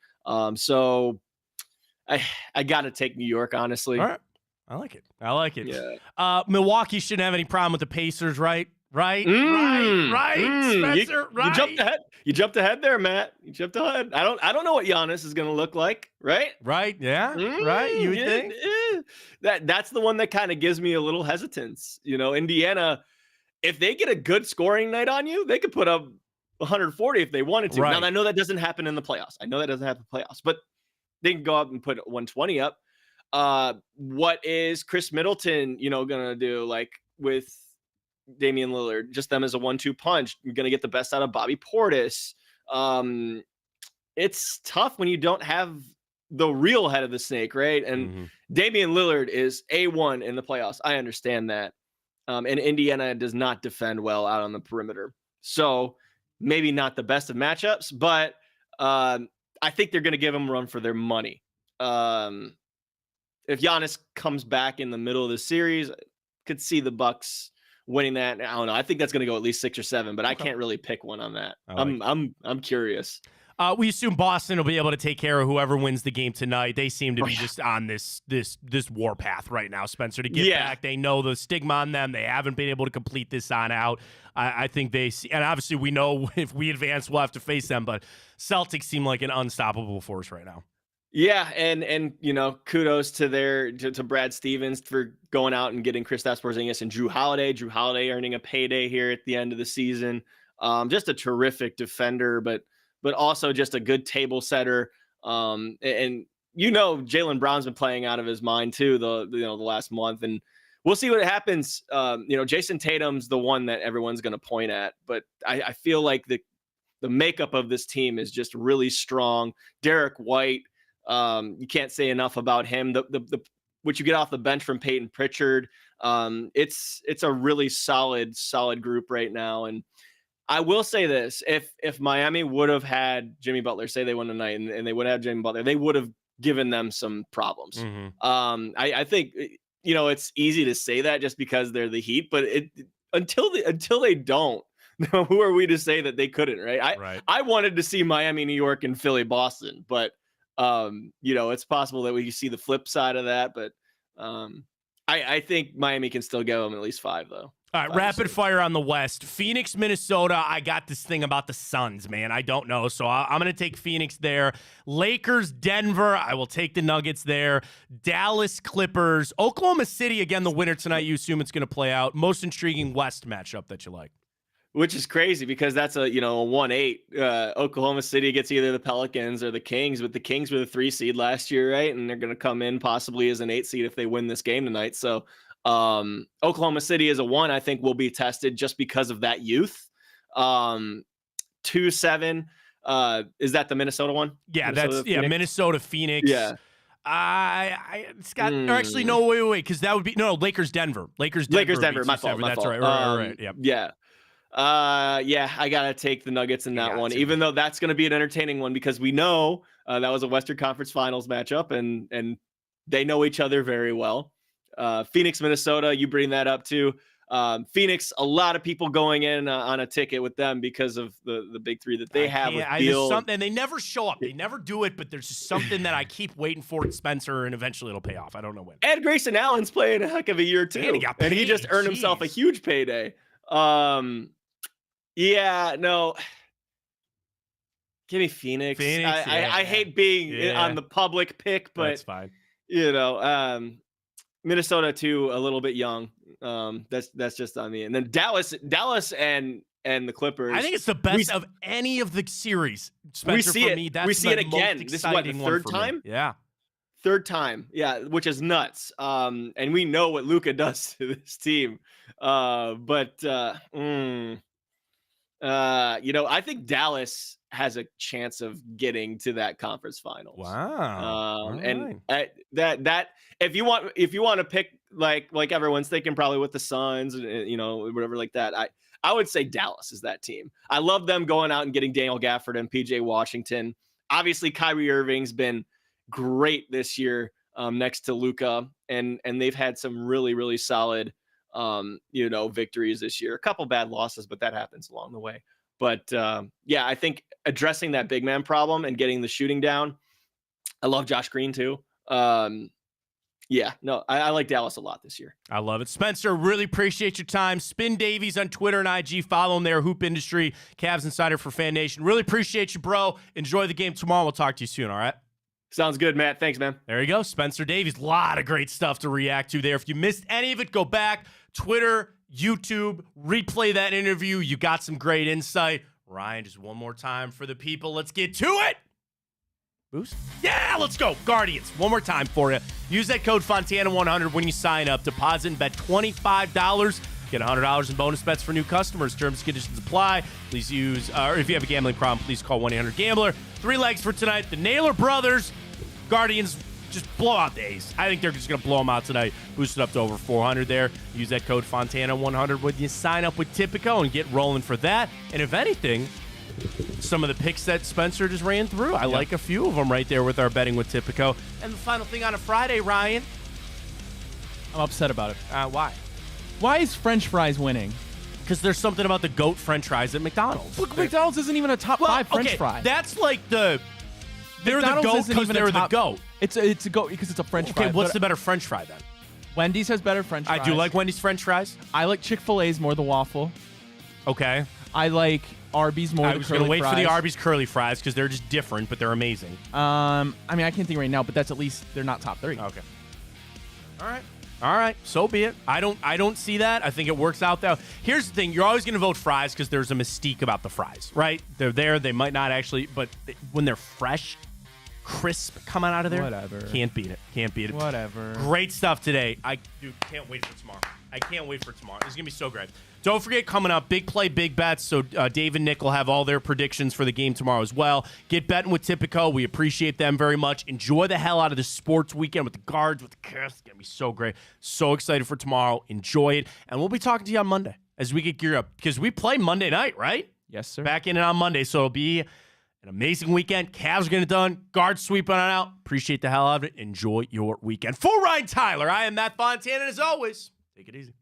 So I got to take New York, honestly. All right. I like it. Yeah. Milwaukee shouldn't have any problem with the Pacers, right? Right, Spencer, you jumped ahead. You jumped ahead there, Matt. You jumped ahead. I don't know what Giannis is going to look like, right? Right, yeah, right. You would think that's the one that kind of gives me a little hesitance. Indiana, if they get a good scoring night on you, they could put up 140 if they wanted to. Right. Now I know that doesn't happen in the playoffs. But they can go up and put 120 up. What is Chris Middleton, going to do with Damian Lillard, just them as a 1-2 punch? You're going to get the best out of Bobby Portis. It's tough when you don't have the real head of the snake, right? And Damian Lillard is A1 in the playoffs. I understand that. And Indiana does not defend well out on the perimeter. So maybe not the best of matchups, but I think they're going to give them a run for their money. If Giannis comes back in the middle of the series, I could see the Bucks winning that. I don't know. I think that's going to go at least 6 or 7, but I can't really pick one on that. I'm curious. We assume Boston will be able to take care of whoever wins the game tonight. They seem to be just on this warpath right now, Spencer, to get back. They know the stigma on them. They haven't been able to complete this on out. I think they see, and obviously we know if we advance, we'll have to face them, but Celtics seem like an unstoppable force right now. Yeah, and kudos to Brad Stevens for going out and getting Kristaps Porzingis and Drew Holiday. Drew Holiday earning a payday here at the end of the season. Just a terrific defender, but also just a good table setter. And Jaylen Brown's been playing out of his mind too the last month, and we'll see what happens. Jason Tatum's the one that everyone's going to point at, but I feel like the makeup of this team is just really strong. Derek White. You can't say enough about him. The what you get off the bench from Peyton Pritchard, it's a really solid group right now. And I will say this: if Miami would have had Jimmy Butler, say they won tonight, and they would have Jimmy Butler, they would have given them some problems. I think it's easy to say that just because they're the Heat, but until they don't. Who are we to say that they couldn't? Right. I wanted to see Miami, New York, and Philly, Boston, but. It's possible that we see the flip side of that, but I think Miami can still give them at least 5, though. All right, rapid fire on the West. Phoenix, Minnesota. I got this thing about the Suns, man. I don't know, so I'm going to take Phoenix there. Lakers, Denver. I will take the Nuggets there. Dallas, Clippers. Oklahoma City, again, the winner tonight. You assume it's going to play out. Most intriguing West matchup that you like. Which is crazy because that's a 1-8. Oklahoma City gets either the Pelicans or the Kings, but the Kings were the 3 seed last year, right? And they're going to come in possibly as an 8 seed if they win this game tonight. So Oklahoma City is a 1, I think will be tested just because of that youth. 2-7. Is that the Minnesota one? Yeah, Minnesota, Phoenix. Yeah. It's got actually no wait because that would be Lakers, Denver. Lakers, Denver. My fault. That's right. Right. Yep. Yeah. I gotta take the Nuggets in that one, even though that's gonna be an entertaining one because we know that was a Western Conference Finals matchup, and they know each other very well. Phoenix, Minnesota, you bring that up too. Phoenix, a lot of people going in on a ticket with them because of the big 3 that they have. There's something they never show up, they never do it, but there's just something that I keep waiting for in Spencer, and eventually it'll pay off. I don't know when. And Grayson Allen's playing a heck of a year too, and he just earned himself a huge payday. Yeah, no. Give me Phoenix. I hate being on the public pick, but that's fine. Minnesota too, a little bit young. That's just on me. And then Dallas and the Clippers. I think it's the best of any of the series. Spencer, for me, that's we see it again. This is what, the third time? Yeah. Third time. Yeah, which is nuts. And we know what Luka does to this team. I think Dallas has a chance of getting to that conference finals. Wow. And that if you want to pick like everyone's thinking probably with the Suns and whatever like that, I would say Dallas is that team. I love them going out and getting Daniel Gafford and PJ Washington. Obviously Kyrie Irving's been great this year next to Luka, and they've had some really, really solid victories this year. A couple bad losses, but that happens along the way. But I think addressing that big man problem and getting the shooting down. I love Josh Green too. Yeah, no, I like Dallas a lot this year. I love it. Spencer, really appreciate your time. Spin Davies on Twitter and IG. Follow him there. Hoop Industry, Cavs Insider for Fan Nation. Really appreciate you, bro. Enjoy the game tomorrow. We'll talk to you soon, all right? Sounds good, Matt. Thanks, man. There you go. Spencer Davies. A lot of great stuff to react to there. If you missed any of it, go back. Twitter, YouTube, replay that interview. You got some great insight. Ryan, just one more time for the people. Let's get to it. Boost? Yeah, let's go. Guardians, one more time for you. Use that code Fontana100 when you sign up. Deposit and bet $25. Get $100 in bonus bets for new customers. Terms and conditions apply. Please use, or if you have a gambling problem, please call 1-800-GAMBLER. 3 legs for tonight. The Naylor brothers, Guardians, just blow out the A's. I think they're just going to blow them out tonight. Boost it up to over 400 there. Use that code Fontana100 when you sign up with Tipico and get rolling for that. And if anything, some of the picks that Spencer just ran through, I like a few of them right there with our betting with Tipico. And the final thing on a Friday, Ryan. I'm upset about it. Why? Why is French fries winning? Because there's something about the GOAT French fries at McDonald's. Look, McDonald's isn't even a top 5 French fry. That's like they're McDonald's the GOAT isn't because even they're a top, the GOAT. It's a GOAT because it's a French fry. Okay, what's but the better French fry then? Wendy's has better French fries. I do like Wendy's French fries. I like Chick-fil-A's more the waffle. Okay. I like Arby's more the curly fries. I was going to wait for the Arby's curly fries because they're just different, but they're amazing. I mean, I can't think right now, but that's at least they're not top 3. Okay. All right. So be it. I don't see that. I think it works out though. Here's the thing: you're always going to vote fries because there's a mystique about the fries, right? They're there. They might not actually, but when they're fresh, crisp coming out of there, whatever. Can't beat it. Can't beat it. Whatever. Great stuff today. Can't wait for tomorrow. I can't wait for tomorrow. It's gonna be so great. Don't forget, coming up, big play, big bets. So Dave and Nick will have all their predictions for the game tomorrow as well. Get betting with Tipico. We appreciate them very much. Enjoy the hell out of this sports weekend with the Guards, with the Cavs. It's going to be so great. So excited for tomorrow. Enjoy it. And we'll be talking to you on Monday as we get geared up because we play Monday night, right? Yes, sir. Back in and on Monday. So it'll be an amazing weekend. Cavs are getting it done. Guards sweeping on out. Appreciate the hell out of it. Enjoy your weekend. For Ryan Tyler, I am Matt Fontana. And as always, take it easy.